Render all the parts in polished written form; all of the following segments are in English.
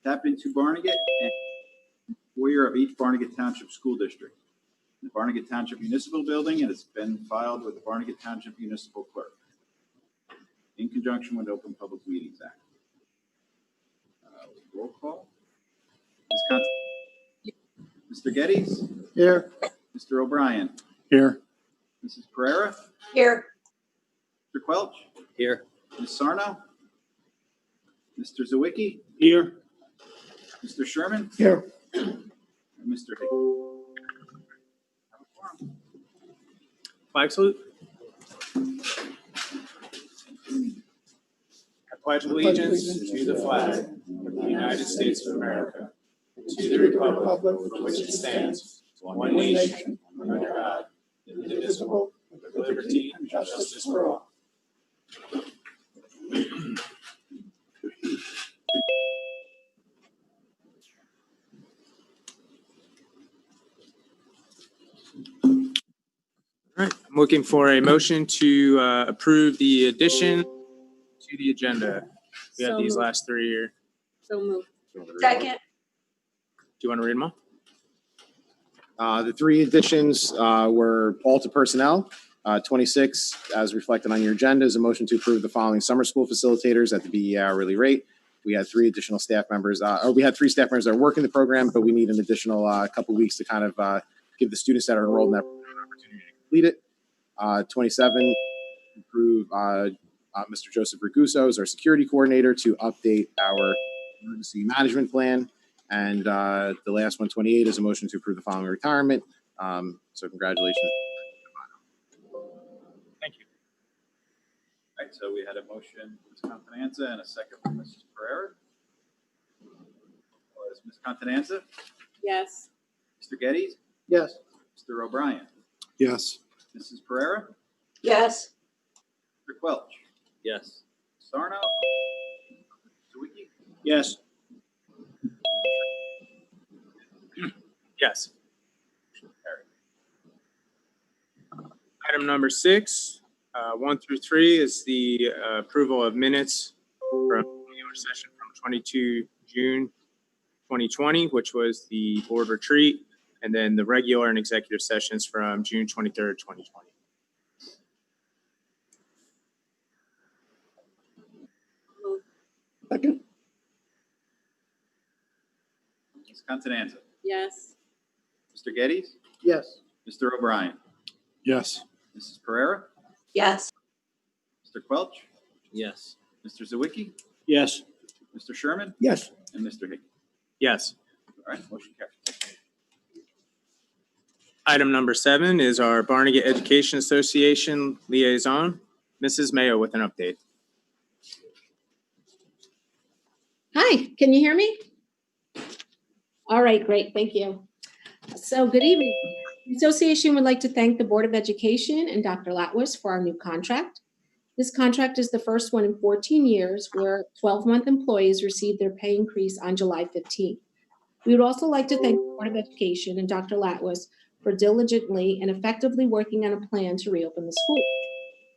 tap into Barnegat and foyer of each Barnegat Township School District. The Barnegat Township Municipal Building, and it's been filed with the Barnegat Township Municipal Clerk in conjunction with Open Public Meetings Act. Roll call. Mr. Geddes? Here. Mr. O'Brien? Here. Mrs. Pereira? Here. Mr. Quelch? Here. Ms. Sarno? Mr. Zawicki? Here. Mr. Sherman? Here. And Mr. Hickey. Flag salute. I pledge allegiance to the flag of the United States of America, to the republic for which it stands, one nation, under God, indivisible, with liberty and justice for all. All right, I'm looking for a motion to approve the addition to the agenda. We have these last three here. So moved. Second. Do you want to read them all? The three additions were all to personnel. 26, as reflected on your agenda, is a motion to approve the following summer school facilitators at the BE hourly rate. We had three additional staff members, or we had three staff members that are working the program, but we need an additional couple weeks to kind of give the students that are enrolled in that program an opportunity to complete it. 27, approve Mr. Joseph Raguso as our security coordinator to update our emergency management plan. And the last one, 28, is a motion to approve the following retirement. So congratulations. Thank you. All right, so we had a motion from Ms. Contanza and a second from Mrs. Pereira. Was Ms. Contanza? Yes. Mr. Geddes? Yes. Mr. O'Brien? Yes. Mrs. Pereira? Yes. Mr. Quelch? Yes. Sarno? Mr. Wiki? Yes. Yes. Item number 6, 1 through 3 is the approval of minutes from the regular session from 22 June 2020, which was the board retreat, and then the regular and executive sessions from June 23rd, 2020. Second. Ms. Contanza? Yes. Mr. Geddes? Yes. Mr. O'Brien? Yes. Mrs. Pereira? Yes. Mr. Quelch? Yes. Mr. Zawicki? Yes. Mr. Sherman? Yes. And Mr. Hickey. Yes. All right, motion carries. Item number 7 is our Barnegat Education Association liaison, Mrs. Mayo, with an update. Hi, can you hear me? All right, great, thank you. So good evening. The association would like to thank the Board of Education and Dr. Latwis for our new contract. This contract is the first one in 14 years where 12-month employees received their pay increase on July 15th. We would also like to thank the Board of Education and Dr. Latwis for diligently and effectively working on a plan to reopen the school.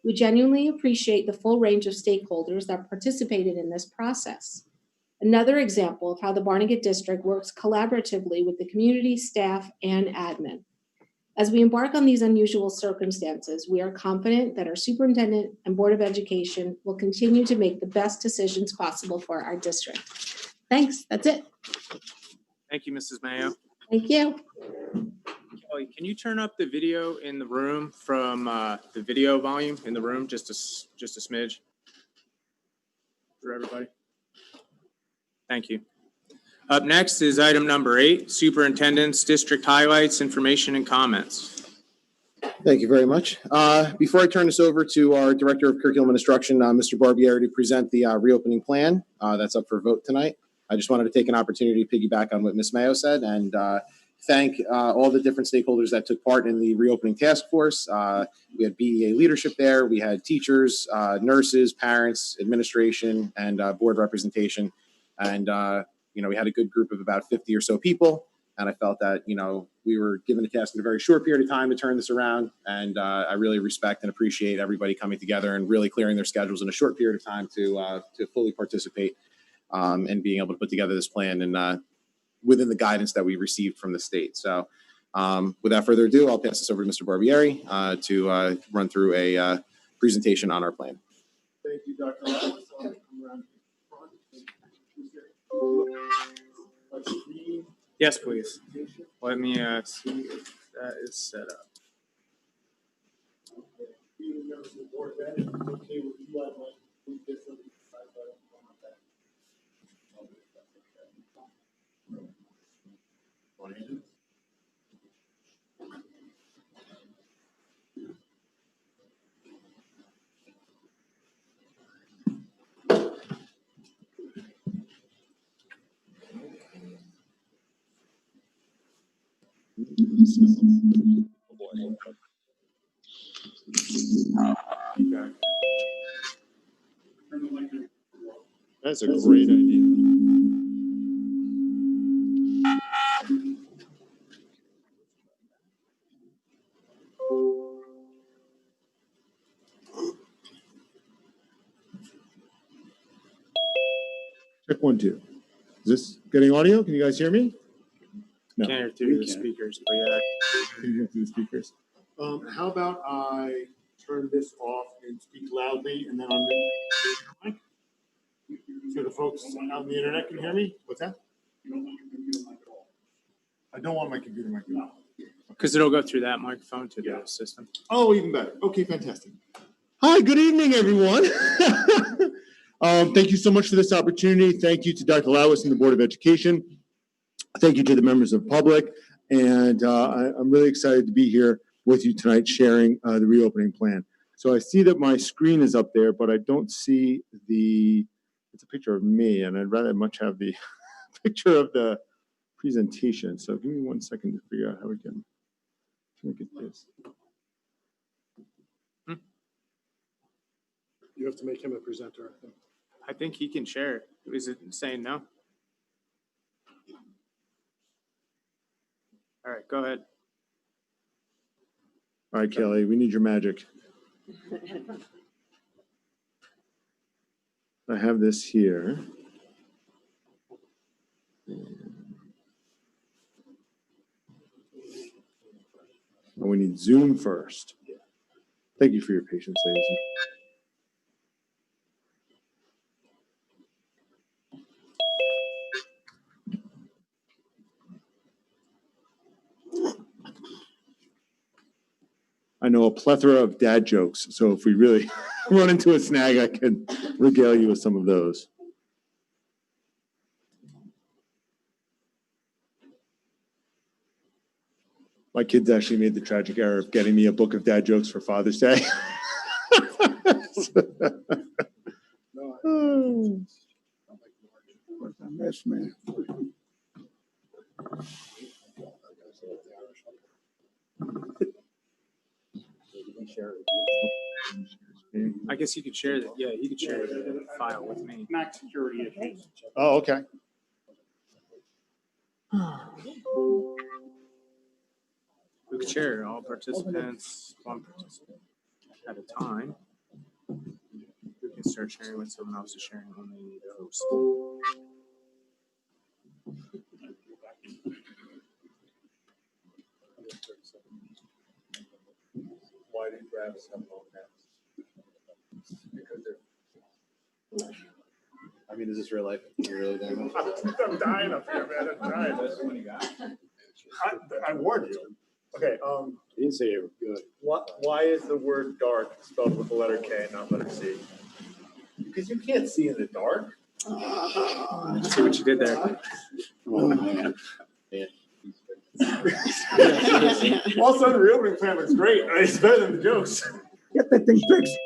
We genuinely appreciate the full range of stakeholders that participated in this process. Another example of how the Barnegat District works collaboratively with the community, staff, and admin. As we embark on these unusual circumstances, we are confident that our superintendent and Board of Education will continue to make the best decisions possible for our district. Thanks, that's it. Thank you, Mrs. Mayo. Thank you. Kelly, can you turn up the video in the room from the video volume in the room, just a smidge for everybody? Thank you. Up next is item number 8, Superintendent's District Highlights, Information, and Comments. Thank you very much. Before I turn this over to our Director of Curriculum and Instruction, Mr. Barbieri, to present the reopening plan that's up for vote tonight, I just wanted to take an opportunity to piggyback on what Ms. Mayo said and thank all the different stakeholders that took part in the reopening task force. We had BEA leadership there. We had teachers, nurses, parents, administration, and board representation. And, we had a good group of about 50 or so people. And I felt that, we were given a task in a very short period of time to turn this around. And I really respect and appreciate everybody coming together and really clearing their schedules in a short period of time to fully participate. and being able to put together this plan and within the guidance that we received from the state. So without further ado, I'll pass this over to Mr. Barbieri to run through a presentation on our plan. Thank you, Dr. Lattis. Yes, please. Let me see if that is set up. That's a great idea. Check 1, 2. Is this getting audio? Can you guys hear me? No. Can't hear through the speakers, but yeah. Can you hear through the speakers? How about I turn this off and speak loudly and then on the mic? So the folks out on the internet can hear me? What's that? I don't want my computer mic at all. Because it'll go through that microphone to the system. Oh, even better. Okay, fantastic. Hi, good evening, everyone. Thank you so much for this opportunity. Thank you to Dr. Lattis and the Board of Education. Thank you to the members of the public. And I'm really excited to be here with you tonight sharing the reopening plan. So I see that my screen is up there, but I don't see it's a picture of me, and I'd rather much have the picture of the presentation. So give me 1 second to figure out how we can make it this. You have to make him a presenter, I think. I think he can share it. Is it saying no? All right, go ahead. All right, Kelly, we need your magic. I have this here. And we need Zoom first. Thank you for your patience, ladies. I know a plethora of dad jokes, so if we really run into a snag, I can regale you with some of those. My kids actually made the tragic error of getting me a book of dad jokes for Father's Day. Yes, man. I guess you could share that. Yeah, you could share the file with me. Max security issues. Oh, okay. We could share all participants, one participant at a time. We can start sharing when someone else is sharing when they need to host. Why did Travis have no hands? Because they're. I mean, is this real life? You're really doing it? I'm dying up here, man. I'm dying. That's the one you got. I warned you. Okay, You didn't say it was good. why is the word dark spelled with the letter K, not letter C? Because you can't see in the dark. See what you did there. Oh, man. All of a sudden, the reopening plan looks great. It's better than the jokes. Get that thing fixed.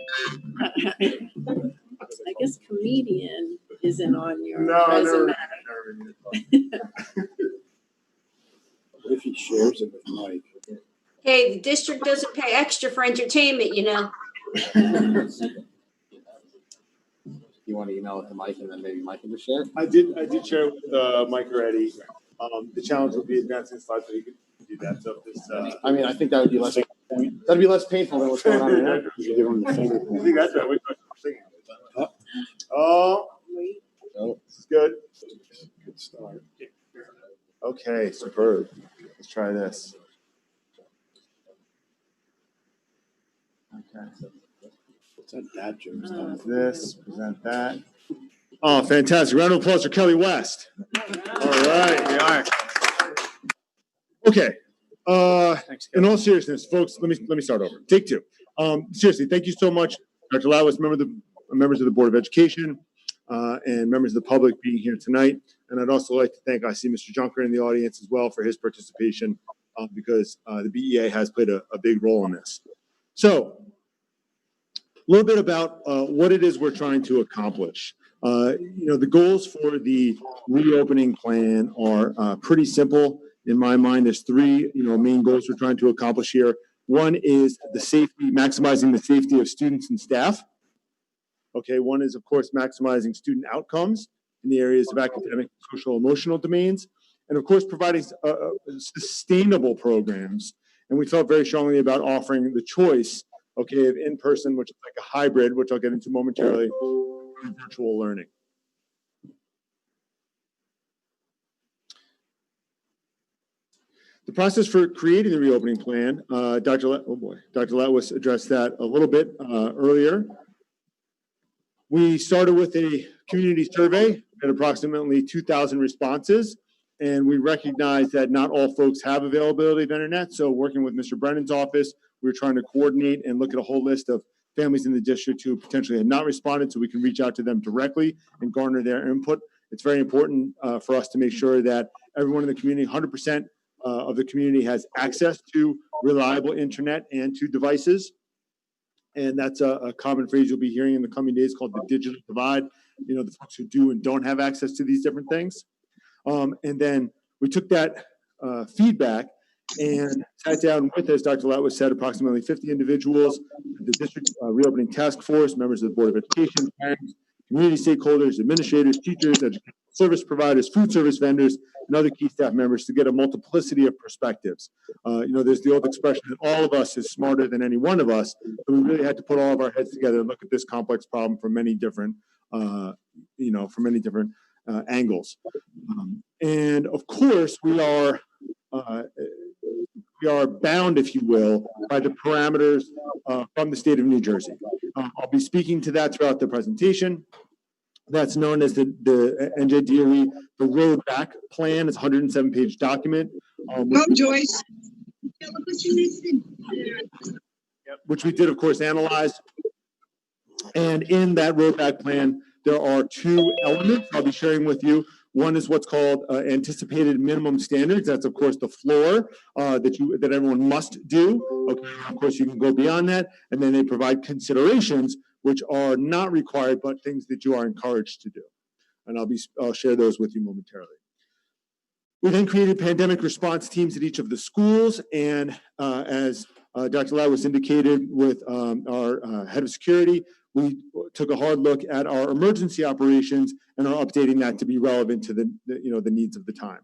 I guess comedian isn't on your No, resume. What if he shares it with Mike? Hey, the district doesn't pay extra for entertainment, you know. You want to email it to Mike and then maybe Mike can just share? I did share it with Mike already. The challenge would be advancing slides, but you could do that. So this, I mean, I think that would be less painful than what's going on right now. You give him the finger I point. think that's right. Oh, Oh, This is good. good start. Okay, superb. Let's try this. Okay. What's that dad joke? This, present that. Oh, fantastic. Round of applause for Kelly West. All right. We are. Okay. Thanks, In Kelly. all seriousness, folks, let me start over. Take two. Seriously, thank you so much, Dr. Lawis, members of the Board of Education, and members of the public being here tonight. And I'd also like to thank, I see Mr. Junker in the audience as well for his participation, because the BEA has played a big role in this. So, a little bit about what it is we're trying to accomplish. The goals for the reopening plan are pretty simple in my mind. There's three, main goals we're trying to accomplish here. One is the safety, maximizing the safety of students and staff. Okay, one is, of course, maximizing student outcomes in the areas of academic, social, emotional domains, and of course, providing sustainable programs. And we felt very strongly about offering the choice, okay, of in-person, which is like a hybrid, which I'll get into momentarily, and virtual learning. The process for creating the reopening plan, Dr. Latwis addressed that a little bit earlier. We started with a community survey at approximately 2,000 responses, and we recognize that not all folks have availability of internet. So working with Mr. Brennan's office, we were trying to coordinate and look at a whole list of families in the district who potentially had not responded, so we can reach out to them directly and garner their input. It's very important for us to make sure that everyone in the community, 100% of the community, has access to reliable internet and to devices. And that's a common phrase you'll be hearing in the coming days called the digital divide. The folks who do and don't have access to these different things. And then we took that feedback and sat down with, as Dr. Latwis said, approximately 50 individuals, the district reopening task force, members of the Board of Education, parents, community stakeholders, administrators, teachers, education service providers, food service vendors, and other key staff members to get a multiplicity of perspectives. There's the old expression that all of us is smarter than any one of us, but we really had to put all of our heads together and look at this complex problem from many different, angles. And of course, we are bound, if you will, by the parameters from the state of New Jersey. I'll be speaking to that throughout the presentation. That's known as the NJDOE, the roadback plan. It's a 107-page document. Joyce. Which we did, of course, analyze. And in that roadback plan, there are two elements I'll be sharing with you. One is what's called anticipated minimum standards. That's, of course, the floor that everyone must do. Okay, of course, you can go beyond that. And then they provide considerations, which are not required, but things that you are encouraged to do. And I'll share those with you momentarily. We then created pandemic response teams at each of the schools. And as Dr. Lawis indicated with our head of security, we took a hard look at our emergency operations and are updating that to be relevant to the needs of the time.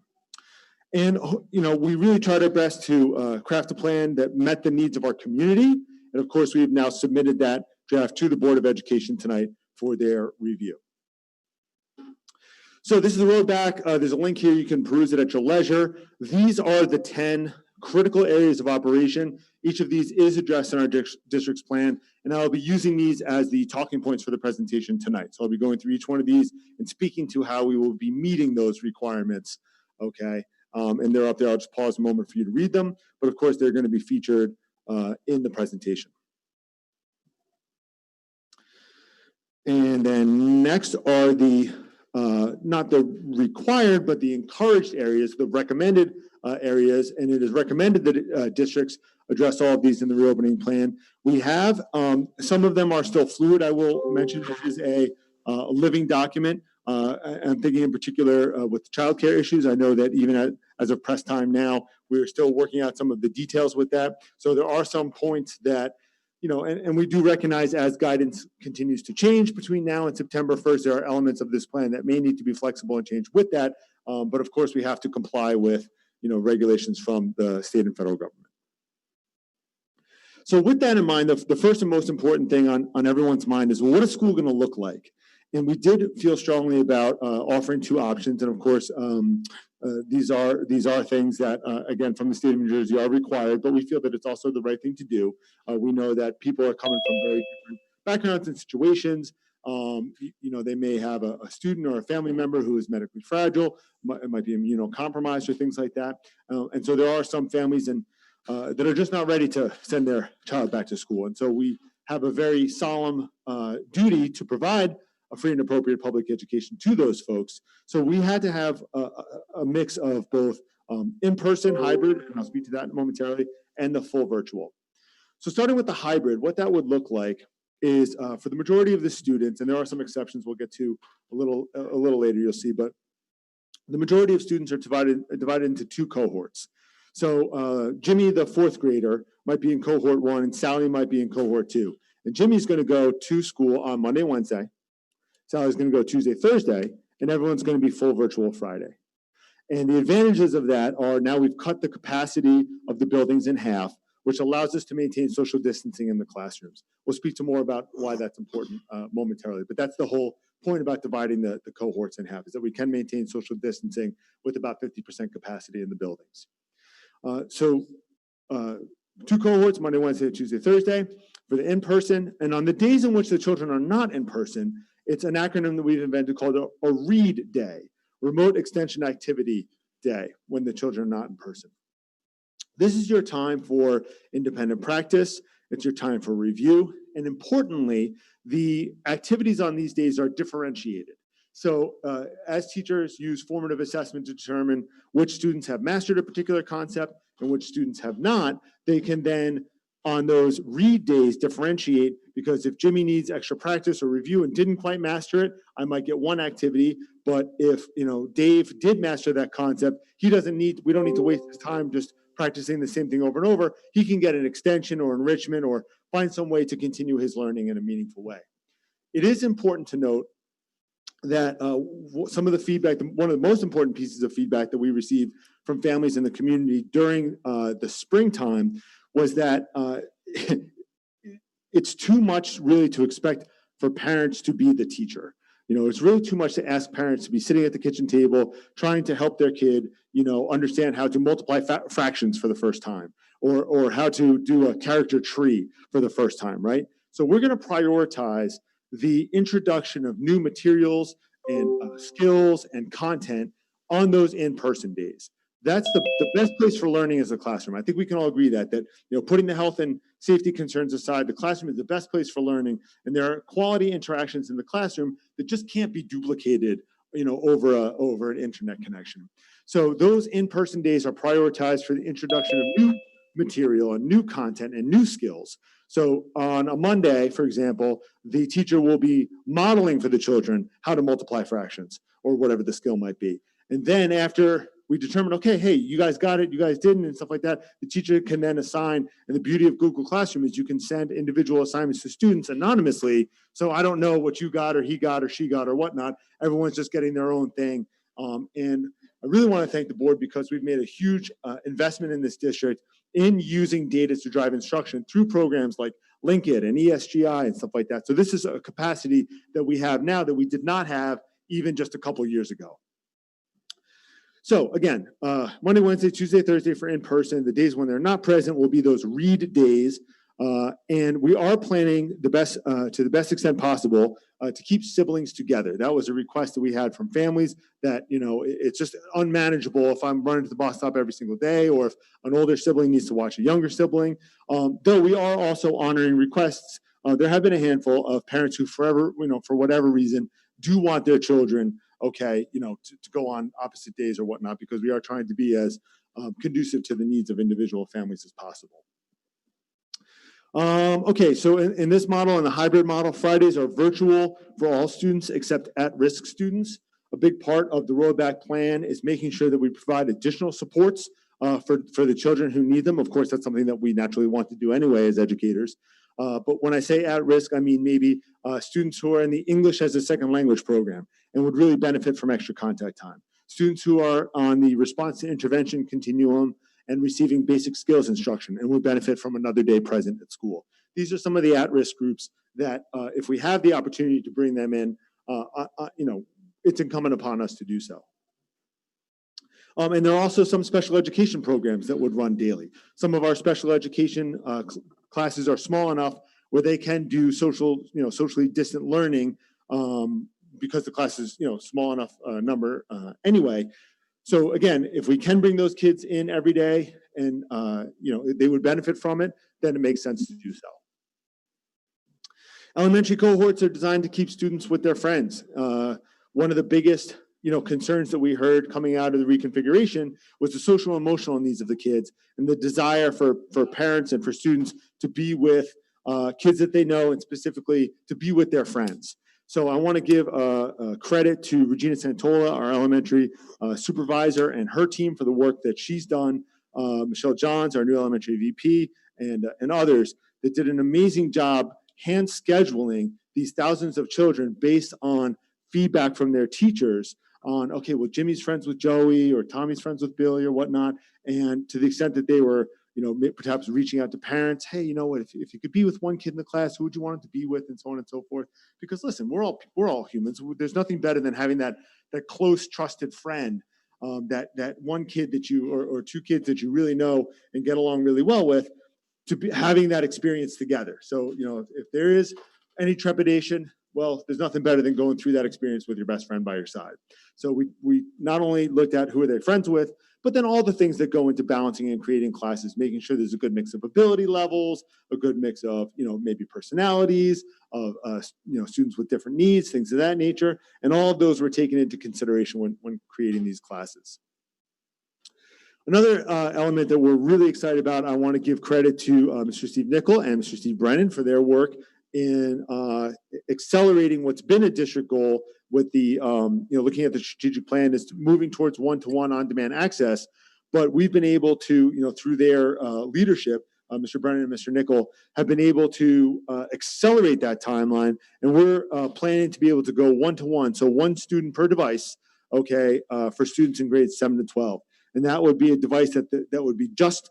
And, we really tried our best to craft a plan that met the needs of our community. And of course, we've now submitted that draft to the Board of Education tonight for their review. So this is the roadback. There's a link here. You can peruse it at your leisure. These are the 10 critical areas of operation. Each of these is addressed in our district's plan, and I'll be using these as the talking points for the presentation tonight. So I'll be going through each one of these and speaking to how we will be meeting those requirements, okay? And they're up there. I'll just pause a moment for you to read them, but of course, they're going to be featured in the presentation. And then next are the, not the required, but the encouraged areas, the recommended areas, and it is recommended that districts address all of these in the reopening plan. We have, some of them are still fluid. I will mention this is a living document. I'm thinking in particular with childcare issues. I know that even as of press time now, we're still working out some of the details with that. So there are some points that, and we do recognize as guidance continues to change between now and September 1st, there are elements of this plan that may need to be flexible and change with that. But of course, we have to comply with, regulations from the state and federal government. So with that in mind, the first and most important thing on everyone's mind is, well, what is school going to look like? And we did feel strongly about offering two options. And of course, these are things that, again, from the state of New Jersey are required, but we feel that it's also the right thing to do. We know that people are coming from very different backgrounds and situations. They may have a student or a family member who is medically fragile, it might be immunocompromised or things like that. And so there are some families that are just not ready to send their child back to school. And so we have a very solemn duty to provide a free and appropriate public education to those folks. So we had to have a mix of both in-person, hybrid, and I'll speak to that momentarily, and the full virtual. So starting with the hybrid, what that would look like is for the majority of the students, and there are some exceptions we'll get to a little later, you'll see, but the majority of students are divided into two cohorts. So Jimmy, the fourth grader, might be in cohort 1, and Sally might be in cohort 2. And Jimmy's going to go to school on Monday, Wednesday. Sally's going to go Tuesday, Thursday, and everyone's going to be full virtual Friday. And the advantages of that are now we've cut the capacity of the buildings in half, which allows us to maintain social distancing in the classrooms. We'll speak to more about why that's important momentarily, but that's the whole point about dividing the cohorts in half, is that we can maintain social distancing with about 50% capacity in the buildings. So two cohorts, Monday, Wednesday, Tuesday, Thursday, for the in-person. And on the days in which the children are not in person, it's an acronym that we've invented called a READ day, Remote Extension Activity Day, when the children are not in person. This is your time for independent practice. It's your time for review. And importantly, the activities on these days are differentiated. So as teachers use formative assessment to determine which students have mastered a particular concept and which students have not, they can then, on those read days, differentiate, because if Jimmy needs extra practice or review and didn't quite master it, I might get one activity. But if Dave did master that concept, we don't need to waste his time just practicing the same thing over and over. He can get an extension or enrichment or find some way to continue his learning in a meaningful way. It is important to note that some of the feedback, one of the most important pieces of feedback that we received from families in the community during the springtime was that it's too much really to expect for parents to be the teacher. It's really too much to ask parents to be sitting at the kitchen table trying to help their kid, understand how to multiply fractions for the first time, or how to do a character tree for the first time, right? So we're going to prioritize the introduction of new materials and skills and content on those in-person days. That's the best place for learning is the classroom. I think we can all agree that putting the health and safety concerns aside, the classroom is the best place for learning, and there are quality interactions in the classroom that just can't be duplicated, over an internet connection. So those in-person days are prioritized for the introduction of new material and new content and new skills. So on a Monday, for example, the teacher will be modeling for the children how to multiply fractions or whatever the skill might be. And then after we determine, okay, hey, you guys got it, you guys didn't, and stuff like that, the teacher can then assign, and the beauty of Google Classroom is you can send individual assignments to students anonymously, so I don't know what you got or he got or she got or whatnot. Everyone's just getting their own thing. And I really want to thank the board because we've made a huge investment in this district in using data to drive instruction through programs like Linkit and ESGI and stuff like that. So this is a capacity that we have now that we did not have even just a couple years ago. So again, Monday, Wednesday, Tuesday, Thursday for in-person. The days when they're not present will be those read days. And we are planning to the best extent possible to keep siblings together. That was a request that we had from families that, it's just unmanageable if I'm running to the bus stop every single day, or if an older sibling needs to watch a younger sibling. Though we are also honoring requests. There have been a handful of parents who forever, for whatever reason, do want their children to go on opposite days or whatnot, because we are trying to be as conducive to the needs of individual families as possible. Okay, so in this model, in the hybrid model, Fridays are virtual for all students except at-risk students. A big part of the rollback plan is making sure that we provide additional supports for the children who need them. Of course, that's something that we naturally want to do anyway as educators. But when I say at risk, I mean maybe students who are in the English as a second language program and would really benefit from extra contact time. Students who are on the response to intervention continuum and receiving basic skills instruction and would benefit from another day present at school. These are some of the at-risk groups that if we have the opportunity to bring them in, it's incumbent upon us to do so. And there are also some special education programs that would run daily. Some of our special education classes are small enough where they can do socially distant learning because the class is, small enough number anyway. So again, if we can bring those kids in every day and, they would benefit from it, then it makes sense to do so. Elementary cohorts are designed to keep students with their friends. One of the biggest concerns that we heard coming out of the reconfiguration was the social and emotional needs of the kids and the desire for parents and for students to be with kids that they know and specifically to be with their friends. So I want to give credit to Regina Santola, our elementary supervisor, and her team for the work that she's done. Michelle Johns, our new elementary VP, and others that did an amazing job hand scheduling these thousands of children based on feedback from their teachers on, okay, well, Jimmy's friends with Joey or Tommy's friends with Billy or whatnot. And to the extent that they were, perhaps reaching out to parents, hey, you know what, if you could be with one kid in the class, who would you want him to be with, and so on and so forth. Because listen, we're all humans. There's nothing better than having that close, trusted friend, that one kid that you, or two kids that you really know and get along really well with, to be having that experience together. So, if there is any trepidation, well, there's nothing better than going through that experience with your best friend by your side. So we not only looked at who are they friends with, but then all the things that go into balancing and creating classes, making sure there's a good mix of ability levels, a good mix of, maybe personalities, of, students with different needs, things of that nature. And all of those were taken into consideration when creating these classes. Another element that we're really excited about, I want to give credit to Mr. Steve Nickel and Mr. Steve Brennan for their work in accelerating what's been a district goal with the, looking at the strategic plan is moving towards one-to-one on-demand access. But we've been able to, through their leadership, Mr. Brennan and Mr. Nickel have been able to accelerate that timeline. And we're planning to be able to go one-to-one, so one student per device, for students in grades 7 to 12. And that would be a device that would be just,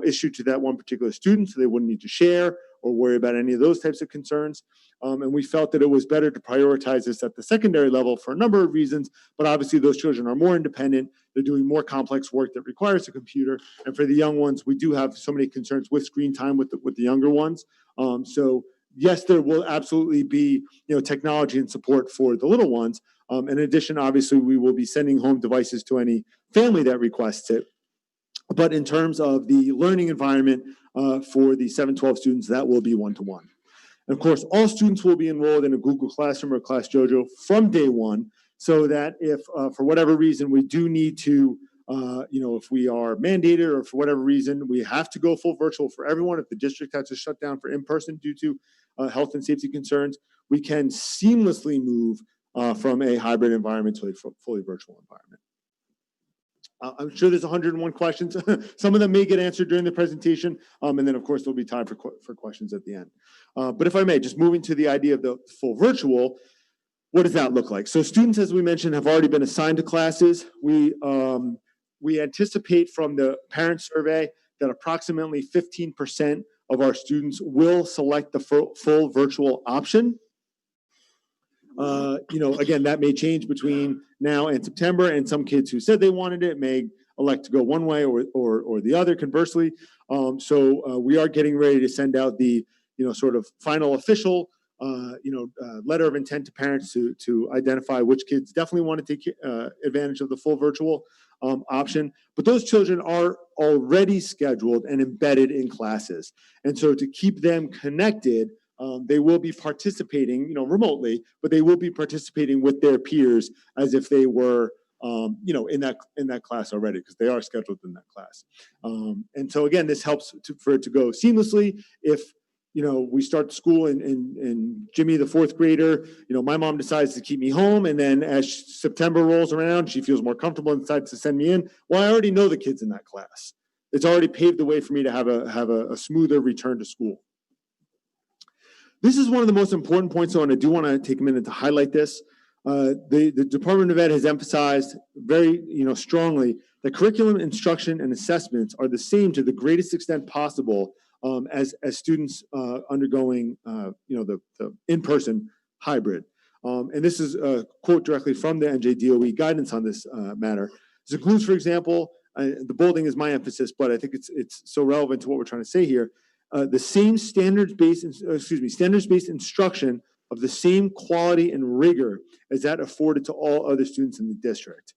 issued to that one particular student, so they wouldn't need to share or worry about any of those types of concerns. And we felt that it was better to prioritize this at the secondary level for a number of reasons, but obviously those children are more independent. They're doing more complex work that requires a computer. And for the young ones, we do have so many concerns with screen time with the younger ones. So yes, there will absolutely be, technology and support for the little ones. In addition, obviously, we will be sending home devices to any family that requests it. But in terms of the learning environment for the 7-12 students, that will be one-to-one. And of course, all students will be enrolled in a Google Classroom or Class Dojo from day one, so that if for whatever reason we do need to, if we are mandated or for whatever reason we have to go full virtual for everyone, if the district has to shut down for in-person due to health and safety concerns, we can seamlessly move from a hybrid environment to a fully virtual environment. I'm sure there's 101 questions. Some of them may get answered during the presentation, and then of course there'll be time for questions at the end. But if I may, just moving to the idea of the full virtual, what does that look like? So students, as we mentioned, have already been assigned to classes. We anticipate from the parent survey that approximately 15% of our students will select the full virtual option. Again, that may change between now and September, and some kids who said they wanted it may elect to go one way or the other, conversely. So we are getting ready to send out the, sort of final official, letter of intent to parents to identify which kids definitely want to take advantage of the full virtual option. But those children are already scheduled and embedded in classes. And so to keep them connected, they will be participating, remotely, but they will be participating with their peers as if they were, in that class already, because they are scheduled in that class. And so again, this helps for it to go seamlessly. If we start school and Jimmy, the fourth grader, my mom decides to keep me home, and then as September rolls around, she feels more comfortable and decides to send me in. Well, I already know the kids in that class. It's already paved the way for me to have a smoother return to school. This is one of the most important points, though, and I do want to take a minute to highlight this. The Department of Ed has emphasized very, strongly that curriculum, instruction, and assessments are the same to the greatest extent possible as students undergoing, the in-person hybrid. And this is a quote directly from the NJDOE guidance on this matter. This includes, for example, the bolding is my emphasis, but I think it's so relevant to what we're trying to say here. The same standards-based instruction of the same quality and rigor as that afforded to all other students in the district,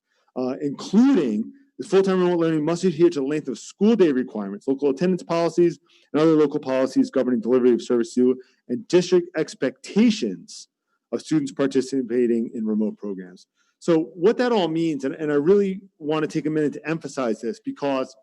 including the full-time remote learning must adhere to the length of school day requirements, local attendance policies, and other local policies governing delivery of service to and district expectations of students participating in remote programs. So what that all means, and I really want to take a minute to emphasize this because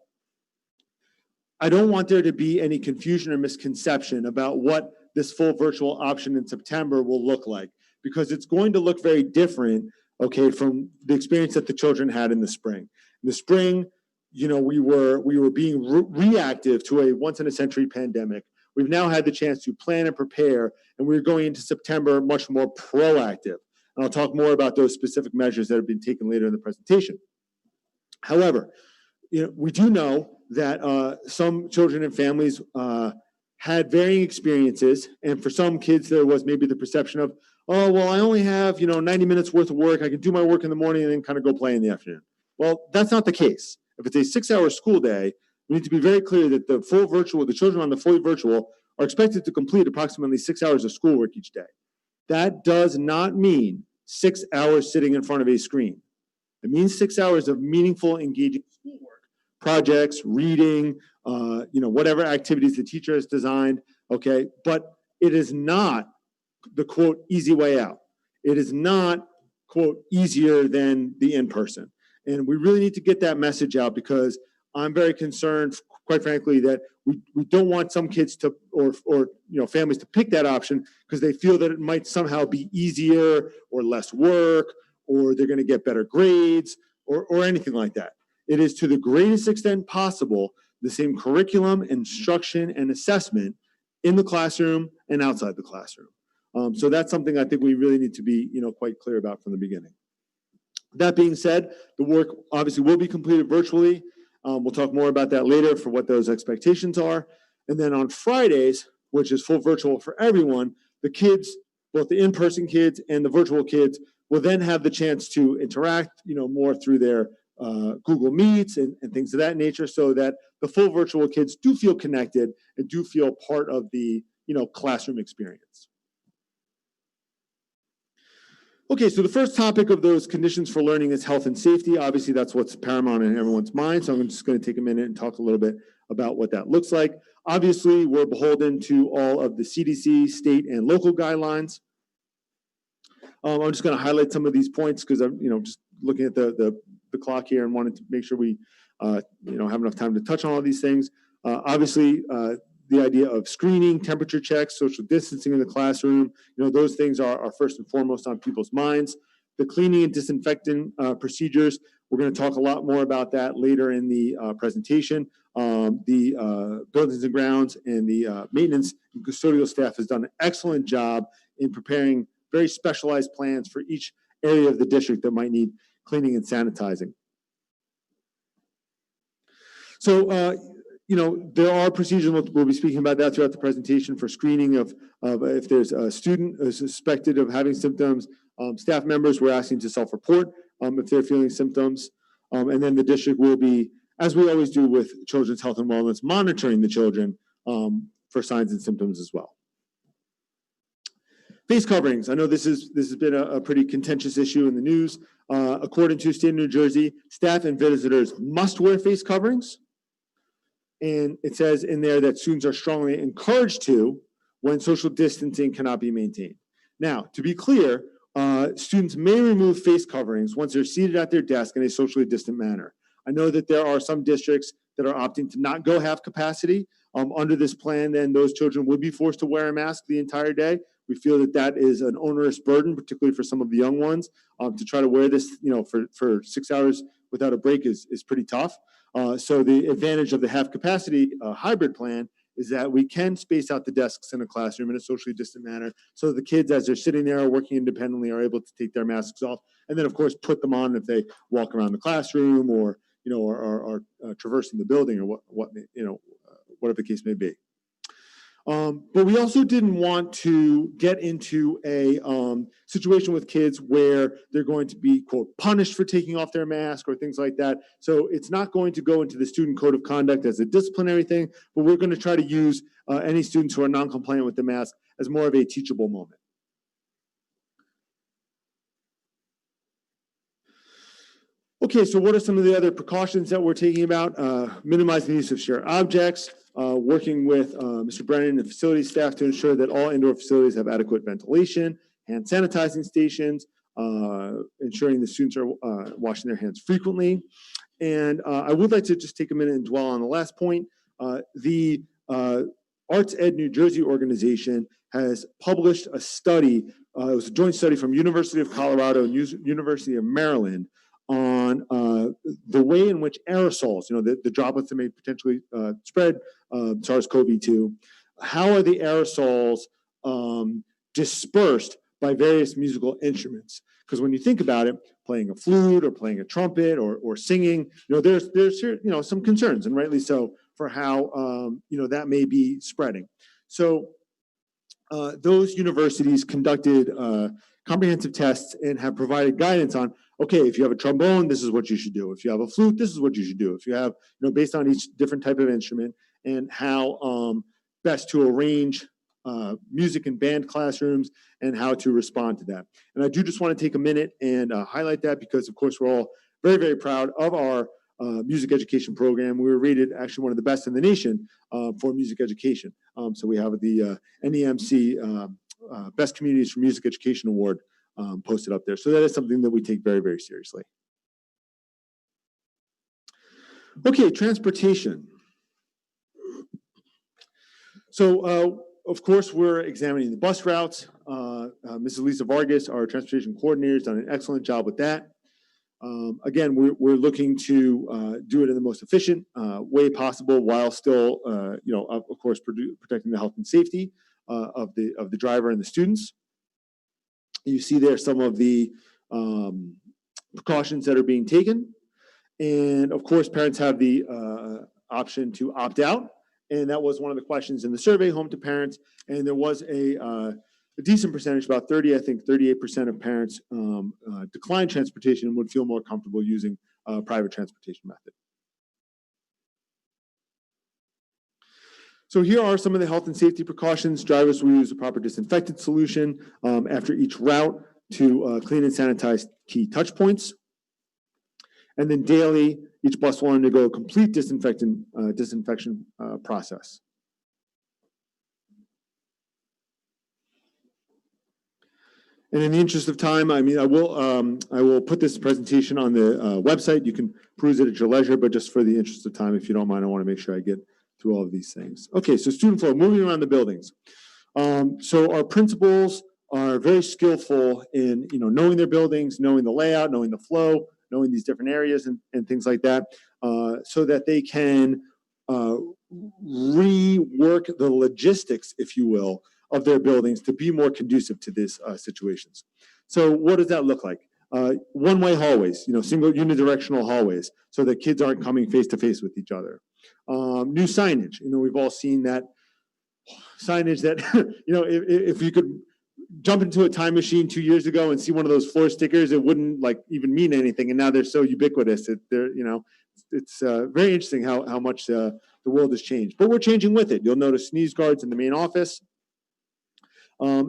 I don't want there to be any confusion or misconception about what this full virtual option in September will look like, because it's going to look very different, okay, from the experience that the children had in the spring. In the spring, you know, we were being reactive to a once-in-a-century pandemic. We've now had the chance to plan and prepare, and we're going into September much more proactive. And I'll talk more about those specific measures that have been taken later in the presentation. However, you know, we do know that some children and families had varying experiences, and for some kids there was maybe the perception of, oh, well, I only have 90 minutes worth of work. I can do my work in the morning and then kind of go play in the afternoon. Well, that's not the case. If it's a 6-hour school day, we need to be very clear that the children on the fully virtual are expected to complete approximately 6 hours of schoolwork each day. That does not mean 6 hours sitting in front of a screen. It means 6 hours of meaningful, engaging schoolwork, projects, reading, whatever activities the teacher has designed, okay? But it is not the, quote, easy way out. It is not, quote, easier than the in-person. And we really need to get that message out because I'm very concerned, quite frankly, that we don't want some kids to, or families to pick that option because they feel that it might somehow be easier or less work, or they're going to get better grades or anything like that. It is to the greatest extent possible the same curriculum, instruction, and assessment in the classroom and outside the classroom. So that's something I think we really need to be quite clear about from the beginning. That being said, the work obviously will be completed virtually. We'll talk more about that later for what those expectations are. And then on Fridays, which is full virtual for everyone, the kids, both the in-person kids and the virtual kids, will then have the chance to interact, more through their Google Meets and things of that nature, so that the full virtual kids do feel connected and do feel part of the, classroom experience. Okay, so the first topic of those conditions for learning is health and safety. Obviously, that's what's paramount in everyone's mind. So I'm just going to take a minute and talk a little bit about what that looks like. Obviously, we're beholden to all of the CDC, state, and local guidelines. I'm just going to highlight some of these points because I'm, just looking at the clock here and wanted to make sure we, have enough time to touch on all these things. Obviously, the idea of screening, temperature checks, social distancing in the classroom, those things are first and foremost on people's minds. The cleaning and disinfecting procedures, we're going to talk a lot more about that later in the presentation. The buildings and grounds and the maintenance and custodial staff has done an excellent job in preparing very specialized plans for each area of the district that might need cleaning and sanitizing. So, there are procedures, we'll be speaking about that throughout the presentation, for screening of if there's a student suspected of having symptoms. Staff members we're asking to self-report if they're feeling symptoms. And then the district will be, as we always do with children's health and wellness, monitoring the children for signs and symptoms as well. Face coverings. I know this has been a pretty contentious issue in the news. According to state of New Jersey, staff and visitors must wear face coverings. And it says in there that students are strongly encouraged to when social distancing cannot be maintained. Now, to be clear, students may remove face coverings once they're seated at their desk in a socially distant manner. I know that there are some districts that are opting to not go half capacity. Under this plan, then those children would be forced to wear a mask the entire day. We feel that that is an onerous burden, particularly for some of the young ones. To try to wear this, for 6 hours without a break is pretty tough. So the advantage of the half capacity hybrid plan is that we can space out the desks in a classroom in a socially distant manner, so the kids, as they're sitting there working independently, are able to take their masks off, and then of course put them on if they walk around the classroom or are traversing the building or whatever the case may be. But we also didn't want to get into a situation with kids where they're going to be, quote, punished for taking off their mask or things like that. So it's not going to go into the student code of conduct as a disciplinary thing, but we're going to try to use any students who are non-compliant with the mask as more of a teachable moment. Okay, so what are some of the other precautions that we're taking about? Minimizing the use of shared objects, working with Mr. Brennan and the facility staff to ensure that all indoor facilities have adequate ventilation, hand sanitizing stations, ensuring the students are washing their hands frequently. And I would like to just take a minute and dwell on the last point. The Arts Ed New Jersey organization has published a study. It was a joint study from University of Colorado and University of Maryland on the way in which aerosols, the droplets that may potentially spread SARS-CoV-2, how are the aerosols dispersed by various musical instruments? Because when you think about it, playing a flute or playing a trumpet or singing, there's some concerns, and rightly so, for how that may be spreading. So those universities conducted comprehensive tests and have provided guidance on, okay, if you have a trombone, this is what you should do. If you have a flute, this is what you should do. If you have, based on each different type of instrument, and how best to arrange music and band classrooms and how to respond to that. And I do just want to take a minute and highlight that because, of course, we're all very, very proud of our music education program. We were rated actually one of the best in the nation for music education. So we have the NEMC Best Communities for Music Education Award posted up there. So that is something that we take very, very seriously. Okay, transportation. So, of course, we're examining the bus routes. Mrs. Lisa Vargas, our transportation coordinator, has done an excellent job with that. Again, we're looking to do it in the most efficient way possible while still, of course, protecting the health and safety of the driver and the students. You see there some of the precautions that are being taken. And of course, parents have the option to opt out. And that was one of the questions in the survey, home to parents. And there was a decent percentage, about 38% of parents declined transportation and would feel more comfortable using a private transportation method. So here are some of the health and safety precautions. Drivers will use a proper disinfectant solution after each route to clean and sanitize key touch points. And then daily, each bus will undergo a complete disinfection process. And in the interest of time, I will put this presentation on the website. You can peruse it at your leisure, but just for the interest of time, if you don't mind, I want to make sure I get through all of these things. Okay, so student flow, moving around the buildings. So our principals are very skillful in knowing their buildings, knowing the layout, knowing the flow, knowing these different areas and things like that, so that they can rework the logistics, if you will, of their buildings to be more conducive to these situations. So what does that look like? One-way hallways, single unidirectional hallways, so that kids aren't coming face-to-face with each other. New signage, we've all seen that signage that, if you could jump into a time machine 2 years ago and see one of those floor stickers, it wouldn't even mean anything. And now they're so ubiquitous. It's very interesting how much the world has changed. But we're changing with it. You'll notice sneeze guards in the main office. As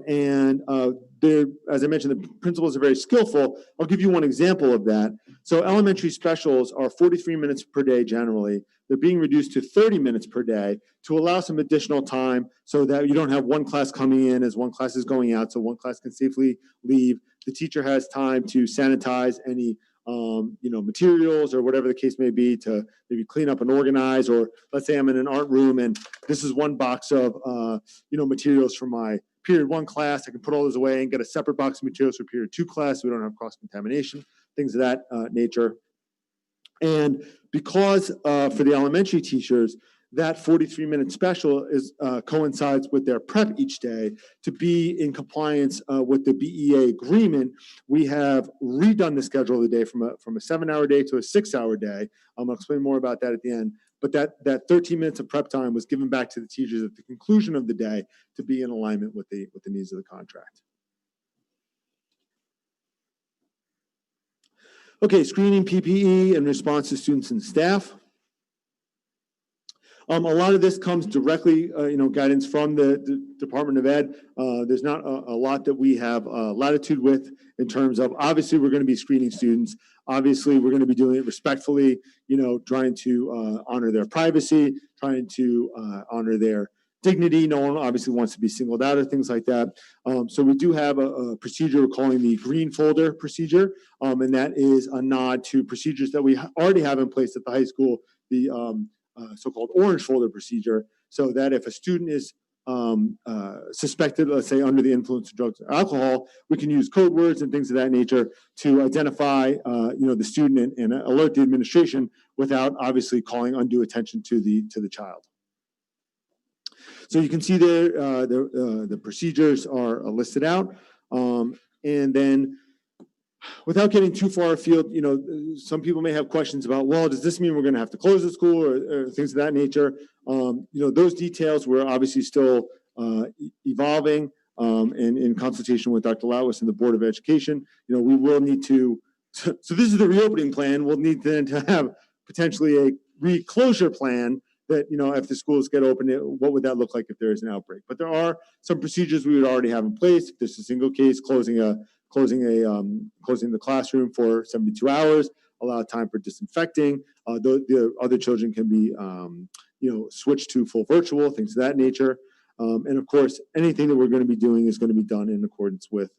I mentioned, the principals are very skillful. I'll give you one example of that. So elementary specials are 43 minutes per day generally. They're being reduced to 30 minutes per day to allow some additional time so that you don't have one class coming in as one class is going out, so one class can safely leave. The teacher has time to sanitize any materials or whatever the case may be, to maybe clean up and organize. Or let's say I'm in an art room and this is one box of materials for my period 1 class. I can put all those away and get a separate box of materials for period 2 class so we don't have cross-contamination, things of that nature. And because for the elementary teachers, that 43-minute special is coincides with their prep each day. To be in compliance with the BEA agreement, we have redone the schedule of the day from a 7-hour day to a 6-hour day. I'll explain more about that at the end. But that 13 minutes of prep time was given back to the teachers at the conclusion of the day to be in alignment with the needs of the contract. Okay, screening, PPE, and response to students and staff. A lot of this comes directly, guidance from the Department of Ed. There's not a lot that we have latitude with in terms of, obviously, we're going to be screening students. Obviously, we're going to be doing it respectfully, trying to honor their privacy, trying to honor their dignity. No one obviously wants to be singled out or things like that. So we do have a procedure we're calling the green folder procedure, and that is a nod to procedures that we already have in place at the high school, the so-called orange folder procedure, so that if a student is suspected, let's say, under the influence of drugs or alcohol, we can use code words and things of that nature to identify, the student and alert the administration without obviously calling undue attention to the child. So you can see there, the procedures are listed out, and then, without getting too far afield, some people may have questions about, well, does this mean we're going to have to close the school or things of that nature? Those details we're obviously still evolving, and in consultation with Dr. Lawis and the Board of Education. We will need to, so this is the reopening plan. We'll need then to have potentially a reclosure plan that, if the schools get open, what would that look like if there is an outbreak? But there are some procedures we would already have in place. If there's a single case, closing the classroom for 72 hours, allow time for disinfecting. The other children can be, switched to full virtual, things of that nature. And of course, anything that we're going to be doing is going to be done in accordance with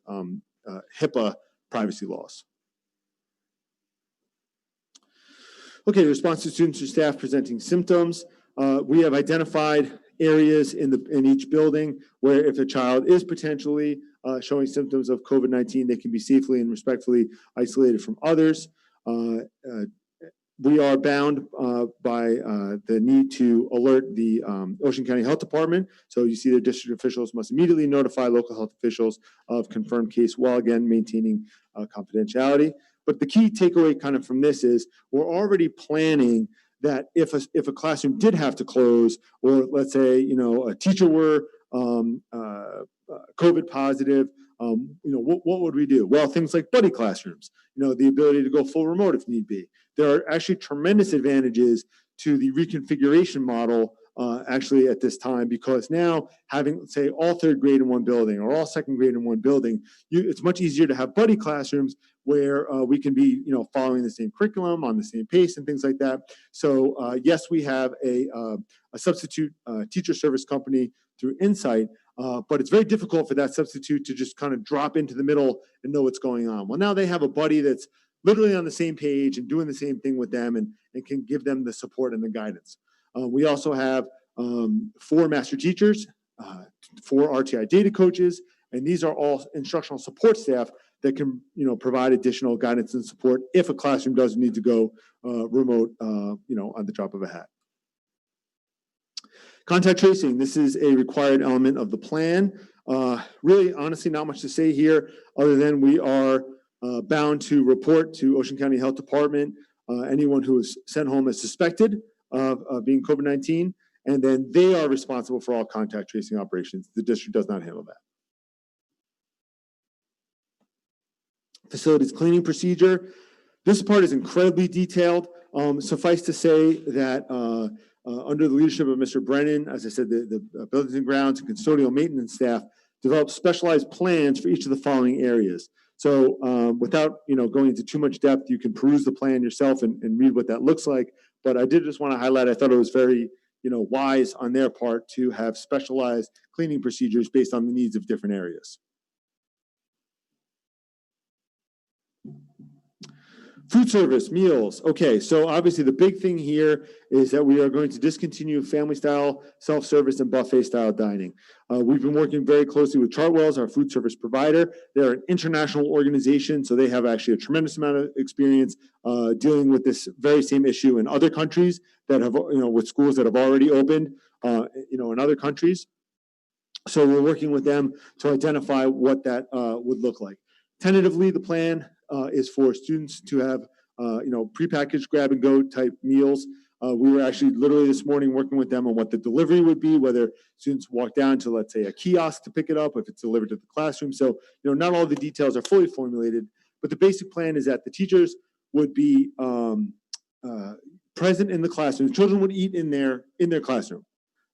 HIPAA privacy laws. Okay, response to students or staff presenting symptoms. We have identified areas in each building where if a child is potentially showing symptoms of COVID-19, they can be safely and respectfully isolated from others. We are bound by the need to alert the Ocean County Health Department. So you see the district officials must immediately notify local health officials of confirmed case while again maintaining confidentiality. But the key takeaway kind of from this is we're already planning that if a classroom did have to close, or let's say, a teacher were COVID positive, what would we do? Well, things like buddy classrooms, the ability to go full remote if need be. There are actually tremendous advantages to the reconfiguration model actually at this time, because now having, say, all third grade in one building or all second grade in one building, it's much easier to have buddy classrooms where we can be, following the same curriculum on the same pace and things like that. So yes, we have a substitute teacher service company through Insight, but it's very difficult for that substitute to just kind of drop into the middle and know what's going on. Well, now they have a buddy that's literally on the same page and doing the same thing with them and can give them the support and the guidance. We also have 4 master teachers, 4 RTI data coaches, and these are all instructional support staff that can, provide additional guidance and support if a classroom does need to go remote, on the drop of a hat. Contact tracing, this is a required element of the plan. Really, honestly, not much to say here other than we are bound to report to Ocean County Health Department anyone who is sent home as suspected of being COVID-19, and then they are responsible for all contact tracing operations. The district does not handle that. Facilities cleaning procedure. This part is incredibly detailed. Suffice to say that under the leadership of Mr. Brennan, as I said, the buildings and grounds and custodial maintenance staff developed specialized plans for each of the following areas. So without going into too much depth, you can peruse the plan yourself and read what that looks like. But I did just want to highlight, I thought it was very wise on their part to have specialized cleaning procedures based on the needs of different areas. Food service, meals. Okay, so obviously the big thing here is that we are going to discontinue family-style, self-service, and buffet-style dining. We've been working very closely with Chartwell's, our food service provider. They're an international organization, so they have actually a tremendous amount of experience dealing with this very same issue in other countries that have, with schools that have already opened, in other countries. So we're working with them to identify what that would look like. Tentatively, the plan is for students to have, prepackaged grab-and-go type meals. We were actually literally this morning working with them on what the delivery would be, whether students walk down to, let's say, a kiosk to pick it up, if it's delivered to the classroom. So, not all the details are fully formulated, but the basic plan is that the teachers would be present in the classroom. Children would eat in their classroom,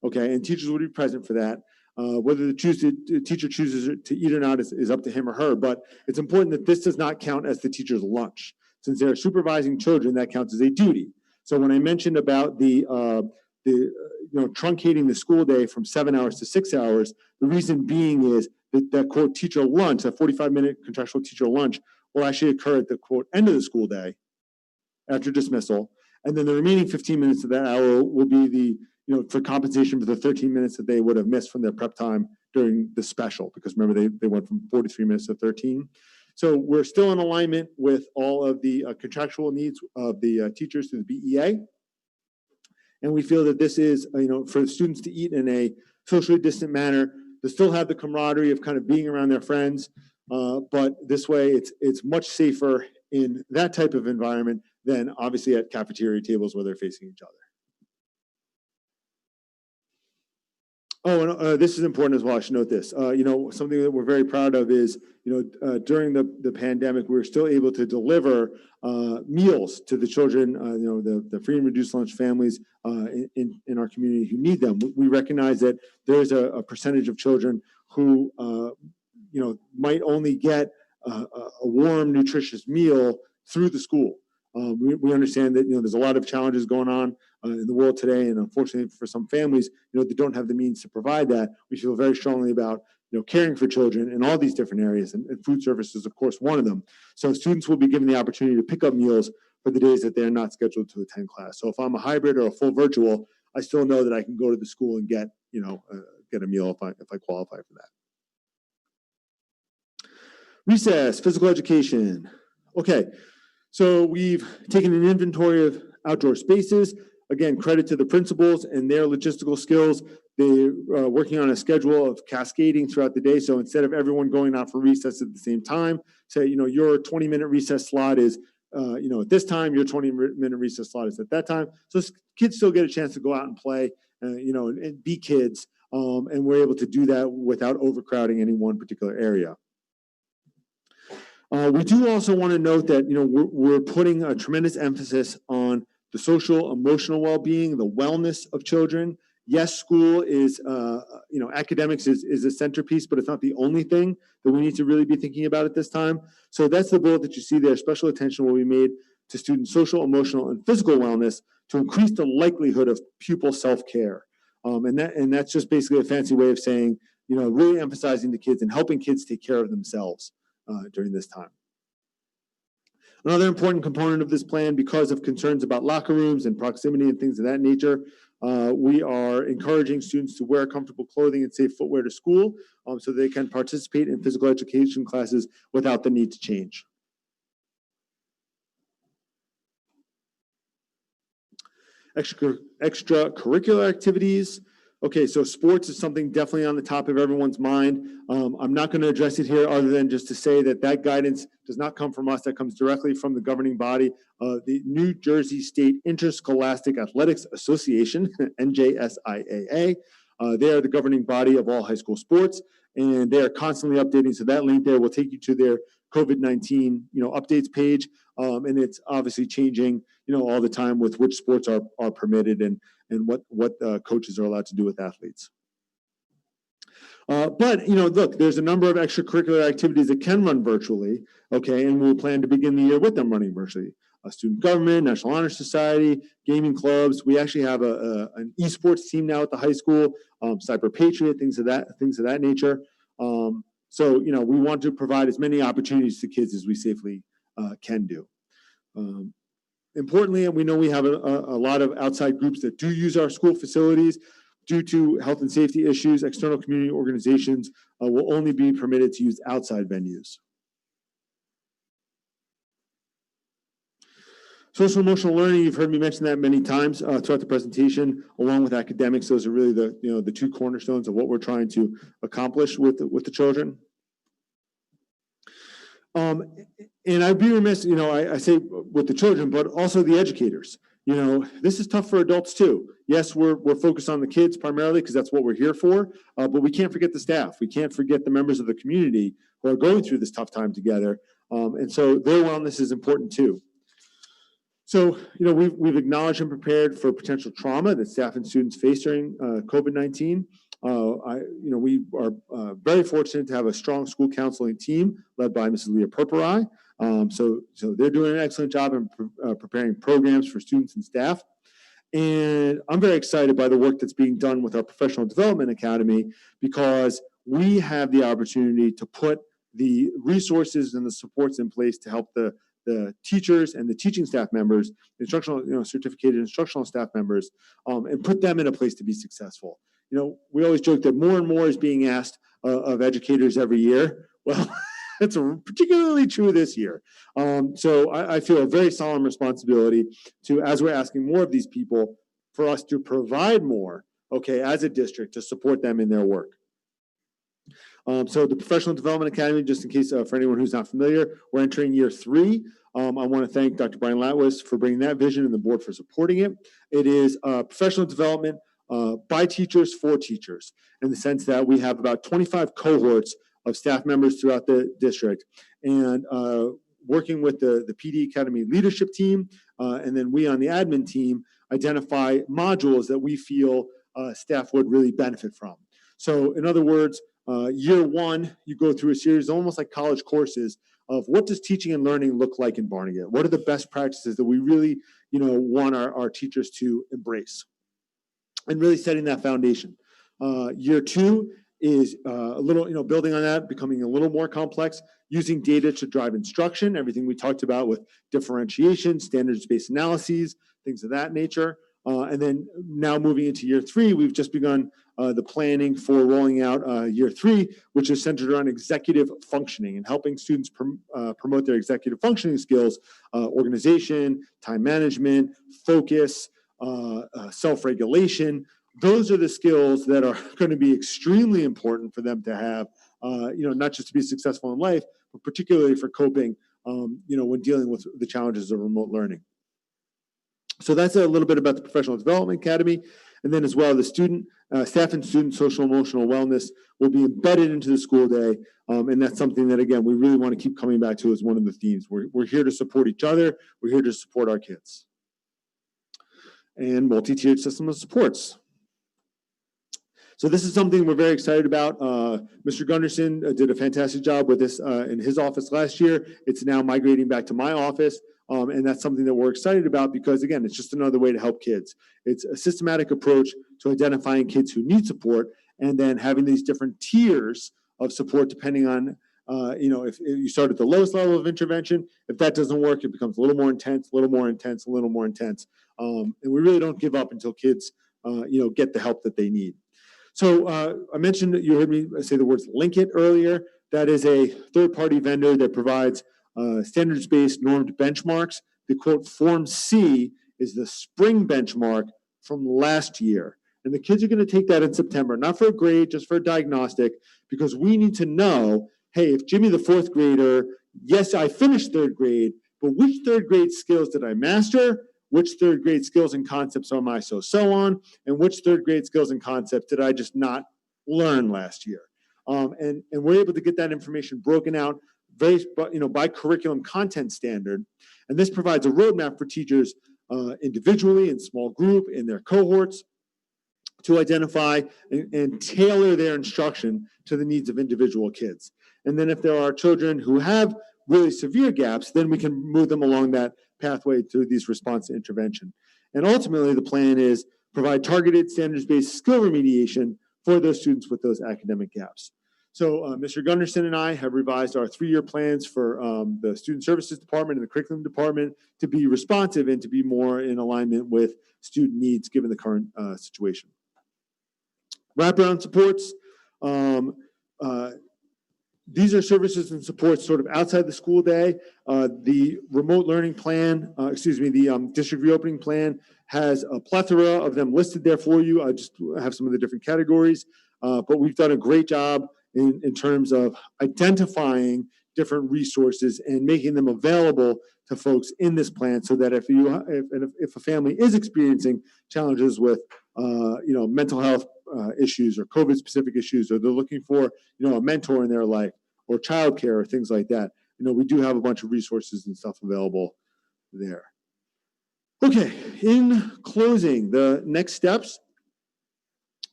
okay, and teachers would be present for that. Whether the teacher chooses to eat or not is up to him or her, but it's important that this does not count as the teacher's lunch. Since they're supervising children, that counts as a duty. So when I mentioned about the truncating the school day from 7 hours to 6 hours, the reason being is that quote teacher lunch, that 45-minute contractual teacher lunch, will actually occur at the quote end of the school day after dismissal, and then the remaining 15 minutes of that hour will be for compensation for the 13 minutes that they would have missed from their prep time during the special, because remember, they went from 43 minutes to 13. So we're still in alignment with all of the contractual needs of the teachers through the BEA. And we feel that this is, for students to eat in a socially distant manner, to still have the camaraderie of kind of being around their friends. But this way, it's much safer in that type of environment than obviously at cafeteria tables where they're facing each other. Oh, and this is important as well. I should note this. Something that we're very proud of is, during the pandemic, we were still able to deliver meals to the children, the free and reduced lunch families in our community who need them. We recognize that there's a percentage of children who, might only get a warm, nutritious meal through the school. We understand that there's a lot of challenges going on in the world today, and unfortunately for some families, they don't have the means to provide that. We feel very strongly about caring for children in all these different areas, and food service is of course one of them. So students will be given the opportunity to pick up meals for the days that they're not scheduled to attend class. So if I'm a hybrid or a full virtual, I still know that I can go to the school and get a meal if I qualify for that. Recess, physical education. Okay. So we've taken an inventory of outdoor spaces. Again, credit to the principals and their logistical skills. They're working on a schedule of cascading throughout the day. So instead of everyone going out for recess at the same time, say, your 20-minute recess slot is, at this time, your 20-minute recess slot is at that time. So kids still get a chance to go out and play, and be kids. And we're able to do that without overcrowding any one particular area. We do also want to note that we're putting a tremendous emphasis on the social, emotional well-being, the wellness of children. Yes, school is, academics is a centerpiece, but it's not the only thing that we need to really be thinking about at this time. So that's the bullet that you see there. Special attention will be made to student social, emotional, and physical wellness to increase the likelihood of pupil self-care. And that's just basically a fancy way of saying, really emphasizing the kids and helping kids take care of themselves during this time. Another important component of this plan, because of concerns about locker rooms and proximity and things of that nature, we are encouraging students to wear comfortable clothing and safe footwear to school so they can participate in physical education classes without the need to change. Extracurricular activities. Okay, so sports is something definitely on the top of everyone's mind. I'm not going to address it here other than just to say that guidance does not come from us. That comes directly from the governing body, the New Jersey State Interscholastic Athletics Association, NJSIAA. They are the governing body of all high school sports, and they are constantly updating. So that link there will take you to their COVID-19, updates page, and it's obviously changing, all the time with which sports are permitted and what coaches are allowed to do with athletes. But, look, there's a number of extracurricular activities that can run virtually, okay, and we'll plan to begin the year with them running virtually. Student government, National Honor Society, gaming clubs. We actually have an esports team now at the high school, Cyber Patriot, things of that nature. So, we want to provide as many opportunities to kids as we safely can do. Importantly, and we know we have a lot of outside groups that do use our school facilities. Due to health and safety issues, external community organizations will only be permitted to use outside venues. Social emotional learning, you've heard me mention that many times throughout the presentation, along with academics. Those are really the two cornerstones of what we're trying to accomplish with the children. And I'd be remiss, I say with the children, but also the educators. This is tough for adults too. Yes, we're focused on the kids primarily because that's what we're here for, but we can't forget the staff. We can't forget the members of the community who are going through this tough time together. And so their wellness is important too. So, we've acknowledged and prepared for potential trauma that staff and students face during COVID-19. We are very fortunate to have a strong school counseling team led by Mrs. Leah Purpurai. So they're doing an excellent job in preparing programs for students and staff. And I'm very excited by the work that's being done with our Professional Development Academy because we have the opportunity to put the resources and the supports in place to help the teachers and the teaching staff members, instructional, certificated instructional staff members, and put them in a place to be successful. We always joke that more and more is being asked of educators every year. Well, that's particularly true this year. So I feel a very solemn responsibility to, as we're asking more of these people, for us to provide more, as a district to support them in their work. So the Professional Development Academy, just in case for anyone who's not familiar, we're entering year 3. I want to thank Dr. Brian Latwis for bringing that vision and the board for supporting it. It is professional development by teachers for teachers, in the sense that we have about 25 cohorts of staff members throughout the district, and working with the PD Academy leadership team, and then we on the admin team identify modules that we feel staff would really benefit from. So in other words, year 1, you go through a series almost like college courses of what does teaching and learning look like in Barnegat? What are the best practices that we really, want our teachers to embrace? And really setting that foundation. Year 2 is a little, building on that, becoming a little more complex, using data to drive instruction, everything we talked about with differentiation, standards-based analyses, things of that nature. And then now moving into year 3, we've just begun the planning for rolling out year 3, which is centered around executive functioning and helping students promote their executive functioning skills, organization, time management, focus, self-regulation. Those are the skills that are going to be extremely important for them to have, not just to be successful in life, but particularly for coping, when dealing with the challenges of remote learning. So that's a little bit about the Professional Development Academy. And then as well, the staff and student social emotional wellness will be embedded into the school day. And that's something that, again, we really want to keep coming back to as one of the themes. We're here to support each other. We're here to support our kids. And multi-tiered system of supports. So this is something we're very excited about. Mr. Gunderson did a fantastic job with this in his office last year. It's now migrating back to my office. And that's something that we're excited about because, again, it's just another way to help kids. It's a systematic approach to identifying kids who need support and then having these different tiers of support depending on, if you start at the lowest level of intervention. If that doesn't work, it becomes a little more intense, a little more intense, a little more intense. And we really don't give up until kids, get the help that they need. So I mentioned that you heard me say the words Linkit earlier. That is a third-party vendor that provides standards-based normed benchmarks. The quote Form C is the spring benchmark from last year. And the kids are going to take that in September, not for a grade, just for a diagnostic, because we need to know, hey, if Jimmy, the 4th grader, yes, I finished 3rd grade, but which 3rd grade skills did I master? Which 3rd grade skills and concepts am I so on? And which 3rd grade skills and concepts did I just not learn last year? And we're able to get that information broken out by curriculum content standard. And this provides a roadmap for teachers individually, in small group, in their cohorts, to identify and tailor their instruction to the needs of individual kids. And then if there are children who have really severe gaps, then we can move them along that pathway through these response to intervention. And ultimately, the plan is provide targeted standards-based skill remediation for those students with those academic gaps. So Mr. Gunderson and I have revised our 3-year plans for the Student Services Department and the Curriculum Department to be responsive and to be more in alignment with student needs given the current situation. Wraparound supports. these are services and supports sort of outside the school day. The remote learning plan, the district reopening plan has a plethora of them listed there for you. I just have some of the different categories, but we've done a great job in terms of identifying different resources and making them available to folks in this plan, so that if a family is experiencing challenges with mental health issues or COVID specific issues, or they're looking for a mentor in their life or childcare or things like that, we do have a bunch of resources and stuff available there. Okay, in closing, the next steps.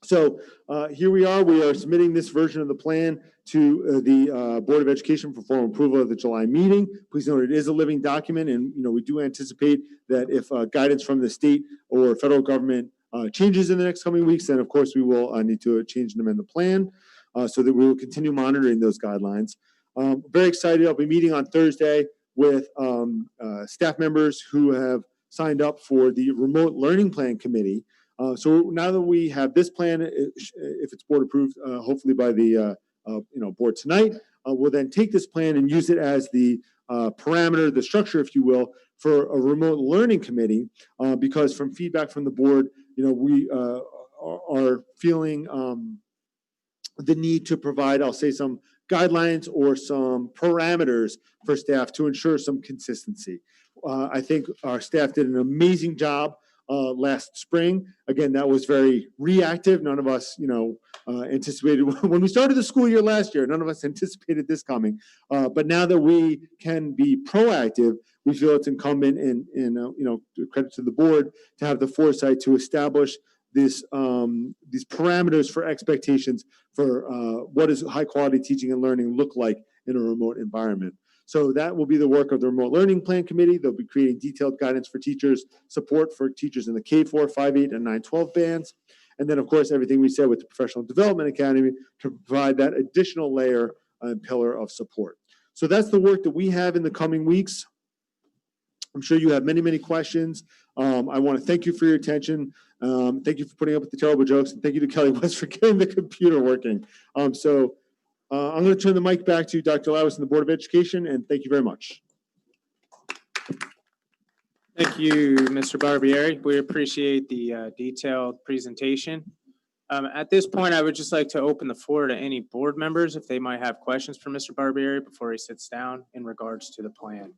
So here we are submitting this version of the plan to the Board of Education for formal approval at the July meeting. Please note it is a living document, and we do anticipate that if guidance from the state or federal government changes in the next coming weeks, then of course we will need to change and amend the plan so that we will continue monitoring those guidelines. Very excited. I'll be meeting on Thursday with staff members who have signed up for the Remote Learning Plan Committee. So now that we have this plan, if it's board approved, hopefully by the board tonight, we'll then take this plan and use it as the parameter, the structure, if you will, for a remote learning committee. Because from feedback from the board, we are feeling the need to provide, I'll say, some guidelines or some parameters for staff to ensure some consistency. I think our staff did an amazing job last spring. Again, that was very reactive. None of us, anticipated when we started the school year last year. None of us anticipated this coming. But now that we can be proactive, we feel it's incumbent and credit to the board to have the foresight to establish these parameters for expectations for what does high quality teaching and learning look like in a remote environment. So that will be the work of the Remote Learning Plan Committee. They'll be creating detailed guidance for teachers, support for teachers in the K-4, 5-8, and 9-12 bands. And then, of course, everything we said with the Professional Development Academy to provide that additional layer and pillar of support. So that's the work that we have in the coming weeks. I'm sure you have many, many questions. I want to thank you for your attention. Thank you for putting up with the terrible jokes. And thank you to Kelly West for getting the computer working. I'm going to turn the mic back to Dr. Lawis and the Board of Education, and thank you very much. Thank you, Mr. Barbieri. We appreciate the detailed presentation. At this point, I would just like to open the floor to any board members if they might have questions for Mr. Barbieri before he sits down in regards to the plan.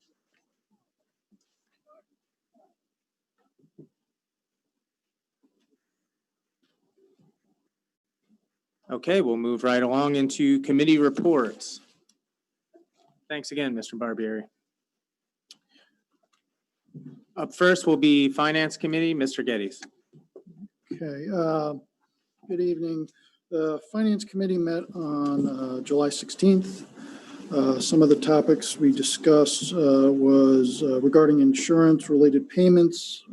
Okay, we'll move right along into committee reports. Thanks again, Mr. Barbieri. Up first will be Finance Committee, Mr. Geddes. Okay, good evening. The Finance Committee met on July 16th. Some of the topics we discussed was regarding insurance-related payments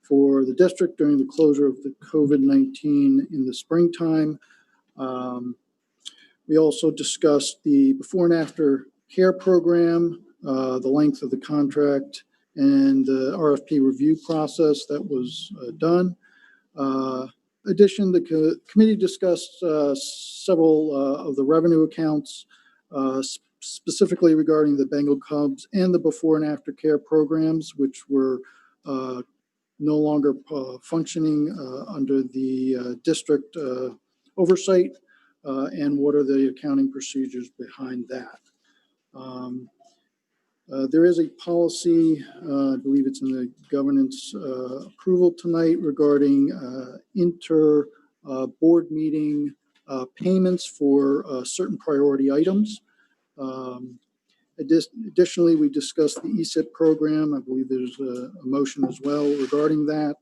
for the district during the closure of the COVID-19 in the springtime. We also discussed the before and after care program, the length of the contract, and the RFP review process that was done. Addition, the committee discussed several of the revenue accounts, specifically regarding the Bengal Cubs and the before and after care programs, which were no longer functioning under the district oversight, and what are the accounting procedures behind that. There is a policy, I believe it's in the governance approval tonight, regarding inter-board meeting payments for certain priority items. Additionally, we discussed the ESIP program. I believe there's a motion as well regarding that,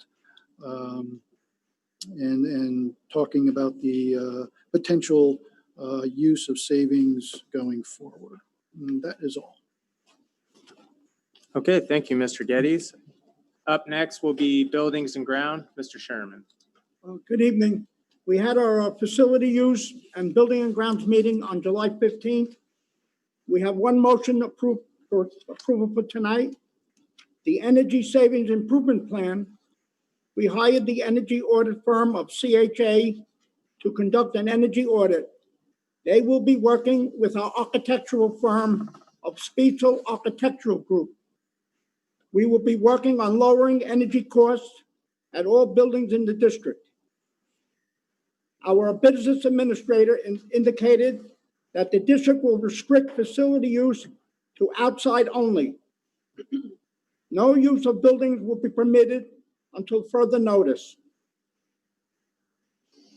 and talking about the potential use of savings going forward. And that is all. Okay, thank you, Mr. Geddes. Up next will be Buildings and Ground, Mr. Sherman. Good evening. We had our facility use and building and grounds meeting on July 15th. We have one motion approved for approval for tonight. The Energy Savings Improvement Plan. We hired the energy audit firm of CHA to conduct an energy audit. They will be working with our architectural firm of Spiegel Architectural Group. We will be working on lowering energy costs at all buildings in the district. Our business administrator indicated that the district will restrict facility use to outside only. No use of buildings will be permitted until further notice.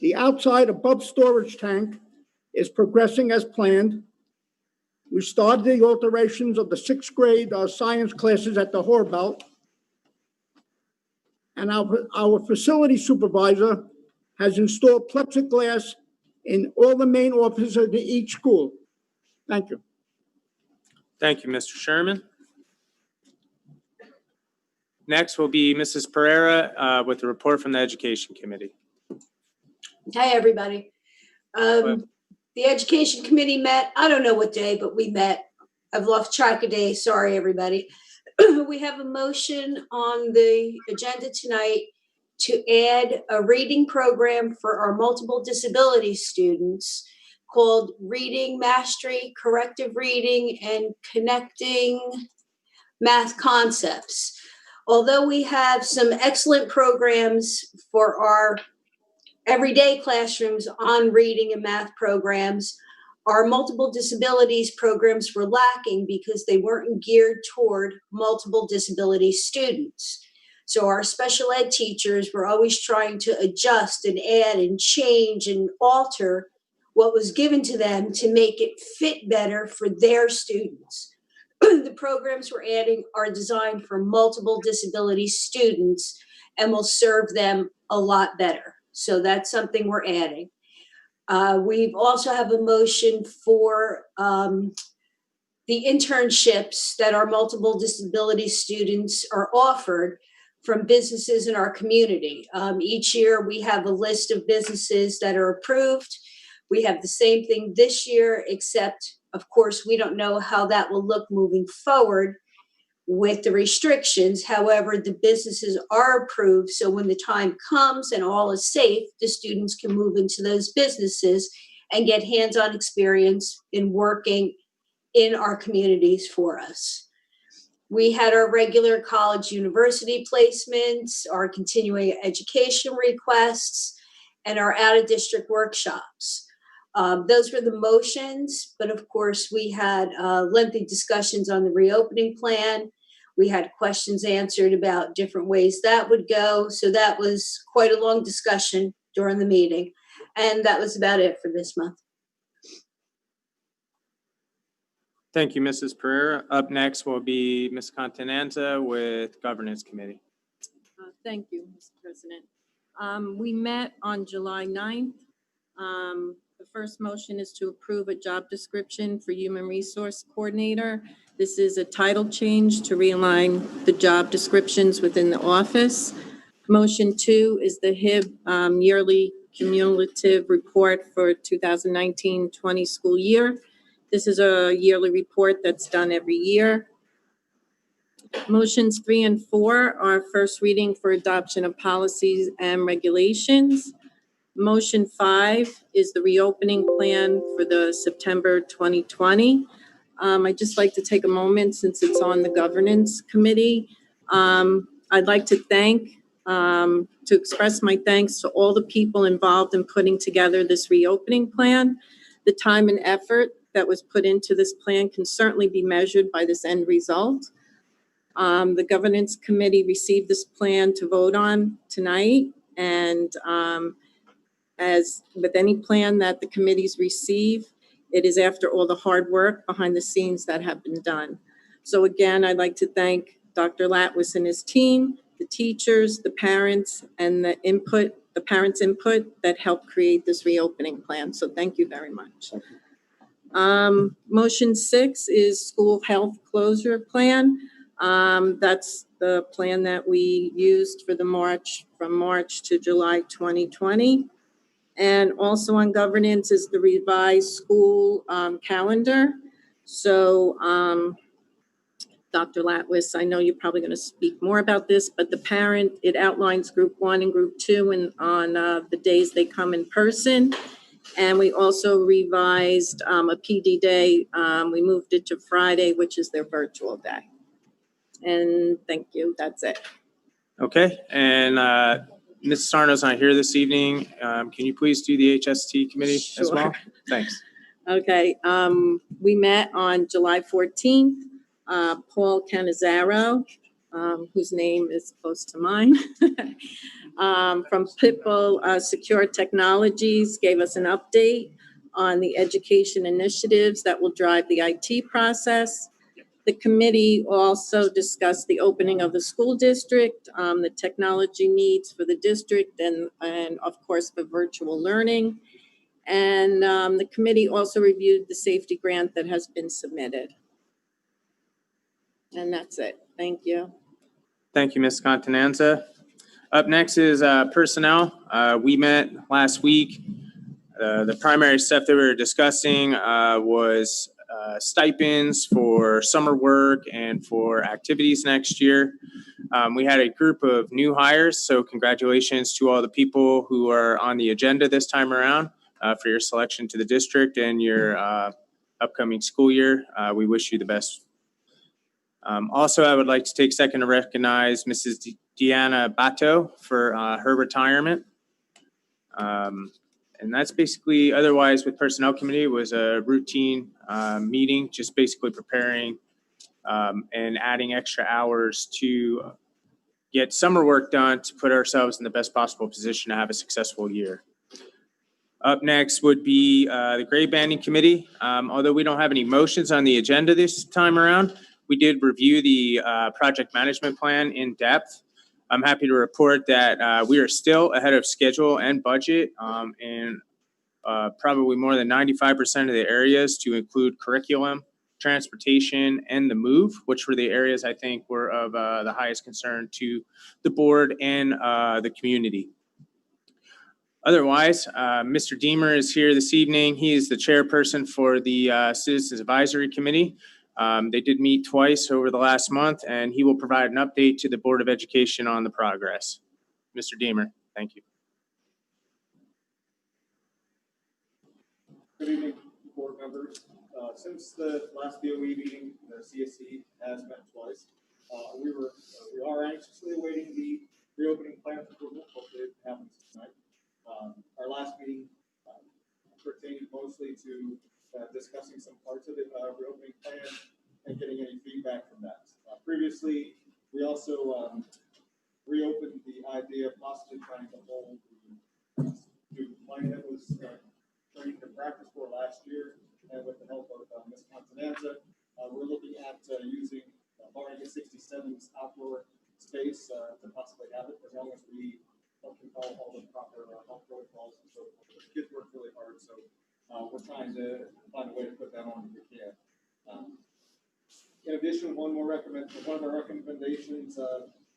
The outside above storage tank is progressing as planned. We started the alterations of the 6th grade science classes at the Horbelt. And our facility supervisor has installed plexiglass in all the main offices of each school. Thank you. Thank you, Mr. Sherman. Next will be Mrs. Pereira with a report from the Education Committee. Hi, everybody. The Education Committee met, I don't know what day, but we met. I've lost track of days. Sorry, everybody. We have a motion on the agenda tonight to add a reading program for our multiple disability students called Reading Mastery, Corrective Reading, and Connecting Math Concepts. Although we have some excellent programs for our everyday classrooms on reading and math programs, our multiple disabilities programs were lacking because they weren't geared toward multiple disability students. So our special ed teachers were always trying to adjust and add and change and alter what was given to them to make it fit better for their students. The programs we're adding are designed for multiple disability students and will serve them a lot better. So that's something we're adding. We've also have a motion for the internships that our multiple disability students are offered from businesses in our community. Each year we have a list of businesses that are approved. We have the same thing this year, except of course we don't know how that will look moving forward with the restrictions. However, the businesses are approved. So when the time comes and all is safe, the students can move into those businesses and get hands-on experience in working in our communities for us. We had our regular college university placements, our continuing education requests, and our out-of-district workshops. Those were the motions, but of course we had lengthy discussions on the reopening plan. We had questions answered about different ways that would go. So that was quite a long discussion during the meeting. And that was about it for this month. Thank you, Mrs. Pereira. Up next will be Ms. Continenza with Governance Committee. Thank you, Mr. President. We met on July 9th. The first motion is to approve a job description for Human Resource Coordinator. This is a title change to realign the job descriptions within the office. Motion 2 is the HIB yearly cumulative report for 2019-20 school year. This is a yearly report that's done every year. Motions 3 and 4 are first reading for adoption of policies and regulations. Motion 5 is the reopening plan for the September 2020. I'd just like to take a moment, since it's on the governance committee. I'd like to express my thanks to all the people involved in putting together this reopening plan. The time and effort that was put into this plan can certainly be measured by this end result. The governance committee received this plan to vote on tonight, and as with any plan that the committees receive, it is after all the hard work behind the scenes that have been done. So again, I'd like to thank Dr. Latwis and his team, the teachers, the parents, and the parents' input that helped create this reopening plan. So thank you very much. Motion 6 is school health closure plan. That's the plan that we used for from March to July 2020. And also on governance is the revised school calendar. So Dr. Latwis, I know you're probably going to speak more about this, but it outlines group 1 and group 2 and on the days they come in person. And we also revised a PD day. We moved it to Friday, which is their virtual day. And thank you. That's it. Okay, and Ms. Sarno's not here this evening. Can you please do the HST committee as well? Sure. Thanks. Okay, we met on July 14th. Paul Canizaro, whose name is close to mine, from Pitbull Secure Technologies, gave us an update on the education initiatives that will drive the IT process. The committee also discussed the opening of the school district, the technology needs for the district, and of course, for virtual learning. And the committee also reviewed the safety grant that has been submitted. And that's it. Thank you. Thank you, Ms. Contanza. Up next is personnel. We met last week. The primary stuff that we were discussing was stipends for summer work and for activities next year. We had a group of new hires, so congratulations to all the people who are on the agenda this time around for your selection to the district and your upcoming school year. We wish you the best. Also, I would like to take a second to recognize Mrs. Deanna Bato for her retirement. And that's basically, otherwise with Personnel Committee, it was a routine meeting, just basically preparing and adding extra hours to get summer work done to put ourselves in the best possible position to have a successful year. Up next would be the grade banding committee. Although we don't have any motions on the agenda this time around, we did review the project management plan in depth. I'm happy to report that we are still ahead of schedule and budget in probably more than 95% of the areas to include curriculum, transportation, and the move, which were the areas I think were of the highest concern to the board and the community. Otherwise, Mr. Deemer is here this evening. He is the chairperson for the Citizens Advisory Committee. They did meet twice over the last month, and he will provide an update to the Board of Education on the progress. Mr. Deemer, thank you. Good evening, board members. Since the last BOE meeting, the CSC has met twice. We are anxiously awaiting the reopening plan approval. Hopefully it happens tonight. Our last meeting pertained mostly to discussing some parts of the reopening plan and getting any feedback from that. Previously, we also reopened the idea of possibly trying to hold the student plan that was trained in practice for last year, and with the help of Ms. Contanza, we're looking at using Barnegat 67's outdoor space to possibly have it, as long as we can follow all the proper health protocols and so forth. The kids work really hard, so we're trying to find a way to put that on if we can. In addition, one of our recommendations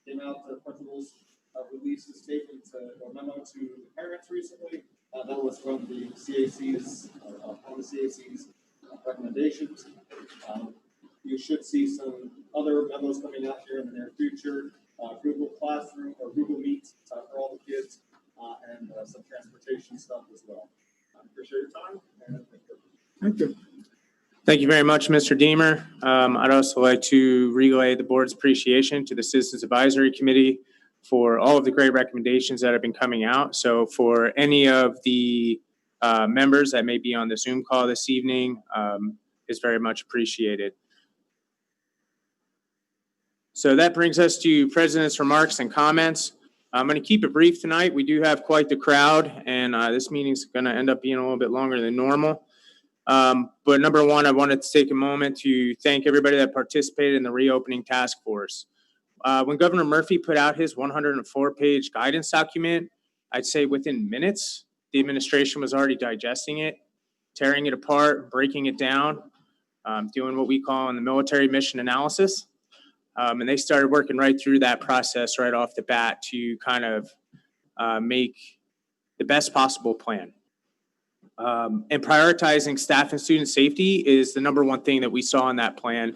came out. The principals released a statement or memo to the parents recently. That was from the CAC's, on the CAC's recommendations. You should see some other memos coming out here in the near future. Google Classroom or Google Meet for all the kids, and some transportation stuff as well. Appreciate your time, and thank you. Thank you very much, Mr. Deemer. I'd also like to relay the board's appreciation to the Citizens Advisory Committee for all of the great recommendations that have been coming out. So for any of the members that may be on the Zoom call this evening, is very much appreciated. So that brings us to President's remarks and comments. I'm going to keep it brief tonight. We do have quite the crowd, and this meeting's going to end up being a little bit longer than normal. But number one, I wanted to take a moment to thank everybody that participated in the reopening task force. When Governor Murphy put out his 104-page guidance document, I'd say within minutes, the administration was already digesting it, tearing it apart, breaking it down, doing what we call in the military mission analysis. And they started working right through that process right off the bat to kind of make the best possible plan. And prioritizing staff and student safety is the number one thing that we saw in that plan.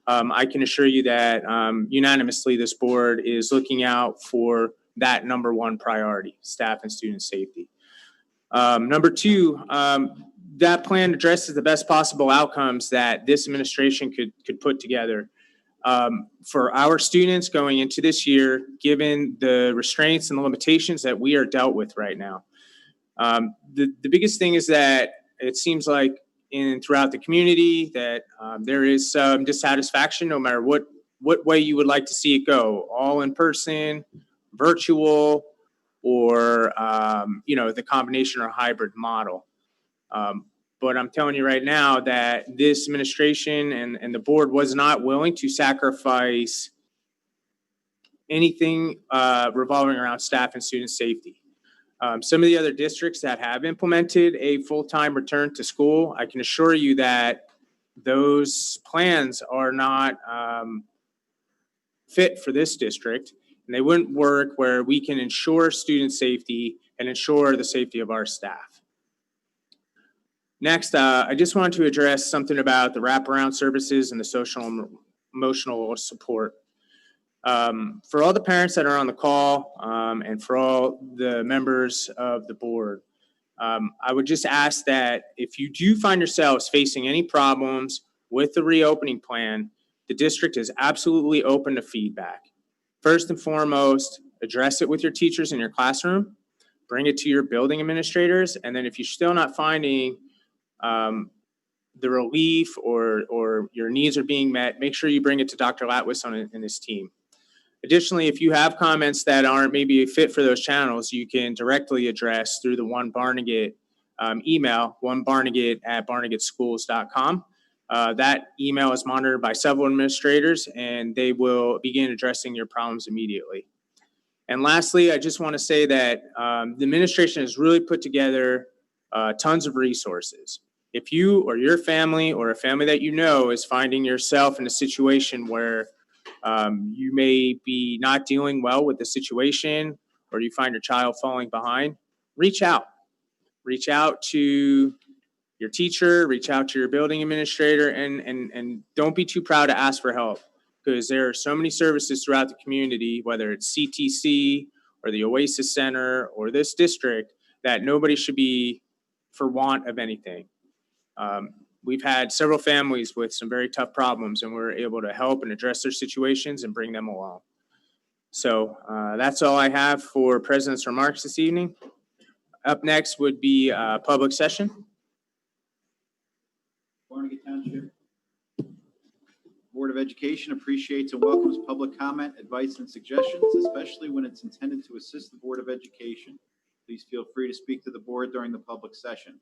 I can assure you that unanimously this board is looking out for that number one priority, staff and student safety. Number two, that plan addresses the best possible outcomes that this administration could put together for our students going into this year, given the restraints and the limitations that we are dealt with right now. The biggest thing is that it seems like throughout the community that there is some dissatisfaction, no matter what way you would like to see it go, all in person, virtual, or the combination or hybrid model. But I'm telling you right now that this administration and the board was not willing to sacrifice anything revolving around staff and student safety. Some of the other districts that have implemented a full-time return to school, I can assure you that those plans are not fit for this district, and they wouldn't work where we can ensure student safety and ensure the safety of our staff. Next, I just wanted to address something about the wraparound services and the social and emotional support. For all the parents that are on the call and for all the members of the board, I would just ask that if you do find yourselves facing any problems with the reopening plan, the district is absolutely open to feedback. First and foremost, address it with your teachers in your classroom, bring it to your building administrators, and then if you're still not finding the relief or your needs are being met, make sure you bring it to Dr. Latwis and his team. Additionally, if you have comments that aren't maybe a fit for those channels, you can directly address through the One Barnegat email, onebarnegat@barnegatschools.com. That email is monitored by several administrators, and they will begin addressing your problems immediately. And lastly, I just want to say that the administration has really put together tons of resources. If you or your family or a family that you know is finding yourself in a situation where you may be not dealing well with the situation, or you find your child falling behind, reach out. Reach out to your teacher, reach out to your building administrator, and don't be too proud to ask for help, because there are so many services throughout the community, whether it's CTC or the Oasis Center or this district, that nobody should be for want of anything. We've had several families with some very tough problems, and we're able to help and address their situations and bring them along. So that's all I have for President's remarks this evening. Up next would be public session. Barnegat Township Board of Education appreciates and welcomes public comment, advice, and suggestions, especially when it's intended to assist the Board of Education. Please feel free to speak to the board during the public session.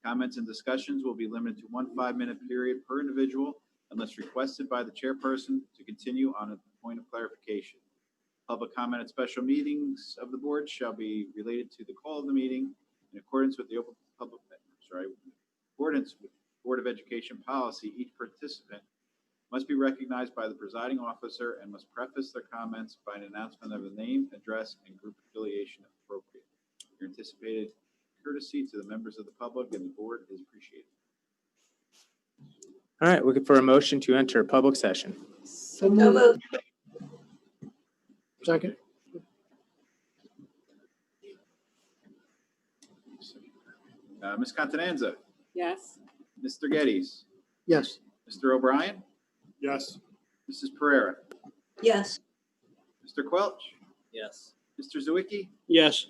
Comments and discussions will be limited to 1 5-minute period per individual unless requested by the chairperson to continue on a point of clarification. Public comment at special meetings of the board shall be related to the call of the meeting in accordance with the accordance with Board of Education policy. Each participant must be recognized by the presiding officer and must preface their comments by an announcement of the name, address, and group affiliation if appropriate. Your anticipated courtesy to the members of the public and the board is appreciated. All right, looking for a motion to enter public session. So moved. Second. Ms. Contanza, Yes. Mr. Geddes, Yes. Mr. O'Brien, Yes. Mrs. Pereira, Yes. Mr. Quelch, Yes. Mr. Zawicki, Yes.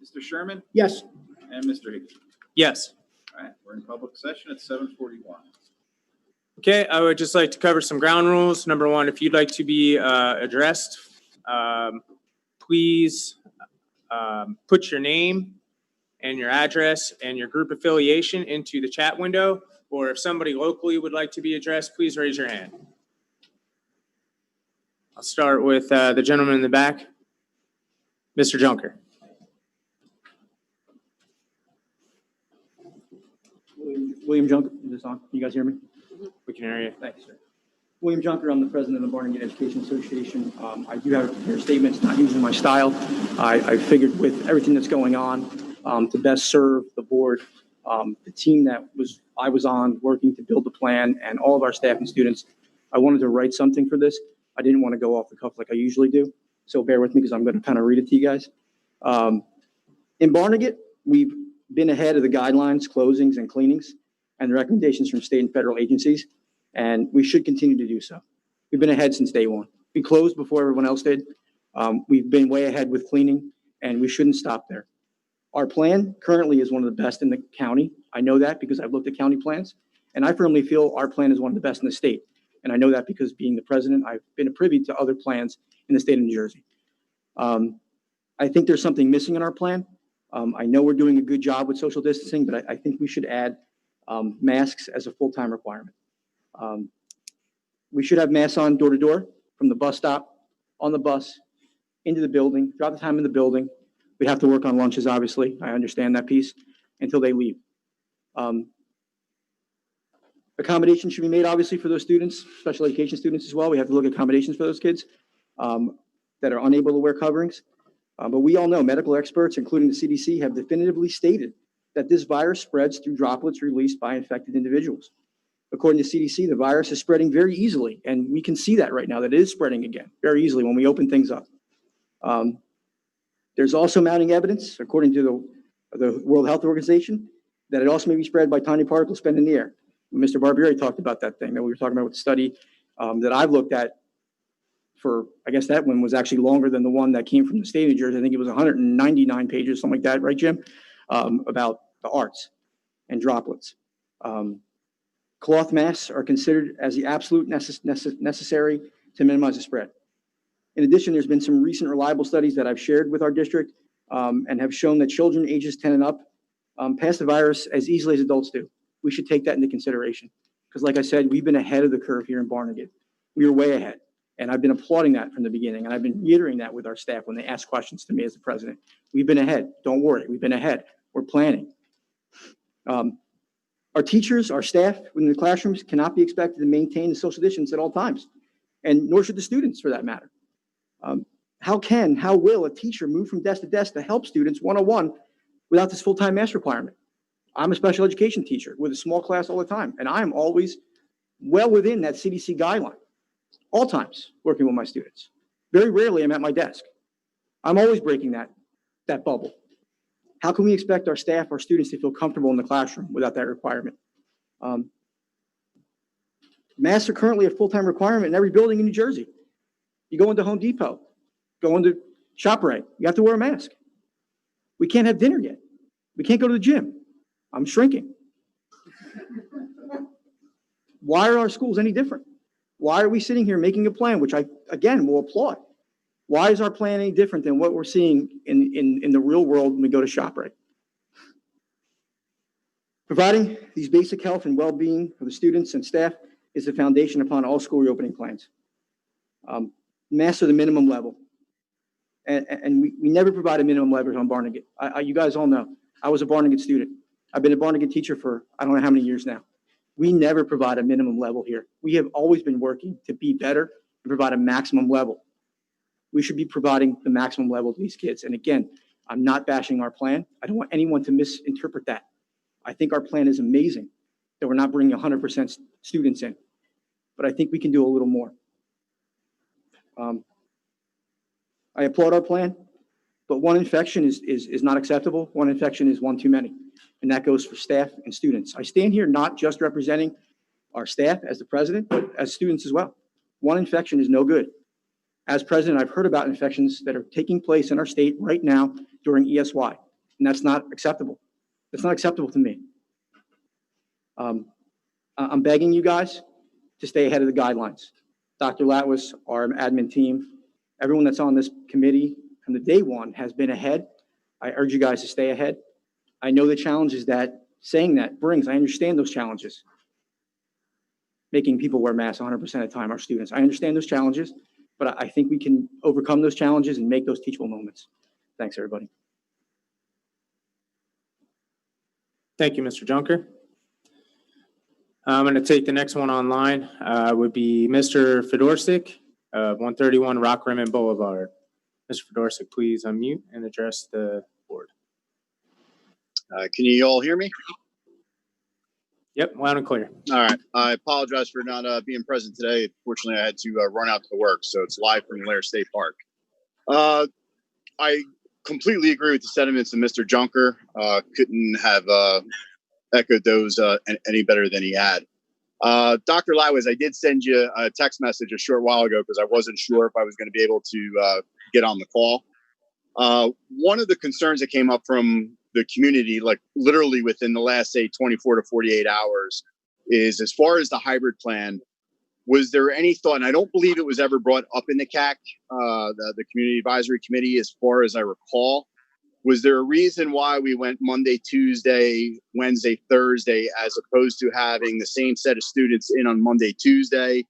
Mr. Sherman, Yes. and Mr. Higgins. Yes. All right, we're in public session at 7:41. Okay, I would just like to cover some ground rules. Number one, if you'd like to be addressed, please put your name and your address and your group affiliation into the chat window. Or if somebody locally would like to be addressed, please raise your hand. I'll start with the gentleman in the back, Mr. Junker. William Junker, is this on? You guys hear me? We can hear you. Thank you, sir. William Junker, I'm the president of the Barnegat Education Association. I do have prepared statements, not using my style. I figured with everything that's going on, to best serve the board, the team that I was on working to build the plan, and all of our staff and students, I wanted to write something for this. I didn't want to go off the cuff like I usually do, so bear with me because I'm going to kind of read it to you guys. In Barnegat, we've been ahead of the guidelines, closings, and cleanings, and the recommendations from state and federal agencies, and we should continue to do so. We've been ahead since day one. We closed before everyone else did. We've been way ahead with cleaning, and we shouldn't stop there. Our plan currently is one of the best in the county. I know that because I've looked at county plans, and I firmly feel our plan is one of the best in the state. And I know that because being the president, I've been privy to other plans in the state of New Jersey. I think there's something missing in our plan. I know we're doing a good job with social distancing, but I think we should add masks as a full-time requirement. We should have masks on door to door, from the bus stop, on the bus, into the building, throughout the time in the building. We have to work on lunches, obviously. I understand that piece, until they leave. Accommodations should be made, obviously, for those students, special education students as well. We have to look at accommodations for those kids that are unable to wear coverings. But we all know medical experts, including the CDC, have definitively stated that this virus spreads through droplets released by infected individuals. According to CDC, the virus is spreading very easily, and we can see that right now, that it is spreading again very easily when we open things up. There's also mounting evidence, according to the World Health Organization, that it also may be spread by tiny particles spent in the air. Mr. Barbieri talked about that thing that we were talking about with the study that I've looked at for, I guess that one was actually longer than the one that came from the state of New Jersey. I think it was 199 pages, something like that, right, Jim? About the arts and droplets. Cloth masks are considered as the absolute necessary to minimize the spread. In addition, there's been some recent reliable studies that I've shared with our district and have shown that children ages 10 and up pass the virus as easily as adults do. We should take that into consideration because, like I said, we've been ahead of the curve here in Barnegat. We were way ahead, and I've been applauding that from the beginning, and I've been reiterating that with our staff when they ask questions to me as the president. We've been ahead. Don't worry. We've been ahead. We're planning. Our teachers, our staff in the classrooms cannot be expected to maintain the social distance at all times, and nor should the students for that matter. How will a teacher move from desk to desk to help students one-on-one without this full-time mask requirement? I'm a special education teacher with a small class all the time, and I'm always well within that CDC guideline, all times working with my students. Very rarely I'm at my desk. I'm always breaking that bubble. How can we expect our staff, our students to feel comfortable in the classroom without that requirement? Masks are currently a full-time requirement in every building in New Jersey. You go into Home Depot, go into ShopRite, you have to wear a mask. We can't have dinner yet. We can't go to the gym. I'm shrinking. Why are our schools any different? Why are we sitting here making a plan, which I, again, will applaud? Why is our plan any different than what we're seeing in the real world when we go to ShopRite? Providing these basic health and well-being for the students and staff is the foundation upon all school reopening plans. Masks are the minimum level. And we never provide a minimum level on Barnegat. You guys all know, I was a Barnegat student. I've been a Barnegat teacher for I don't know how many years now. We never provide a minimum level here. We have always been working to be better and provide a maximum level. We should be providing the maximum level to these kids. And again, I'm not bashing our plan. I don't want anyone to misinterpret that. I think our plan is amazing, that we're not bringing 100% students in. But I think we can do a little more. I applaud our plan, but one infection is not acceptable. One infection is one too many, and that goes for staff and students. I stand here not just representing our staff as the president, but as students as well. One infection is no good. As president, I've heard about infections that are taking place in our state right now during ESY, and that's not acceptable. That's not acceptable to me. I'm begging you guys to stay ahead of the guidelines. Dr. Latwis, our admin team, everyone that's on this committee from the day one has been ahead. I urge you guys to stay ahead. I know the challenges that saying that brings. I understand those challenges. Making people wear masks 100% of the time, our students. I understand those challenges, but I think we can overcome those challenges and make those teachable moments. Thanks, everybody. Thank you, Mr. Junker. I'm going to take the next one online. Would be Mr. Fedorsik, 131 Rock Rimmon Boulevard. Mr. Fedorsik, please unmute and address the board. Can you all hear me? Yep, loud and clear. All right. I apologize for not being present today. Fortunately, I had to run out to work, so it's live from Lair State Park. I completely agree with the sentiments of Mr. Junker. Couldn't have echoed those any better than he had. Dr. Lawis, I did send you a text message a short while ago because I wasn't sure if I was going to be able to get on the call. One of the concerns that came up from the community, like literally within the last, say, 24 to 48 hours, is as far as the hybrid plan, was there any thought, and I don't believe it was ever brought up in the CAC, the Community Advisory Committee, as far as I recall, was there a reason why we went Monday, Tuesday, Wednesday, Thursday, as opposed to having the same set of students in on Monday, Tuesday,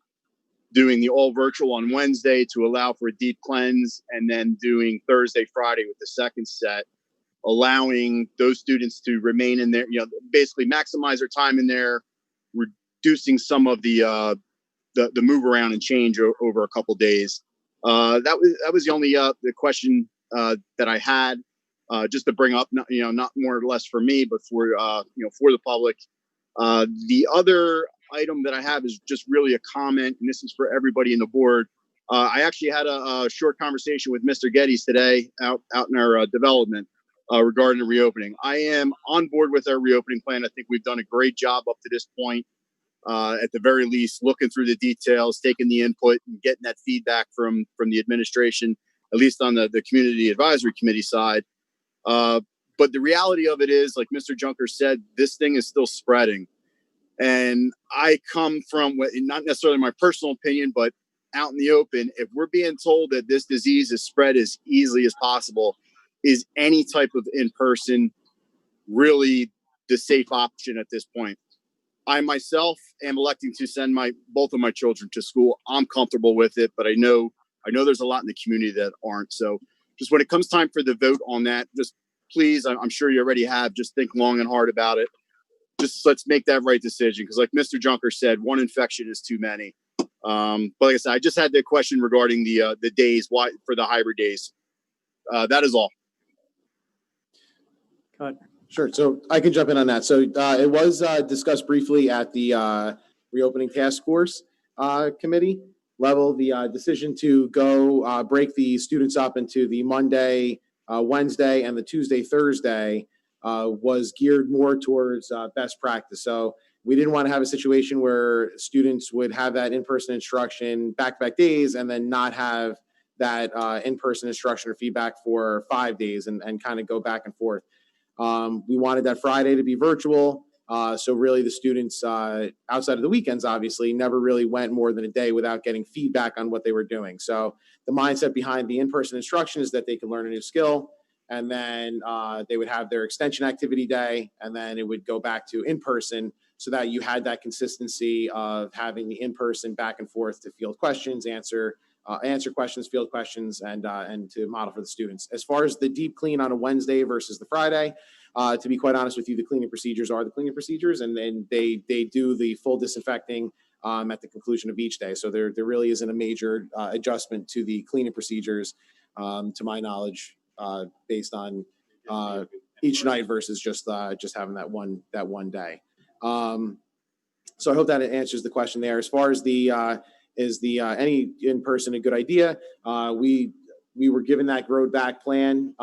doing the all virtual on Wednesday to allow for a deep cleanse, and then doing Thursday, Friday with the second set, allowing those students to remain in there, basically maximize their time in there, reducing some of the move around and change over a couple days. That was the only the question that I had, just to bring up, not more or less for me, but for for the public. The other item that I have is just really a comment, and this is for everybody in the board. I actually had a short conversation with Mr. Geddes today out in our development regarding the reopening. I am on board with our reopening plan. I think we've done a great job up to this point. At the very least, looking through the details, taking the input, and getting that feedback from the administration, at least on the Community Advisory Committee side. But the reality of it is, like Mr. Junker said, this thing is still spreading. And I come from, not necessarily my personal opinion, but out in the open, if we're being told that this disease is spread as easily as possible, is any type of in-person really the safe option at this point? I myself am electing to send both of my children to school. I'm comfortable with it, but I know there's a lot in the community that aren't. So just when it comes time for the vote on that, just please, I'm sure you already have, just think long and hard about it. Just let's make that right decision. Because like Mr. Junker said, one infection is too many. But like I said, I just had the question regarding the days, why for the hybrid days. That is all. Go ahead. Sure. So I can jump in on that. So it was discussed briefly at the reopening task force committee level. The decision to go break the students up into the Monday, Wednesday, and the Tuesday, Thursday was geared more towards best practice. So we didn't want to have a situation where students would have that in-person instruction back-to-back days and then not have that in-person instruction or feedback for 5 days and kind of go back and forth. We wanted that Friday to be virtual. So really the students outside of the weekends, obviously, never really went more than a day without getting feedback on what they were doing. So the mindset behind the in-person instruction is that they can learn a new skill, and then they would have their extension activity day, and then it would go back to in-person so that you had that consistency of having the in-person back and forth to field questions, answer questions, field questions, and to model for the students. As far as the deep clean on a Wednesday versus the Friday, to be quite honest with you, the cleaning procedures are the cleaning procedures, and then they do the full disinfecting at the conclusion of each day. So there really isn't a major adjustment to the cleaning procedures, to my knowledge, based on each night versus just having that one day. So I hope that answers the question there. As far as is any in-person a good idea? We were given that road back plan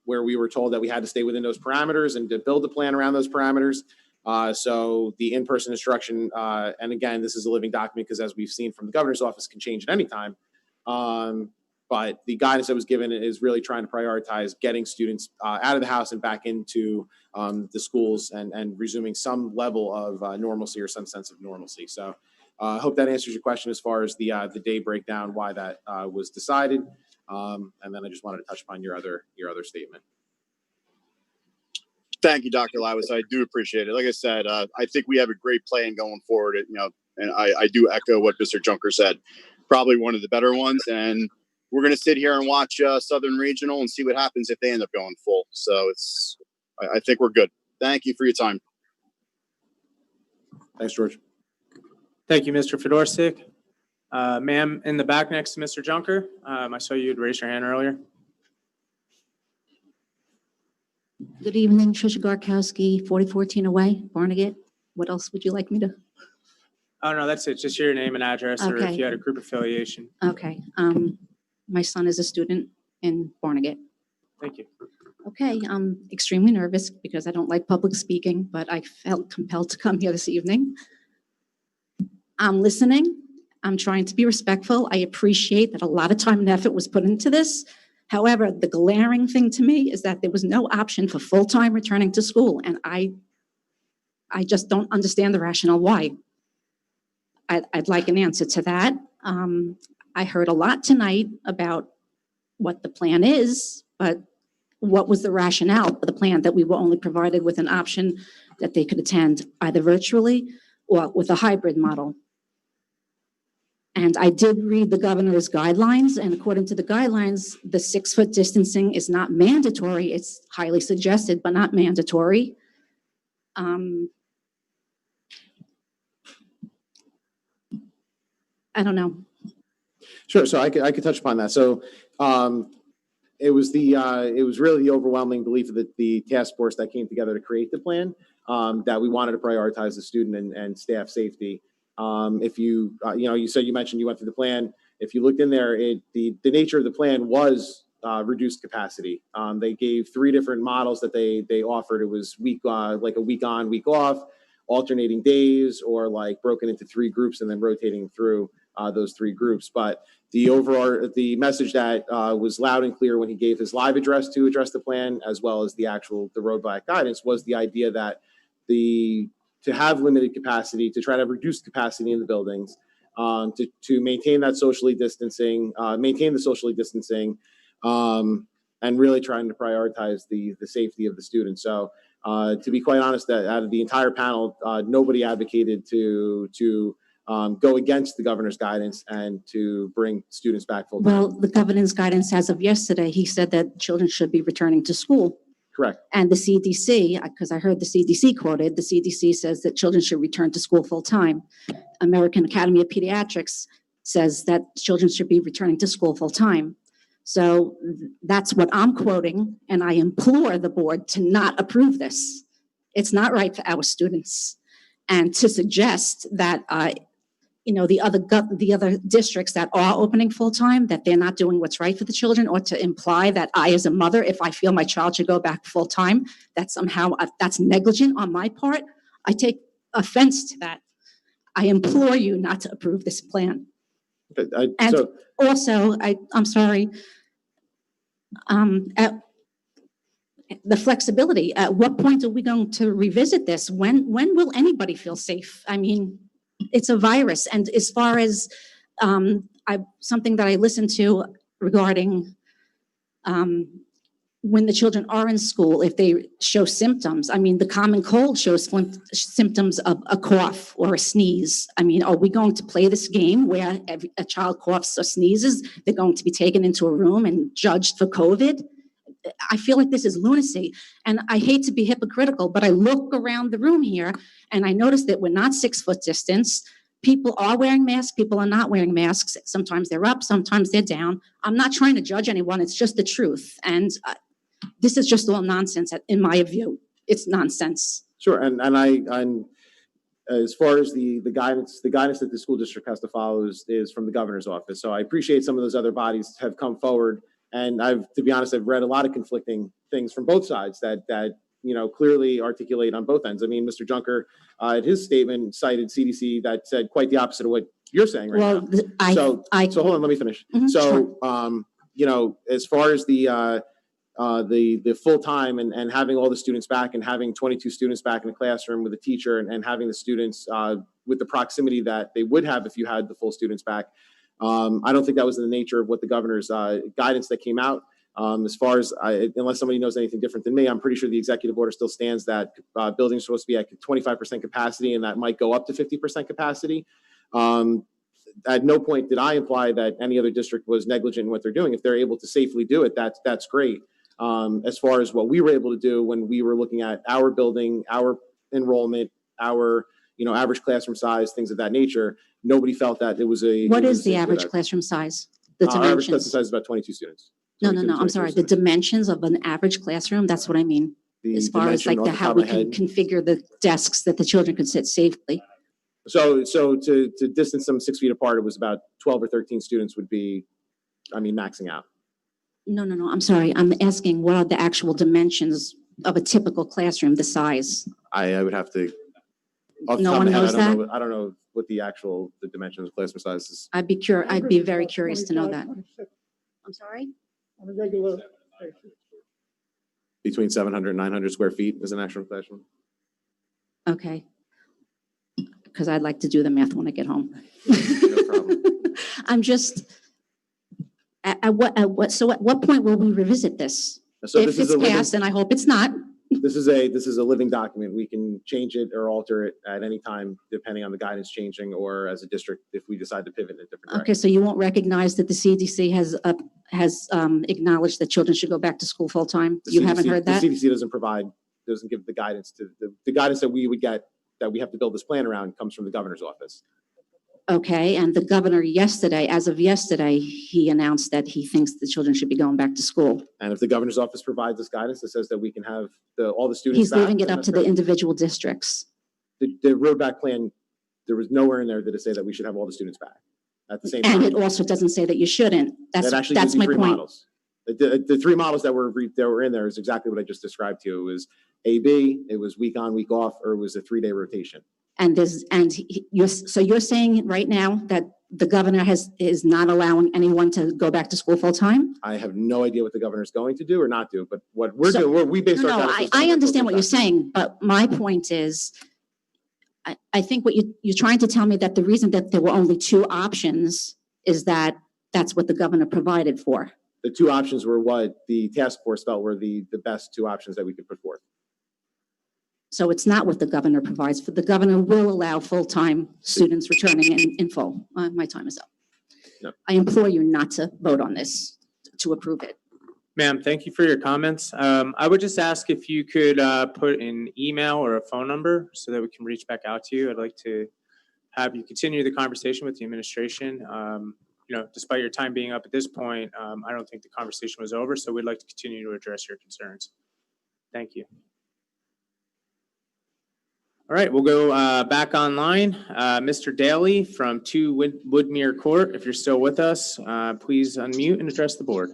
where we were told that we had to stay within those parameters and to build a plan around those parameters. So the in-person instruction, and again, this is a living document because as we've seen from the governor's office, can change at any time. But the guidance that was given is really trying to prioritize getting students out of the house and back into the schools and resuming some level of normalcy or some sense of normalcy. So I hope that answers your question as far as the day breakdown, why that was decided. And then I just wanted to touch upon your other statement. Thank you, Dr. Lawis. I do appreciate it. Like I said, I think we have a great plan going forward. And I do echo what Mr. Junker said. Probably one of the better ones. And we're going to sit here and watch Southern Regional and see what happens if they end up going full. So I think we're good. Thank you for your time. Thanks, George. Thank you, Mr. Fedorczyk. Ma'am, in the back next to Mr. Junker, I saw you had raised your hand earlier. Good evening, Trisha Garkowski, 4014 Away, Barnegat. What else would you like me to? Oh, no, that's it. Just your name and address, or if Okay. you had a group affiliation. Okay. My son is a student in Barnegat. Thank you. Okay, I'm extremely nervous because I don't like public speaking, but I felt compelled to come here this evening. I'm listening. I'm trying to be respectful. I appreciate that a lot of time and effort was put into this. However, the glaring thing to me is that there was no option for full-time returning to school, and I just don't understand the rationale why. I'd like an answer to that. I heard a lot tonight about what the plan is, but what was the rationale for the plan that we were only provided with an option that they could attend either virtually or with a hybrid model? And I did read the governor's guidelines, and according to the guidelines, the 6-foot distancing is not mandatory. It's highly suggested, but not mandatory. I don't know. Sure. So I could touch upon that. So it was really the overwhelming belief of the task force that came together to create the plan that we wanted to prioritize the student and staff safety. If you mentioned you went through the plan. If you looked in there, the nature of the plan was reduced capacity. They gave 3 different models that they offered. It was like a week on, week off, alternating days, or like broken into 3 groups and then rotating through those 3 groups. But the message that was loud and clear when he gave his live address to address the plan, as well as the roadblock guidance, was the idea that to have limited capacity, to try to reduce capacity in the buildings, to maintain that socially distancing, and really trying to prioritize the safety of the students. So to be quite honest, that out of the entire panel, nobody advocated to go against the governor's guidance and to bring students back full time. Well, the governor's guidance as of yesterday, he said that children should be returning to school. Correct. And the CDC, because I heard the CDC quoted, the CDC says that children should return to school full time. American Academy of Pediatrics says that children should be returning to school full time. So that's what I'm quoting, and I implore the board to not approve this. It's not right for our students. And to suggest that the other districts that are opening full-time, that they're not doing what's right for the children, or to imply that I, as a mother, if I feel my child should go back full-time, that somehow that's negligent on my part, I take offense to that. I implore you not to approve this plan. I'm sorry, at the flexibility, at what point are we going to revisit this? When will anybody feel safe? I mean, it's a virus. And as far as something that I listened to regarding when the children are in school, if they show symptoms, I mean, the common cold shows symptoms of a cough or a sneeze. I mean, are we going to play this game where a child coughs or sneezes, they're going to be taken into a room and judged for COVID? I feel like this is lunacy. And I hate to be hypocritical, but I look around the room here and I notice that we're not 6-foot distance. People are wearing masks. People are not wearing masks. Sometimes they're up, sometimes they're down. I'm not trying to judge anyone. It's just the truth. And this is just all nonsense in my view. It's nonsense. Sure. And as far as the guidance that the school district has to follow is from the governor's office. So I appreciate some of those other bodies have come forward. And to be honest, I've read a lot of conflicting things from both sides that clearly articulate on both ends. I mean, Mr. Junker, at his statement, cited CDC that said quite the opposite of what you're saying right now. So hold on, let me finish. Mm-hmm, so, sure. As far as the full time and having all the students back and having 22 students back in the classroom with a teacher and having the students with the proximity that they would have if you had the full students back. I don't think that was in the nature of what the governor's guidance that came out. As far as unless somebody knows anything different than me, I'm pretty sure the executive order still stands that buildings are supposed to be at 25% capacity, and that might go up to 50% capacity. At no point did I imply that any other district was negligent in what they're doing. If they're able to safely do it, that's great. As far as what we were able to do when we were looking at our building, our enrollment, our average classroom size, things of that nature, nobody felt that it was a. What is the average classroom size? The Our average dimensions? classroom size is about 22 students. No, I'm sorry. The dimensions of an average classroom, that's what I mean. As far as like how we can configure the desks that the children could sit safely. So to distance them 6 feet apart, it was about 12 or 13 students would be, maxing out. No, I'm sorry. I'm asking what are the actual dimensions of a typical classroom, the size? I would have to. Off the No top of one my head, knows that? I don't know what the dimensions of classroom size is. I'd be very curious to know that. I'm sorry? On a regular basis. Between 700 and 900 square feet is an actual classroom. Okay. Because I'd like to do the math when I get home. No problem. I'm just, at what point will we revisit this? So If this is it's a living, passed, and I hope it's not, this is a living document. We can change it or alter it at any time, depending on the guidance changing, or as a district, if we decide to pivot in a different okay, direction. so you won't recognize that the CDC has acknowledged that children should go back to school full-time? The You CDC haven't heard that? The CDC doesn't give the guidance to, the guidance that we would get, that we have to build this plan around, comes from the governor's office. Okay, and the governor as of yesterday, he announced that he thinks the children should be going back to school. And if the governor's office provides us guidance that says that we can have all the students He's back, leaving it then up that's to the great. individual districts. The roadback plan, there was nowhere in there that it say that we should have all the students back at the same time. And it also doesn't say that you shouldn't. That actually That's gives you my three point. models. The three models that were in there is exactly what I just described to you. It was AB, it was week on, week off, or it was a 3-day rotation. And you're saying right now that the governor is not allowing anyone to go back to school full time? I have no idea what the governor's going to do or not do, but what we're doing, we based our No, guidance I on understand what you're we're saying, but my point is, I think what you're trying to tell me that the reason that there were only two options is that that's what the governor provided for. The two options were what the task force felt were the best two options that we could put forth. So it's not what the governor provides for. The governor will allow full-time students returning in full. My time is up. No. I implore you not to vote on this, to approve it. Ma'am, thank you for your comments. I would just ask if you could put an email or a phone number so that we can reach back out to you. I'd like to have you continue the conversation with the administration. Despite your time being up at this point, I don't think the conversation was over, so we'd like to continue to address your concerns. Thank you. All right, we'll go back online. Mr. Daly from 2 Woodmere Court, if you're still with us, please unmute and address the board.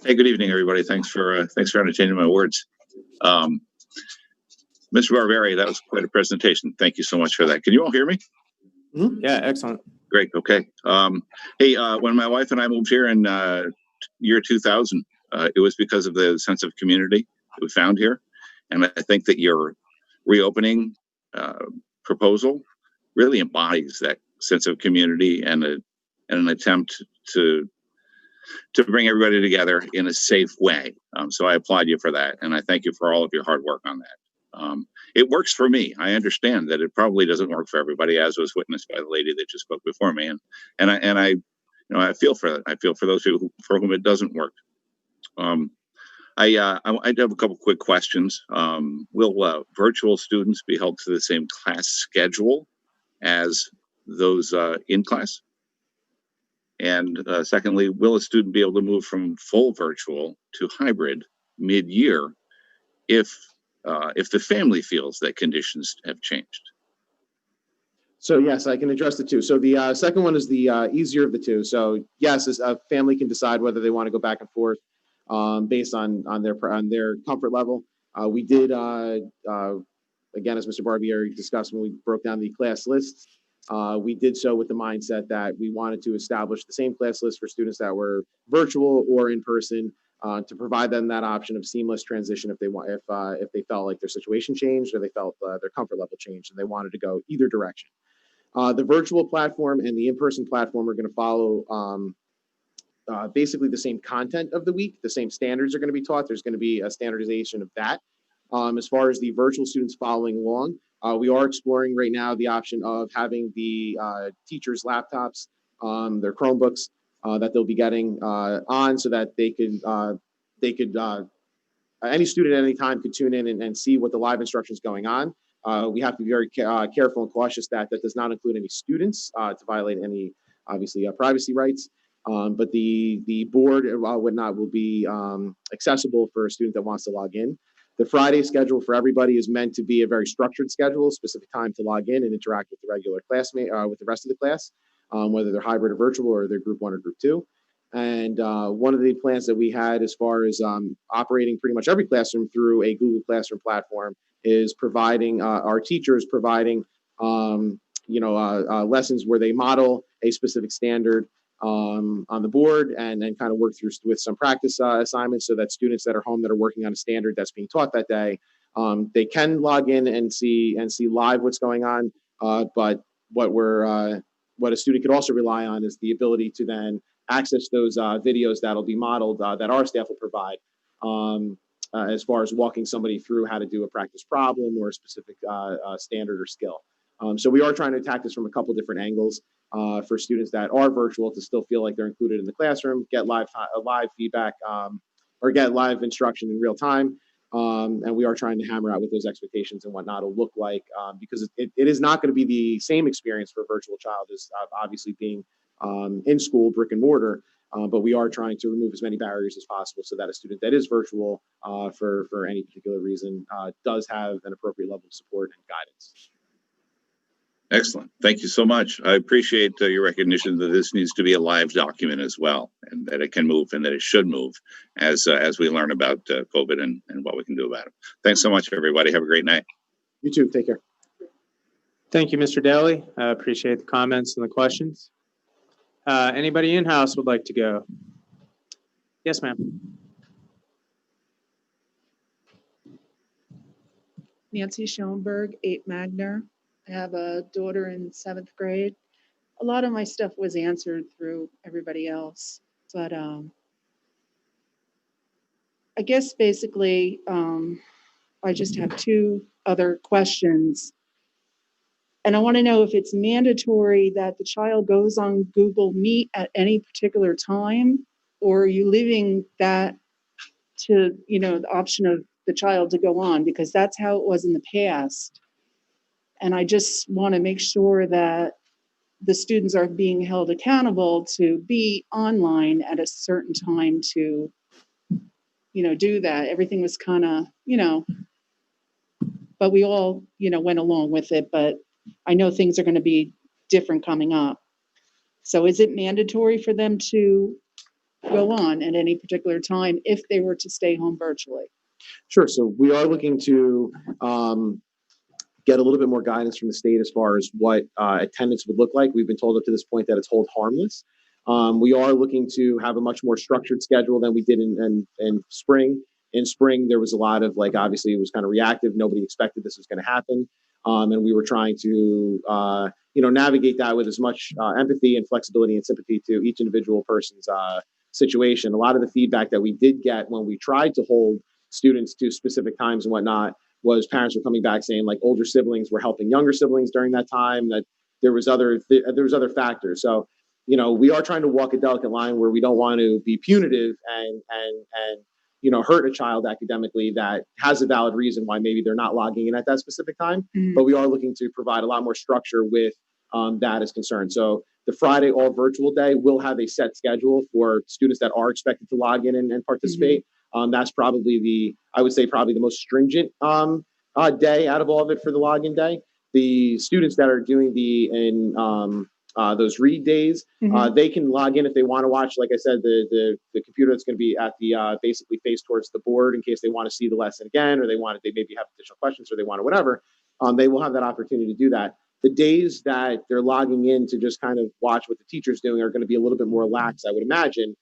Hey, good evening, everybody. Thanks for entertaining my words. Mr. Barbieri, that was quite a presentation. Thank you so much for that. Can you all hear me? Mm-hmm. Yeah, excellent. Great. Okay. Hey, when my wife and I moved here in year 2000, it was because of the sense of community that we found here. And I think that your reopening proposal really embodies that sense of community and an attempt to bring everybody together in a safe way. So I applaud you for that. And I thank you for all of your hard work on that. It works for me. I understand that it probably doesn't work for everybody, as was witnessed by the lady that just spoke before me. And I feel for that. I feel for those for whom it doesn't work. I have a couple quick questions. Will virtual students be held to the same class schedule as those in class? And secondly, will a student be able to move from full virtual to hybrid mid-year if the family feels that conditions have changed? So yes, I can address the two. So the second one is the easier of the two. So yes, a family can decide whether they want to go back and forth based on their comfort level. We did again, as Mr. Barbieri discussed when we broke down the class lists. We did so with the mindset that we wanted to establish the same class list for students that were virtual or in person to provide them that option of seamless transition if they felt like their situation changed or they felt their comfort level changed and they wanted to go either direction. The virtual platform and the in-person platform are going to follow basically the same content of the week. The same standards are going to be taught. There's going to be a standardization of that. As far as the virtual students following along, we are exploring right now the option of having the teachers' laptops, their Chromebooks that they'll be getting on so that they could any student at any time could tune in and see what the live instruction is going on. We have to be very careful and cautious that does not include any students to violate any, obviously, privacy rights. But the board and whatnot will be accessible for a student that wants to log in. The Friday schedule for everybody is meant to be a very structured schedule, specific time to log in and interact with the regular classmate, with the rest of the class, whether they're hybrid or virtual or they're group 1 or group 2. And one of the plans that we had as far as operating pretty much every classroom through a Google Classroom platform is providing our teachers providing lessons where they model a specific standard on the board and then kind of work through with some practice assignments so that students that are home that are working on a standard that's being taught that day, they can log in and see live what's going on. But what a student could also rely on is the ability to then access those videos that'll be modeled that our staff will provide as far as walking somebody through how to do a practice problem or a specific standard or skill. So we are trying to attack this from a couple different angles for students that are virtual to still feel like they're included in the classroom, get live feedback or get live instruction in real time. And we are trying to hammer out what those expectations and whatnot will look like because it is not going to be the same experience for a virtual child as obviously being in school, brick and mortar. But we are trying to remove as many barriers as possible so that a student that is virtual for any particular reason does have an appropriate level of support and guidance. Excellent. Thank you so much. I appreciate your recognition that this needs to be a live document as well, and that it can move and that it should move as we learn about COVID and what we can do about it. Thanks so much, everybody. Have a great night. You too. Take care. Thank you, Mr. Daly. I appreciate the comments and the questions. Anybody in-house would like to go? Yes, ma'am. Nancy Schoenberg, 8 Magner. I have a daughter in 7th grade. A lot of my stuff was answered through everybody else, but I guess basically I just have 2 other questions. And I want to know if it's mandatory that the child goes on Google Meet at any particular time, or are you leaving that to, the option of the child to go on, because that's how it was in the past. And I just want to make sure that the students are being held accountable to be online at a certain time to, do that. Everything was kind of, but we all, went along with it. But I know things are going to be different coming up. So is it mandatory for them to go on at any particular time if they were to stay home virtually? Sure. So we are looking to get a little bit more guidance from the state as far as what attendance would look like. We've been told up to this point that it's hold harmless. We are looking to have a much more structured schedule than we did in spring. In spring, there was a lot of obviously it was kind of reactive. Nobody expected this was going to happen. And we were trying to, navigate that with as much empathy and flexibility and sympathy to each individual person's situation. A lot of the feedback that we did get when we tried to hold students to specific times and whatnot was parents were coming back saying older siblings were helping younger siblings during that time, that there was other factors. So, we are trying to walk a delicate line where we don't want to be punitive and hurt a child academically that has a valid reason why maybe they're not logging in at that specific time. Mm-hmm. But we are looking to provide a lot more structure with that as concerned. So the Friday all virtual day will have a set schedule for students that are expected to log in and participate. Mm-hmm. That's probably probably the most stringent day out of all of it for the login day. The students that are doing those read days, mm-hmm. They can log in if they want to watch, like I said, the computer that's going to be at the basically face towards the board in case they want to see the lesson again, or they maybe have additional questions, or they want to whatever. They will have that opportunity to do that. The days that they're logging in to just kind of watch what the teacher's doing are going to be a little bit more lax, I would imagine,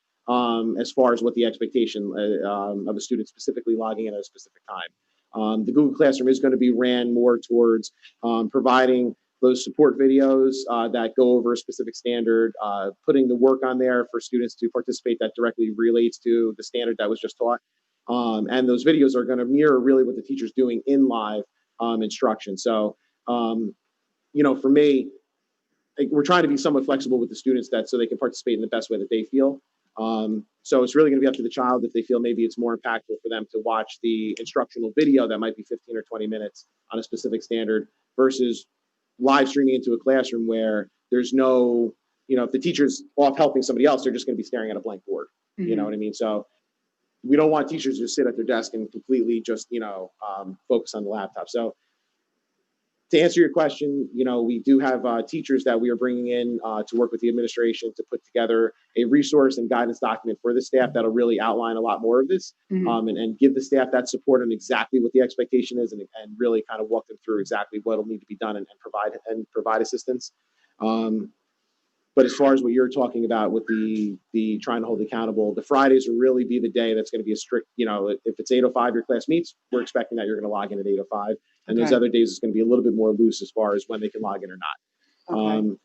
as far as what the expectation of a student specifically logging in at a specific time. The Google Classroom is going to be ran more towards providing those support videos that go over a specific standard, putting the work on there for students to participate that directly relates to the standard that was just taught. And those videos are going to mirror really what the teacher's doing in live instruction. So, for me, we're trying to be somewhat flexible with the students so they can participate in the best way that they feel. So it's really going to be up to the child if they feel maybe it's more impactful for them to watch the instructional video that might be 15 or 20 minutes on a specific standard versus live streaming into a classroom where there's no, if the teacher's off helping somebody else, they're just going to be staring at a blank board. Mm-hmm. You know what I mean? So we don't want teachers to sit at their desk and completely just, focus on the laptop. So To answer your question, we do have teachers that we are bringing in to work with the administration to put together a resource and guidance document for the staff that'll really outline a lot more of this, and give the staff that support on exactly what the expectation is, and really kind of walk them through exactly what will need to be done and provide assistance. But as far as what you're talking about with the trying to hold accountable, the Fridays will really be the day that's going to be a strict, if it's 8:05 your class meets, we're expecting that you're going to log in at 8:05. And those Okay. other days it's going to be a little bit more loose as far as when they can log in or not. Okay.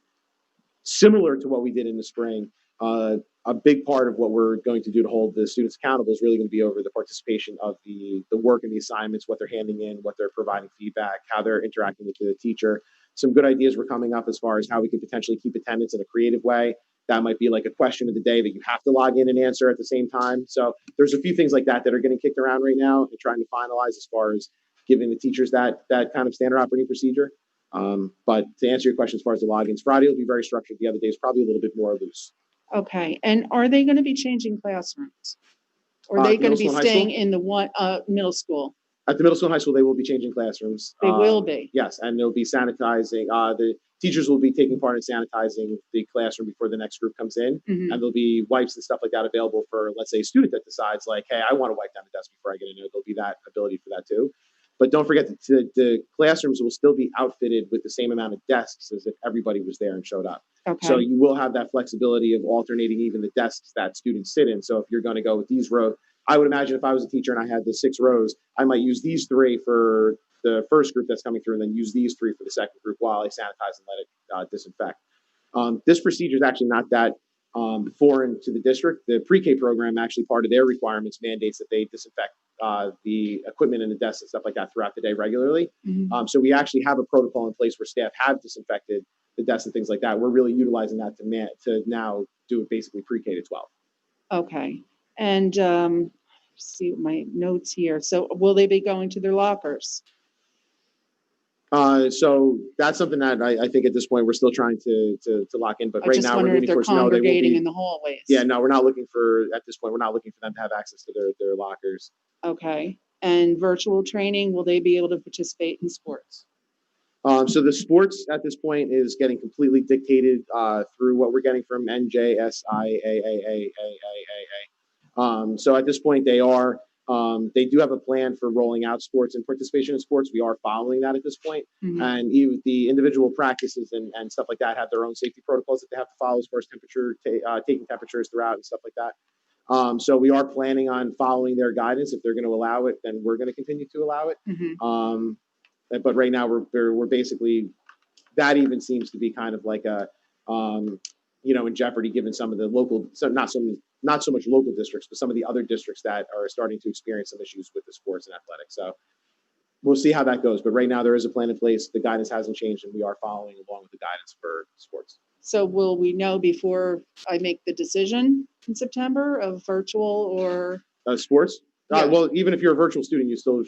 Similar to what we did in the spring, a big part of what we're going to do to hold the students accountable is really going to be over the participation of the work and the assignments, what they're handing in, what they're providing feedback, how they're interacting with the teacher. Some good ideas were coming up as far as how we could potentially keep attendance in a creative way. That might be like a question of the day that you have to log in and answer at the same time. So there's a few things like that that are getting kicked around right now and trying to finalize as far as giving the teachers that kind of standard operating procedure. But to answer your question as far as the logins, Friday will be very structured. The other days probably a little bit more loose. Okay. And are they going to be changing classrooms? Or are they going to be middle school and high staying school? in the middle school? At the middle school and high school, they will be changing classrooms. They will be. Yes, and they'll be sanitizing. The teachers will be taking part in sanitizing the classroom before the next group comes in. Mhm. And there'll be wipes and stuff like that available for, let's say, a student that decides like, hey, I want to wipe down the desk before I get in there. There'll be that ability for that too. But don't forget that the classrooms will still be outfitted with the same amount of desks as if everybody was there and showed up. Okay. So you will have that flexibility of alternating even the desks that students sit in. So if you're going to go with these rows, I would imagine if I was a teacher and I had the 6 rows, I might use these 3 for the first group that's coming through and then use these 3 for the second group while I sanitize and let it disinfect. This procedure is actually not that foreign to the district. The pre-K program, actually part of their requirements mandates that they disinfect the equipment and the desks and stuff like that throughout the day regularly. Mhm. So we actually have a protocol in place where staff have disinfected the desks and things like that. We're really utilizing that to now do it basically pre-K to 12. Okay. And see my notes here. So will they be going to their lockers? So that's something that I think at this point we're still trying to lock in. But I right just now we're wondered if leaning they're towards no, they will congregating be. in the hallways. Yeah, no, we're not looking for at this point. We're not looking for them to have access to their lockers. Okay. And virtual training, will they be able to participate in sports? So the sports at this point is getting completely dictated through what we're getting from NJSIAAAAAA. So at this point, they do have a plan for rolling out sports and participation in sports. We are following that at this point. Mhm. And even the individual practices and stuff like that have their own safety protocols that they have to follow as far as taking temperatures throughout and stuff like that. So we are planning on following their guidance. If they're going to allow it, then we're going to continue to allow it. Mhm. But right now we're basically, that even seems to be kind of like a, in jeopardy given some of the local, so not so much local districts, but some of the other districts that are starting to experience some issues with the sports and athletics. So we'll see how that goes. But right now there is a plan in place. The guidance hasn't changed and we are following along with the guidance for sports. So will we know before I make the decision in September of virtual or? Sports? Yeah. Well, even if you're a virtual student, you still would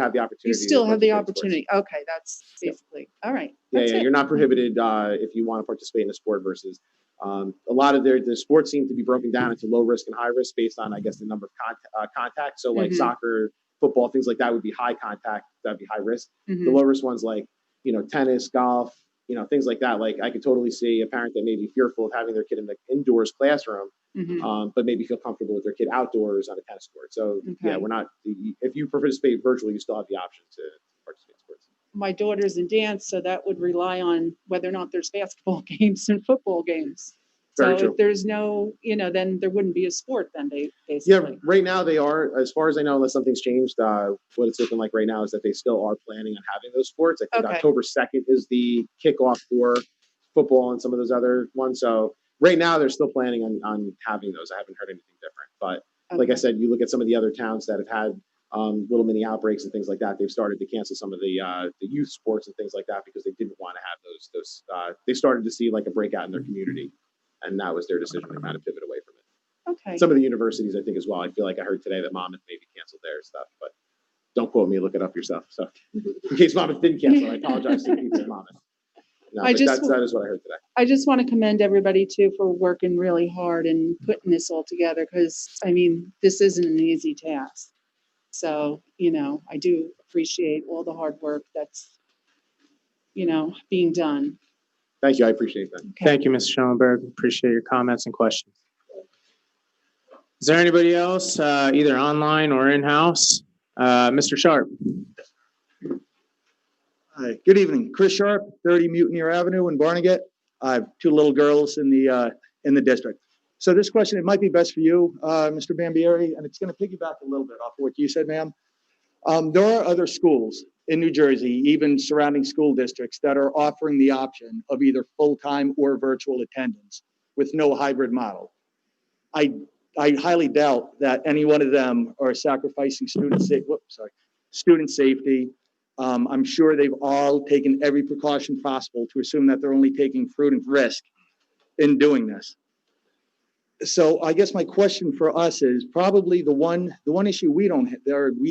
have the opportunity. You still to have the participate in sports. opportunity. Okay, that's basically, all right. Yeah, That's it. you're not prohibited if you want to participate in a sport versus a lot of the sports seem to be broken down into low risk and high risk based on, I guess, the number of contact. So like Mhm. soccer, football, things like that would be high contact. That'd be high risk. Mhm. The low risk ones like, tennis, golf, things like that. Like I could totally see a parent that may be fearful of having their kid in the indoors classroom, Mhm. but maybe feel comfortable with their kid outdoors on a tennis court. So yeah, Okay. if you participate virtually, you still have the option to participate in sports. My daughter's in dance, so that would rely on whether or not there's basketball games and football games. Very So true. if there's no, then there wouldn't be a sport then Yeah, basically. right now they are, as far as I know, unless something's changed, what it's looking like right now is that they still are planning on having those sports. I think Okay. October 2nd is the kickoff for football and some of those other ones. So right now they're still planning on having those. I haven't heard anything different. But like I Okay. said, you look at some of the other towns that have had little mini outbreaks and things like that. They've started to cancel some of the youth sports and things like that because they didn't want to have those. They started to see like a breakout in their community, and that was their decision to kind of pivot away from it. Okay. Some of the universities, I think, as well. I feel like I heard today that Monmouth maybe canceled their stuff, but don't quote me. Look it up yourself. So, in case Monmouth didn't cancel, I apologize to the people in Monmouth. No, I but just that is what I heard today. I just want to commend everybody too for working really hard and putting this all together because, this isn't an easy task. So, I do appreciate all the hard work that's being done. Thank you. I appreciate that. Thank you, Mr. Schellenberg. Appreciate your comments and questions. Is there anybody else, either online or in-house? Mr. Sharp. Hi, good evening. Chris Sharp, 30 Mutineer Avenue in Barnegat. I have two little girls in the district. So this question, it might be best for you, Mr. Bambieri, and it's going to piggyback a little bit off of what you said, ma'am. There are other schools in New Jersey, even surrounding school districts, that are offering the option of either full-time or virtual attendance with no hybrid model. I highly doubt that any one of them are sacrificing student safety. I'm sure they've all taken every precaution possible to assume that they're only taking prudent risk in doing this. So I guess my question for us is probably the one issue we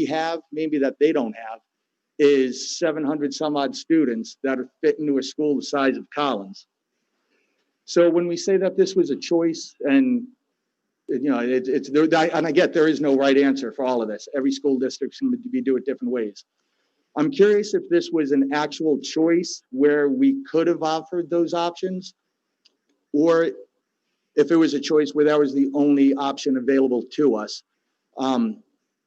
have, maybe that they don't have, is 700 some odd students that are fit into a school the size of Collins. So when we say that this was a choice, and and I get there is no right answer for all of this. Every school district's going to do it different ways. I'm curious if this was an actual choice where we could have offered those options, or if it was a choice where that was the only option available to us.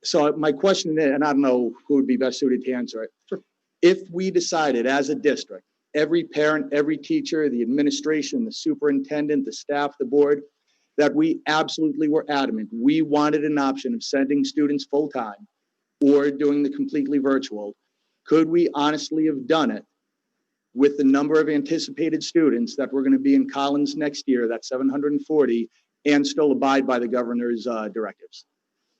So my question is, and I don't know who would be best suited to answer it. Sure. If we decided as a district, every parent, every teacher, the administration, the superintendent, the staff, the board, that we absolutely were adamant, we wanted an option of sending students full-time or doing the completely virtual, could we honestly have done it with the number of anticipated students that were going to be in Collins next year, that's 740, and still abide by the governor's directives?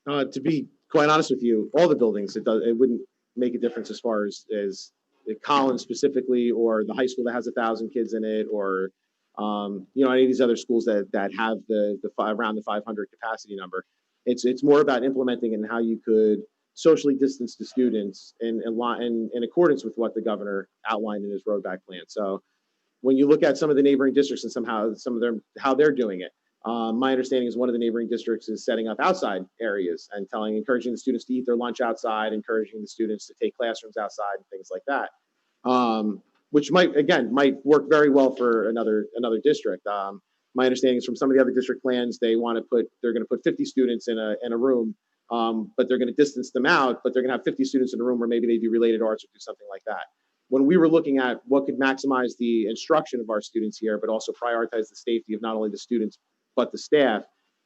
To be quite honest with you, all the buildings, it wouldn't make a difference as far as Collins specifically, or the high school that has 1,000 kids in it, or any of these other schools that have around the 500 capacity number. It's more about implementing and how you could socially distance the students in accordance with what the governor outlined in his roadback plan. So when you look at some of the neighboring districts and how they're doing it, my understanding is one of the neighboring districts is setting up outside areas and encouraging the students to eat their lunch outside, encouraging the students to take classrooms outside and things like that, which might work very well for another district. My understanding is from some of the other district plans, they're going to put 50 students in a room, but they're going to distance them out, but they're going to have 50 students in a room where maybe they do related arts or do something like that. When we were looking at what could maximize the instruction of our students here, but also prioritize the safety of not only the students, but the staff,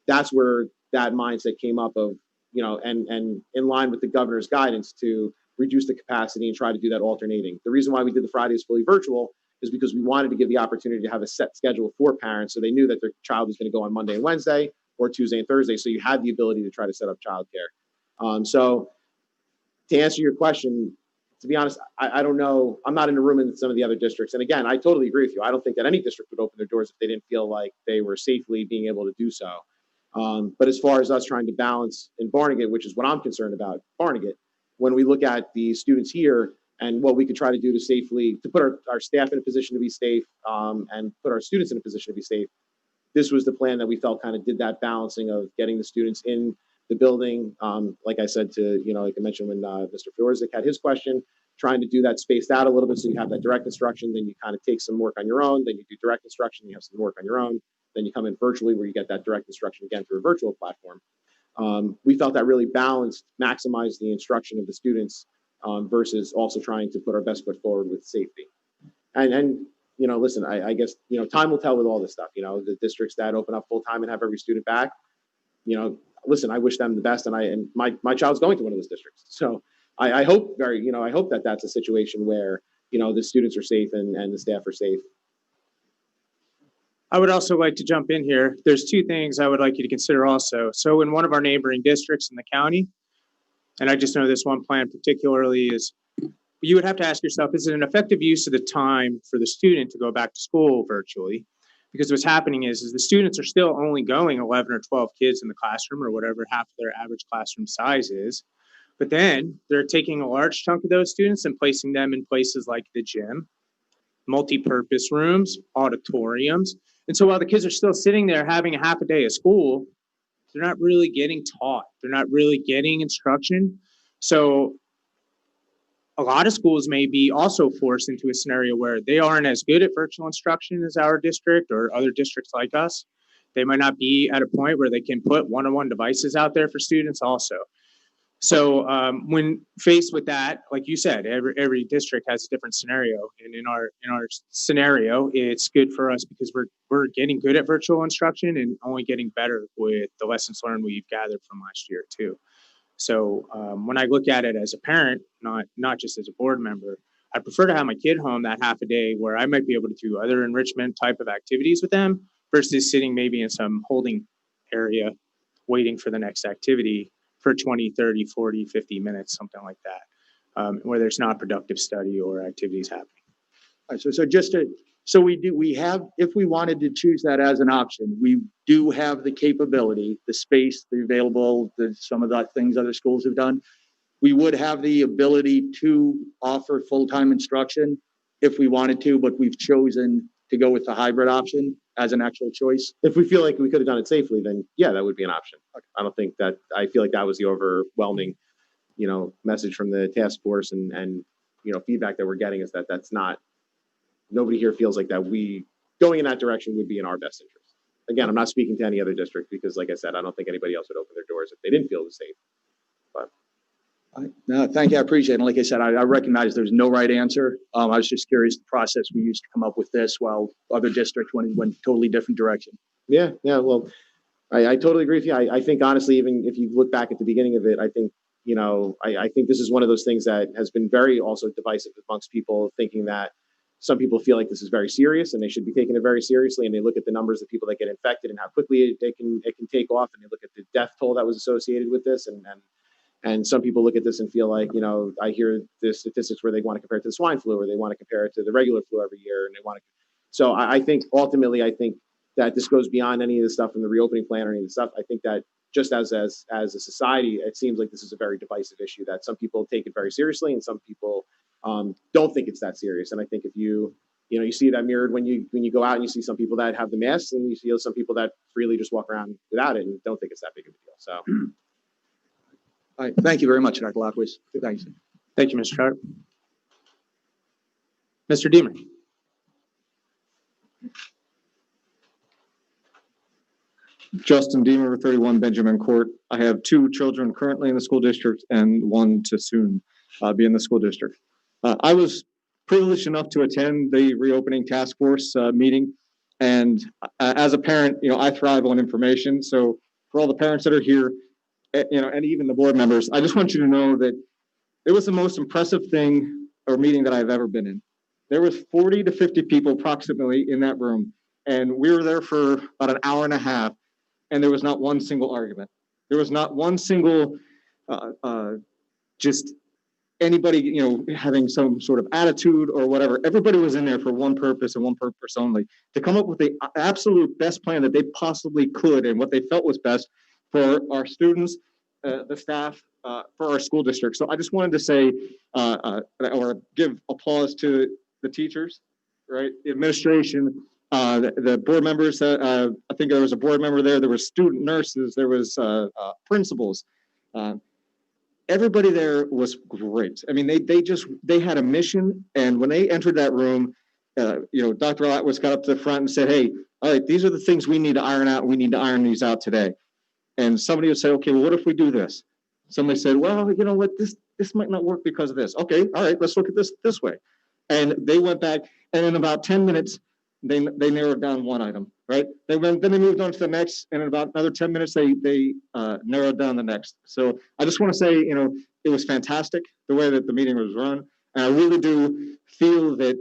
that's where that mindset came up of, and in line with the governor's guidance to reduce the capacity and try to do that alternating. The reason why we did the Fridays fully virtual is because we wanted to give the opportunity to have a set schedule for parents so they knew that their child was going to go on Monday and Wednesday or Tuesday and Thursday. So you had the ability to try to set up childcare. So to answer your question, to be honest, I don't know. I'm not in the room in some of the other districts. And again, I totally agree with you. I don't think that any district would open their doors if they didn't feel like they were safely being able to do so. But as far as us trying to balance in Barnegat, which is what I'm concerned about, Barnegat, when we look at the students here and what we could try to do to put our staff in a position to be safe, and put our students in a position to be safe, this was the plan that we felt kind of did that balancing of getting the students in the building. Like I said like I mentioned when Mr. Fjorzik had his question, trying to do that spaced out a little bit so you have that direct instruction, then you kind of take some work on your own, then you do direct instruction, you have some work on your own, then you come in virtually where you get that direct instruction again through a virtual platform. We felt that really maximized the instruction of the students versus also trying to put our best foot forward with safety. And listen, I guess, time will tell with all this stuff. The districts that open up full time and have every student back, listen, I wish them the best, and my child's going to one of those districts. So I hope I hope that that's a situation where, the students are safe and the staff are safe. I would also like to jump in here. There's two things I would like you to consider also. So in one of our neighboring districts in the county, and I just know this one plan particularly, is you would have to ask yourself, is it an effective use of the time for the student to go back to school virtually? Because what's happening is the students are still only going 11 or 12 kids in the classroom or whatever half of their average classroom size is. But then they're taking a large chunk of those students and placing them in places like the gym, multi-purpose rooms, auditoriums. And so while the kids are still sitting there having a half a day of school, they're not really getting taught. They're not really getting instruction. So a lot of schools may be also forced into a scenario where they aren't as good at virtual instruction as our district or other districts like us. They might not be at a point where they can put one-on-one devices out there for students also. So when faced with that, like you said, every district has a different scenario, and in our scenario, it's good for us because we're getting good at virtual instruction and only getting better with the lessons learned we've gathered from last year too. So when I look at it as a parent, not just as a board member, I prefer to have my kid home that half a day where I might be able to do other enrichment type of activities with them versus sitting maybe in some holding area waiting for the next activity for 20, 30, 40, 50 minutes, something like that, where there's not productive study or activities happening. All right, we have, if we wanted to choose that as an option, we do have the capability, the space, the available, some of the things other schools have done. We would have the ability to offer full-time instruction if we wanted to, but we've chosen to go with the hybrid option as an actual choice. If we feel like we could have done it safely, then yeah, that would be an option. I don't think that, I feel like that was the overwhelming, message from the task force and feedback that we're getting is that that's not, nobody here feels like that going in that direction would be in our best interest. Again, I'm not speaking to any other district because like I said, I don't think anybody else would open their doors if they didn't feel it was safe. But No, thank you. I appreciate it. And like I said, I recognize there's no right answer. I was just curious the process we used to come up with this while other districts went totally different direction. Yeah. Well, I totally agree with you. I think honestly, even if you look back at the beginning of it, I think, I think this is one of those things that has been very also divisive amongst people, thinking that some people feel like this is very serious and they should be taking it very seriously. And they look at the numbers of people that get infected and how quickly it can take off. And they look at the death toll that was associated with this. And some people look at this and feel like, I hear the statistics where they want to compare it to the swine flu or they want to compare it to the regular flu every year. And they want to. So I think ultimately, I think that this goes beyond any of the stuff from the reopening plan or any of the stuff. I think that just as a society, it seems like this is a very divisive issue that some people take it very seriously and some people don't think it's that serious. And I think if you see that mirrored when you go out and you see some people that have the masks and you see some people that freely just walk around without it and don't think it's that big of a deal. So. All right. Thank you very much, Dr. Lockwood. Thanks. Thank you, Mr. Carter. Mr. Deemer. Justin Deemer, 31 Benjamin Court. I have 2 children currently in the school district and 1 to soon be in the school district. I was privileged enough to attend the reopening task force meeting. And as a parent, I thrive on information. So for all the parents that are here, and even the board members, I just want you to know that it was the most impressive thing or meeting that I've ever been in. There was 40 to 50 people approximately in that room. And we were there for about an hour and a half. And there was not one single argument. There was not one single, just anybody, having some sort of attitude or whatever. Everybody was in there for one purpose and one purpose only, to come up with the absolute best plan that they possibly could and what they felt was best for our students, the staff, for our school district. So I just wanted to say, or give applause to the teachers, right? The administration, the board members. I think there was a board member there. There were student nurses. There was principals. Everybody there was great. I mean, they had a mission, and when they entered that room, Dr. Atwas got up to the front and said, "Hey, all right, these are the things we need to iron out. We need to iron these out today." And somebody would say, "Okay, well, what if we do this?" Somebody said, "Well, you know what, this might not work because of this." Okay, all right, let's look at this way. And they went back, and in about 10 minutes, they narrowed down one item, right? Then they moved on to the next, and in about another 10 minutes, they narrowed down the next. So I just want to say, it was fantastic the way that the meeting was run. And I really do feel that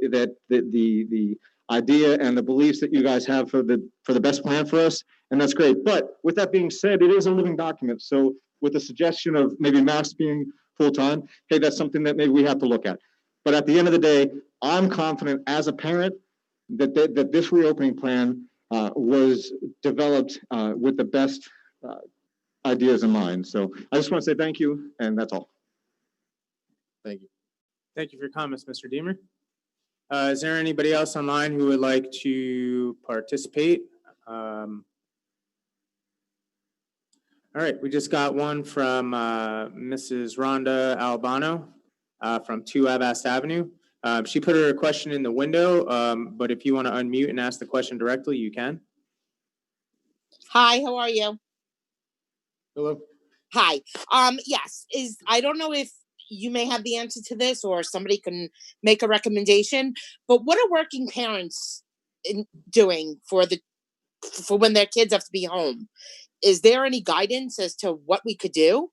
the idea and the beliefs that you guys have for the best plan for us, and that's great. But with that being said, it is a living document. So with the suggestion of maybe masks being full-time, hey, that's something that maybe we have to look at. But at the end of the day, I'm confident as a parent that this reopening plan was developed with the best ideas in mind. So I just want to say thank you, and that's all. Thank you. Thank you for your comments, Mr. Deemer. Is there anybody else online who would like to participate? All right, we just got one from Mrs. Rhonda Albano. from 2 Avast Avenue. She put her question in the window, but if you want to unmute and ask the question directly, you can. Hi, how are you? Hello. Hi. Yes, I don't know if you may have the answer to this or somebody can make a recommendation, but what are working parents doing for when their kids have to be home? Is there any guidance as to what we could do?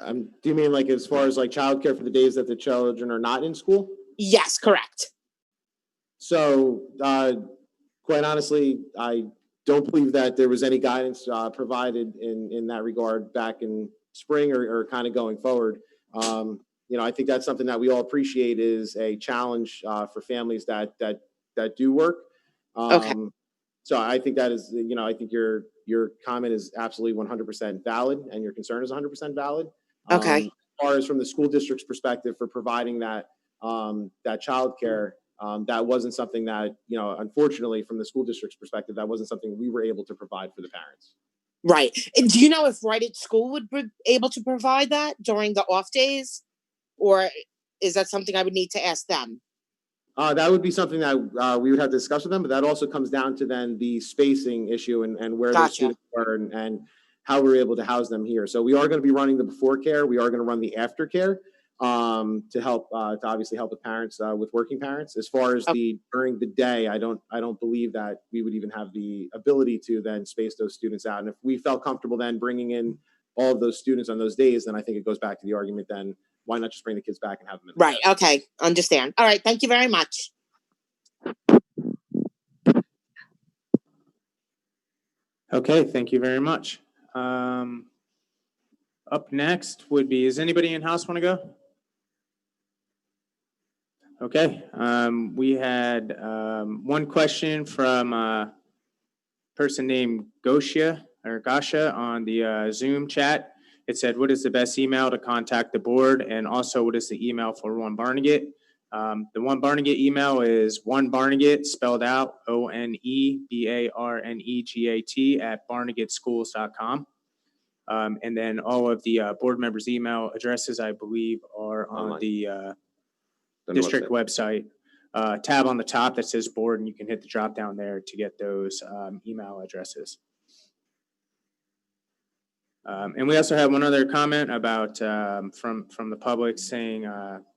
Do you mean like as far as like childcare for the days that the children are not in school? Yes, correct. So, quite honestly, I don't believe that there was any guidance provided in that regard back in spring or kind of going forward. I think that's something that we all appreciate is a challenge for families that do work. Okay. So I think that is, I think your comment is absolutely 100% valid, and your concern is 100% valid. Okay. As far as from the school district's perspective for providing that childcare, that wasn't something that, unfortunately, from the school district's perspective, that wasn't something we were able to provide for the parents. Right. And do you know if Right at School would be able to provide that during the off days? Or is that something I would need to ask them? That would be something that we would have to discuss with them, but that also comes down to then the spacing issue and where those students are and how we're able to house them here. So we are going to be running the before care. We are going to run the after care to help to obviously help with parents with working parents. As far as during the day, I don't believe that we would even have the ability to then space those students out. And if we felt comfortable then bringing in all of those students on those days, then I think it goes back to the argument then why not just bring the kids back and have them in the Right. Okay. Understand. All right. Thank you very much. Okay, thank you very much. Up next would be, is anybody in-house want to go? Okay, we had one question from a person named Gasha on the Zoom chat. It said, what is the best email to contact the board? And also, what is the email for One Barnegat? The One Barnegat email is One Barnegat, spelled out ONEBARNEGAT at barnegatschools.com. And then all of the board members' email addresses, I believe, are on the district website. Tab on the top that says board, and you can hit the drop down there to get those email addresses. And we also have one other comment about from the public saying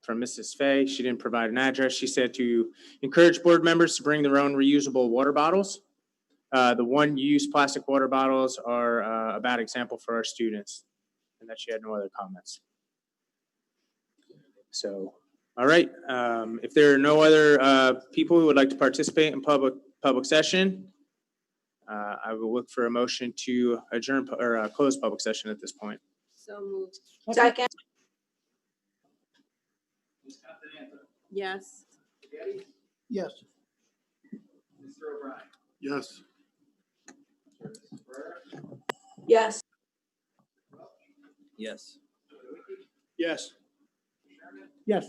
from Mrs. Fay, she didn't provide an address. She said to encourage board members to bring their own reusable water bottles. The one-use plastic water bottles are a bad example for our students, and that she had no other comments. So, all right. If there are no other people who would like to participate in public session, I will look for a motion to adjourn or close public session at this point. So moved. Second. Yes. Yes. Mr. O'Brien. Yes. Yes. Yes. Yes. Yes.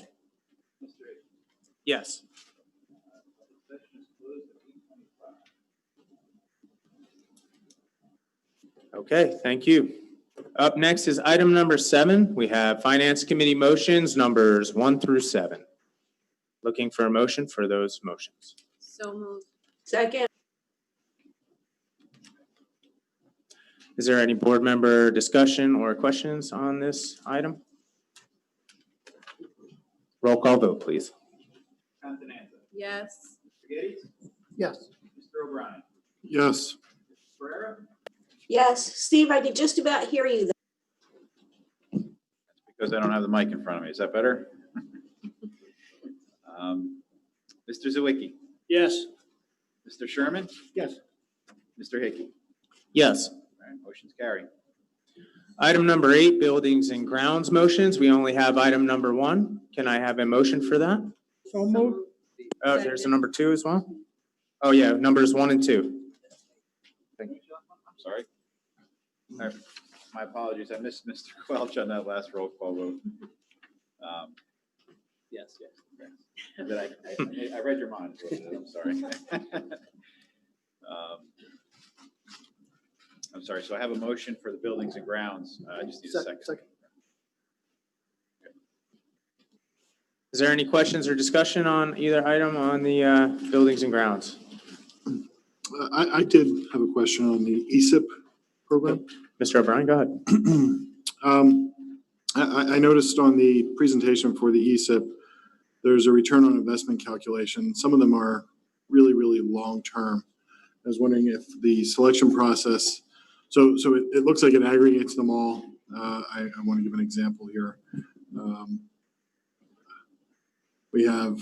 Yes. Okay, thank you. Up next is item number 7. We have Finance Committee motions numbers 1 through 7. Looking for a motion for those motions. So moved. Second. Is there any board member discussion or questions on this item? Roll call vote, please. Yes. Yes. Mr. O'Brien. Yes. Ferrera. Yes. Steve, I could just about hear you. Because I don't have the mic in front of me. Is that better? Mr. Zawicki. Yes. Mr. Sherman. Yes. Mr. Hickey. Yes. All right, motion's carried. Item number 8, buildings and grounds motions. We only have item number 1. Can I have a motion for that? So moved. Oh, there's a number 2 as well? Oh, yeah, numbers 1 and 2. Thank you. I'm sorry. All right, my apologies. I missed Mr. Quelch on that last roll call vote. Yes. Okay. I read your mind. I'm sorry. I'm sorry, so I have a motion for the buildings and grounds. I just need a second. Is there any questions or discussion on either item on the buildings and grounds? I did have a question on the ESIP program. Mr. O'Brien, go ahead. I noticed on the presentation for the ESIP, there's a return on investment calculation. Some of them are really, really long-term. I was wondering if the selection process, so it looks like it aggregates them all. I want to give an example here. We have,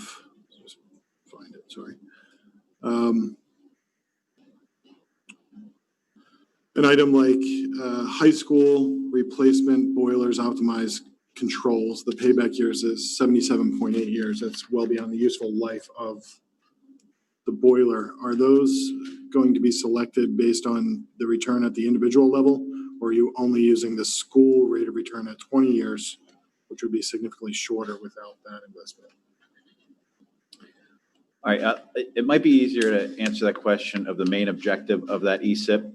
just find it, sorry. An item like high school replacement boilers optimized controls, the payback years is 77.8 years. That's well beyond the useful life of the boiler. Are those going to be selected based on the return at the individual level, or are you only using the school rate of return at 20 years, which would be significantly shorter without that investment? All right, it might be easier to answer that question of the main objective of that ESIP.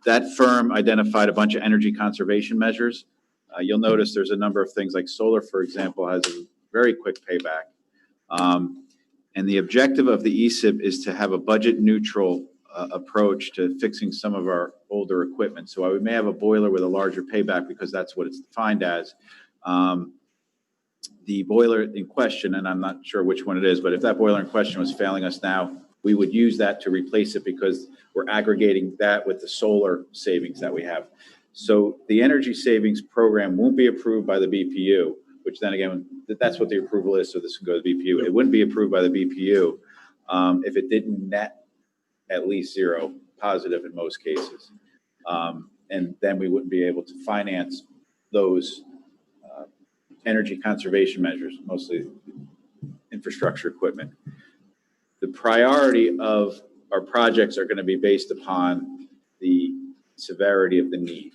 That firm identified a bunch of energy conservation measures. You'll notice there's a number of things like solar, for example, has a very quick payback. And the objective of the ESIP is to have a budget neutral approach to fixing some of our older equipment. So we may have a boiler with a larger payback because that's what it's defined as. The boiler in question, and I'm not sure which one it is, but if that boiler in question was failing us now, we would use that to replace it because we're aggregating that with the solar savings that we have. So the energy savings program won't be approved by the BPU, which then again, that's what the approval is, so this can go to the BPU. It wouldn't be approved by the BPU if it didn't net at least zero positive in most cases. And then we wouldn't be able to finance those energy conservation measures, mostly infrastructure equipment. The priority of our projects are going to be based upon the severity of the need.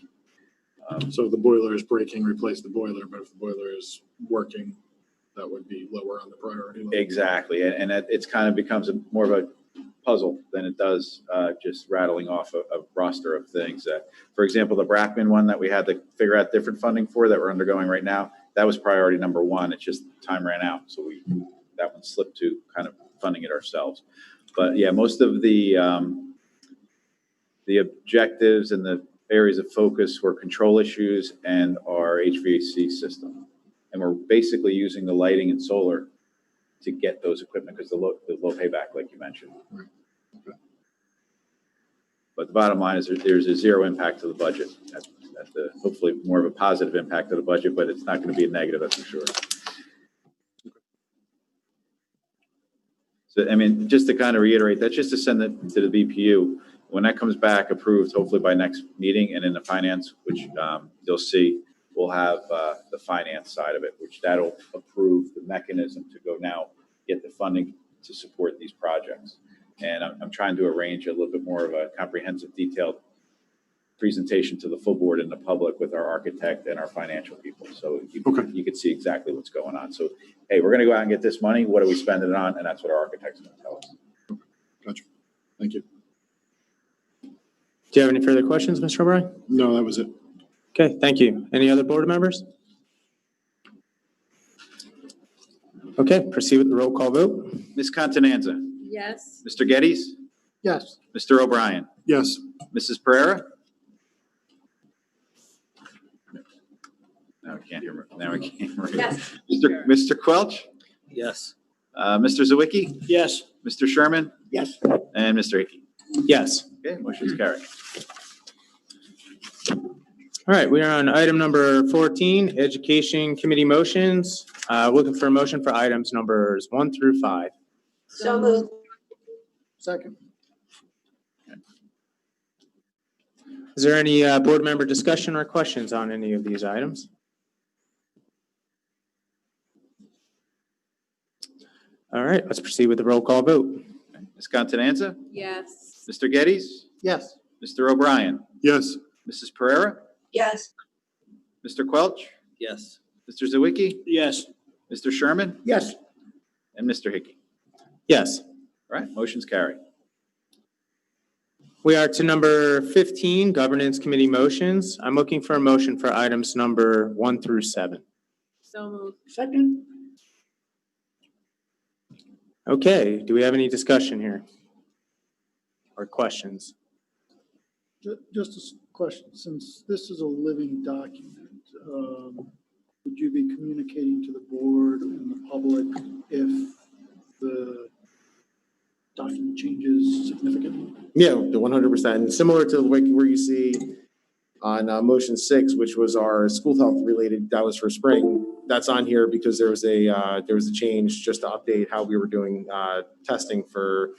So if the boiler is breaking, replace the boiler, but if the boiler is working, that would be lower on the priority level. Exactly, and it's kind of becomes more of a puzzle than it does just rattling off a roster of things. For example, the Brackman one that we had to figure out different funding for that we're undergoing right now, that was priority number one. It's just time ran out, so that one slipped to kind of funding it ourselves. But yeah, most of the objectives and the areas of focus were control issues and our HVAC system. And we're basically using the lighting and solar to get those equipment because the low payback, like you mentioned. Right. Okay. But the bottom line is there's a zero impact to the budget. That's hopefully more of a positive impact to the budget, but it's not going to be a negative, that's for sure. So, I mean, just to kind of reiterate, that's just to send it to the BPU. When that comes back approved, hopefully by next meeting and in the finance, which you'll see, we'll have the finance side of it, which that'll approve the mechanism to go now get the funding to support these projects. And I'm trying to arrange a little bit more of a comprehensive, detailed presentation to the full board and the public with our architect and our financial people. So you can see exactly what's going on. So, hey, we're going to go out and get this money. What are we spending it on? And that's what our architect's going to tell us. Gotcha. Thank you. Do you have any further questions, Mr. O'Brien? No, that was it. Okay, thank you. Any other board members? Okay, proceed with the roll call vote. Ms. Continenza. Yes. Mr. Geddes. Yes. Mr. O'Brien. Yes. Mrs. Pereira. Now we can't hear. Now we can't hear. Yes. Mr. Quelch. Yes. Mr. Zawicki. Yes. Mr. Sherman. Yes. And Mr. Hickey. Yes. Okay, motion's carried. All right, we are on item number 14, Education Committee motions. Looking for a motion for items numbers 1 through 5. So moved. Second. Is there any board member discussion or questions on any of these items? All right, let's proceed with the roll call vote. Ms. Continenza. Yes. Mr. Geddes. Yes. Mr. O'Brien. Yes. Mrs. Pereira. Yes. Mr. Quelch. Yes. Mr. Zawicki. Yes. Mr. Sherman. Yes. And Mr. Hickey. Yes. All right, motion's carried. We are to number 15, Governance Committee motions. I'm looking for a motion for items number 1 through 7. So moved. Second, Okay, do we have any discussion here? Or questions? Just a question, since this is a living document, would you be communicating to the board and the public if the document changes significantly? Yeah, the 100%. And similar to like where you see on motion 6, which was our school health related, that was for spring. That's on here because there was a change just to update how we were doing testing for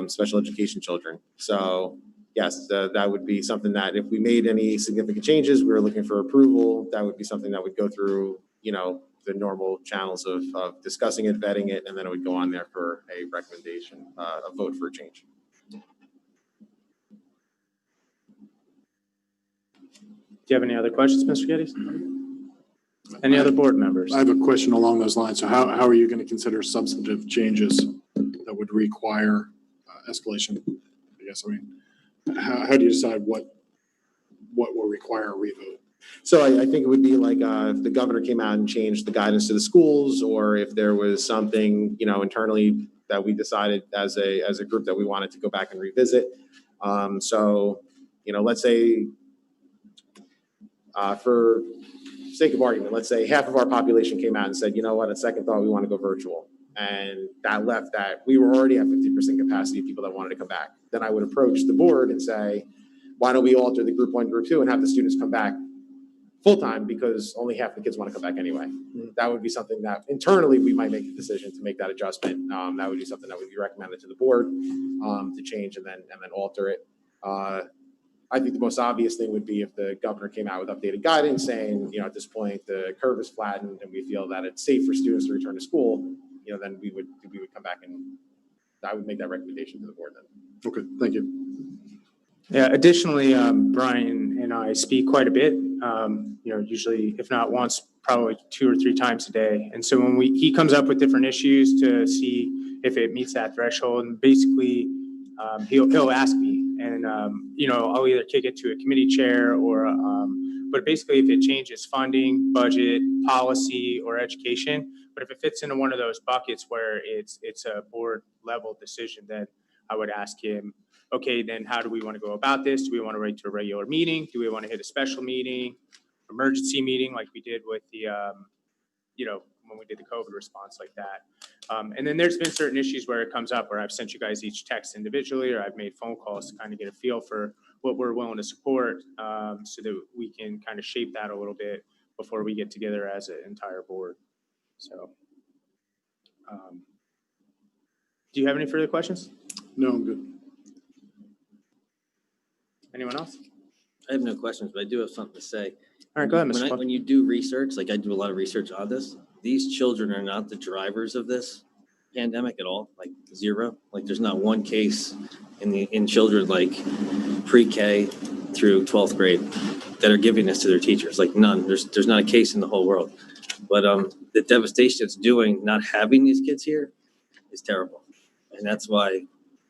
special education children. So yes, that would be something that if we made any significant changes, we were looking for approval, that would be something that would go through, the normal channels of discussing it, vetting it, and then it would go on there for a recommendation, a vote for a change. Do you have any other questions, Mr. Geddes? Any other board members? I have a question along those lines. So how are you going to consider substantive changes that would require escalation? I guess, how do you decide what will require a revote? So I think it would be like if the governor came out and changed the guidance to the schools, or if there was something, internally that we decided as a group that we wanted to go back and revisit. So, let's say, for sake of argument, let's say half of our population came out and said, you know what, at second thought, we want to go virtual. And that left that we were already at 50% capacity of people that wanted to come back. Then I would approach the board and say, why don't we alter the group 1, group 2 and have the students come back full-time because only half the kids want to come back anyway. That would be something that internally we might make a decision to make that adjustment. That would be something that would be recommended to the board to change and then alter it. I think the most obvious thing would be if the governor came out with updated guidance saying, at this point the curve is flattened and we feel that it's safe for students to return to school, then we would come back and I would make that recommendation to the board then. Okay, thank you. Yeah, additionally, Brian and I speak quite a bit, usually if not once, probably 2 or 3 times a day. And so when he comes up with different issues to see if it meets that threshold, and basically he'll ask me and, I'll either kick it to a committee chair or, but basically if it changes funding, budget, policy, or education, but if it fits into one of those buckets where it's a board level decision, then I would ask him, okay, then how do we want to go about this? Do we want to wait to a regular meeting? Do we want to hit a special meeting, emergency meeting like we did with the, when we did the COVID response like that? And then there's been certain issues where it comes up where I've sent you guys each text individually, or I've made phone calls to kind of get a feel for what we're willing to support, so that we can kind of shape that a little bit before we get together as an entire board. So, do you have any further questions? No, I'm good. Anyone else? I have no questions, but I do have something to say. All right, go ahead, Mr. When you do research, like I do a lot of research on this, these children are not the drivers of this pandemic at all, like zero. Like there's not one case in children like pre-K through 12th grade that are giving this to their teachers, like none. There's not a case in the whole world. But the devastation it's doing not having these kids here is terrible. And that's why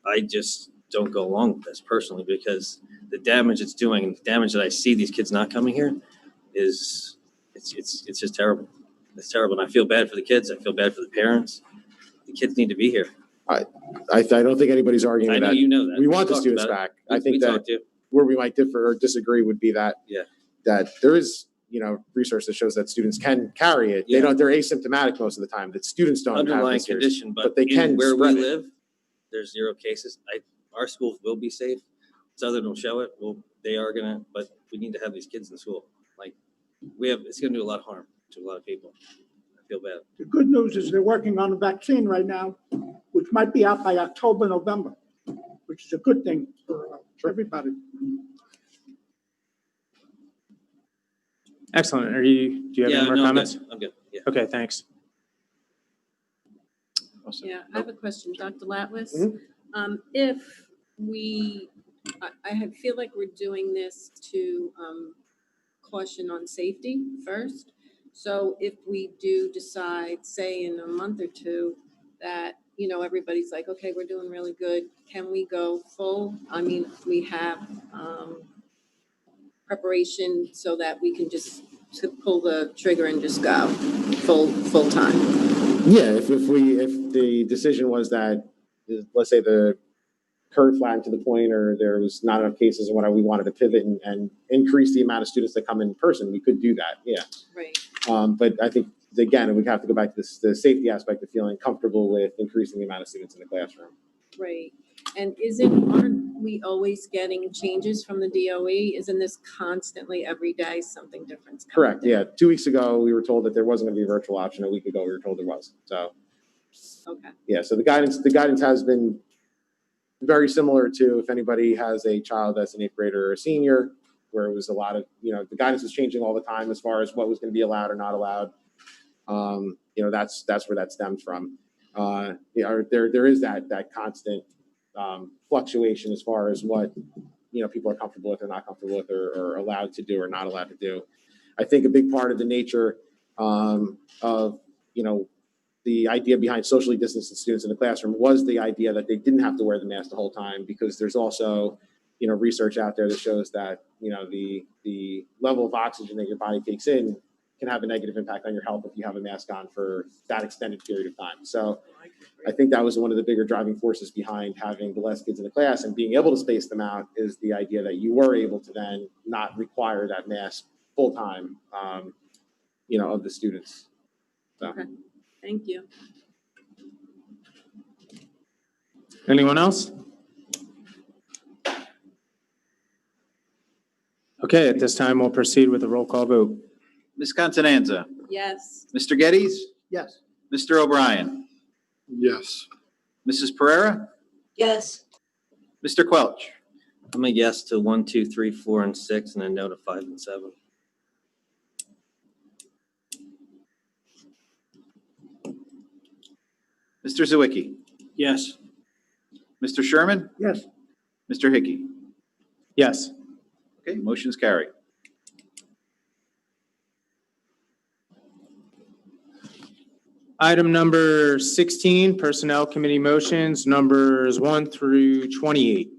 I just don't go along with this personally, because the damage it's doing and the damage that I see these kids not coming here is it's just terrible. It's terrible. And I feel bad for the kids. I feel bad for the parents. The kids need to be here. I don't think anybody's arguing I know that. you know that. We want the talked students about back. it. I think that where we might differ or disagree would be that that there is research that shows that students can carry it. Yeah. They're asymptomatic most of the time. That students don't Underlying have this condition, but they can where we spread it. live, there's zero cases. Our schools will be safe. Southern will show it. They are gonna, but we need to have these kids in school. Like it's gonna do a lot of harm to a lot of people. I feel bad. the good news is they're working on a vaccine right now, which might be out by October, November, which is a good thing for everybody. Excellent. Do you have any more comments? I'm good. Yeah. Okay, thanks. Yeah, I have a question, Dr. Latwis. Mm-hmm. If I feel like we're doing this to caution on safety first. So if we do decide, say in a month or two, that, everybody's like, okay, we're doing really good. Can we go full? I mean, we have preparation so that we can just to pull the trigger and just go full time. Yeah, if the decision was that, let's say the curve flattened to the point or there was not enough cases and whatever, we wanted to pivot and increase the amount of students that come in person, we could do that, yeah. Right. But I think, again, we'd have to go back to the safety aspect of feeling comfortable with increasing the amount of students in the classroom. Right. And aren't we always getting changes from the DOE? Isn't this constantly every day something different? Correct, yeah. 2 weeks ago, we were told that there wasn't gonna be a virtual option. A week ago, we were told there was, so. Okay. Yeah, so the guidance has been very similar to if anybody has a child that's an 8th grader or a senior, where it was a lot of, the guidance was changing all the time as far as what was going to be allowed or not allowed. That's where that stems from. There is that constant fluctuation as far as what people are comfortable with or not comfortable with or allowed to do or not allowed to do. I think a big part of the nature of the idea behind socially distancing students in the classroom was the idea that they didn't have to wear the mask the whole time, because there's also, research out there that shows that, the level of oxygen that your body takes in can have a negative impact on your health if you have a mask on for that extended period of time. So I think that was one of the bigger driving forces behind having the less kids in the class and being able to space them out, is the idea that you were able to then not require that mask full time, of the students. So. Okay. Thank you. Anyone else? Okay, at this time, we'll proceed with a roll call vote. Ms. Constanza, Yes. Mr. Geddes, Yes. Mr. O'Brien, Yes. Mrs. Pereira, Yes. Mr. Quelch, I'm a yes to 1, 2, 3, 4, and 6, and a no to 5 and 7. Mr. Zawicki, Yes. Mr. Sherman, Yes. Mr. Hickey. Yes. Okay, motion's carried. Item number 16, Personnel Committee motions, numbers 1 through 28.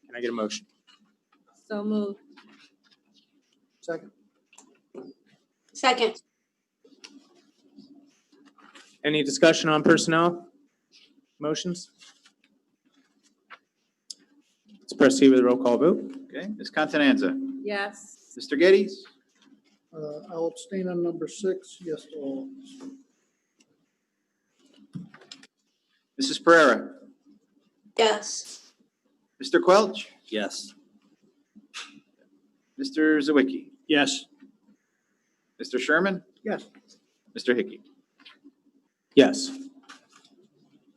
Can I get a motion? So moved. Second. Second. Any discussion on personnel motions? Let's proceed with a roll call vote. Okay, Ms. Constanza, Yes. Mr. Geddes, I'll abstain on number 6, yes to all. Mrs. Pereira, Yes. Mr. Quelch, Yes. Mr. Zawicki, Yes. Mr. Sherman, Yes. Mr. Hickey. Yes.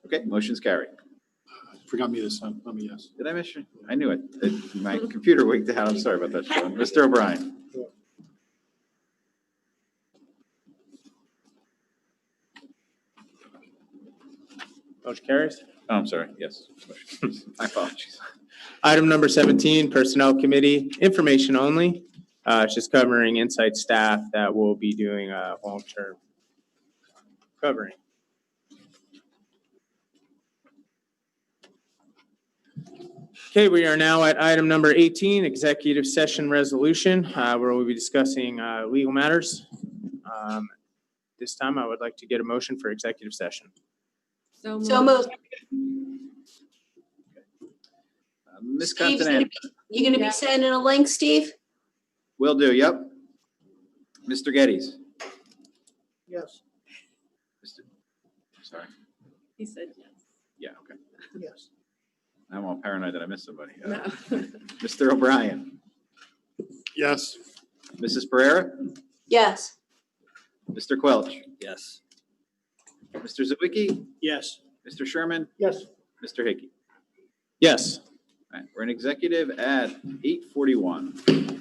Okay, motion's carried. Forgot me this time. Let me yes. Did I miss you? I knew it. My computer winked out. I'm sorry about that, Sean. Mr. O'Brien. Motion carries. Oh, I'm sorry. Yes. My apologies. Item number 17, Personnel Committee, information only. It's just covering Insight staff that will be doing a long-term covering. Okay, we are now at item number 18, executive session resolution, where we'll be discussing legal matters. This time, I would like to get a motion for executive session. So moved. So moved. Ms. Steve, Constanza. you gonna be sending a link, Steve? Will do, yep. Mr. Geddes. Yes. Sorry. He said yes. Yeah, okay. Yes. I'm all paranoid that I missed somebody. No. Mr. O'Brien. Yes. Mrs. Pereira. Yes. Mr. Quelch. Yes. Mr. Zawicki. Yes. Mr. Sherman. Yes. Mr. Hickey. Yes. All right, we're in executive at 8:41.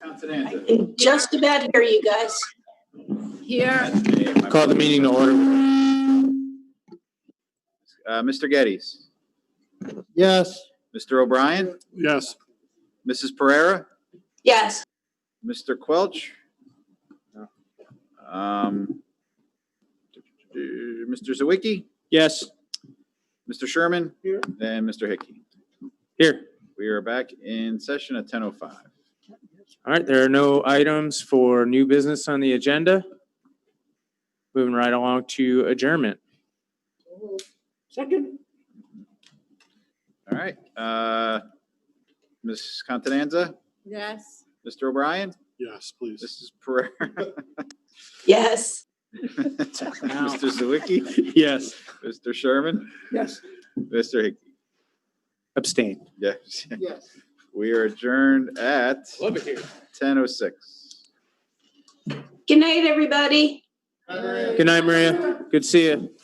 Constanza. can just about hear you guys. Here. Call the meeting to order. Mr. Geddes, Yes. Mr. O'Brien, Yes. Mrs. Pereira, Yes. Mr. Quelch. Mr. Zawicki, Yes. Mr. Sherman, Here. and Mr. Hickey. Here. We are back in session at 10:05. All right, there are no items for new business on the agenda. Moving right along to adjournment. Second? All right, Ms. Contanza, Yes. Mr. O'Brien, Yes, please. Mrs. Pereira, Yes. Mr. Zawicki, Yes. Mr. Sherman, Yes. Mr. Hickey. Abstain. Yes. Yes. We are adjourned at Love it here. 10:06. Good night, everybody. Good night, Maria. Good to see you.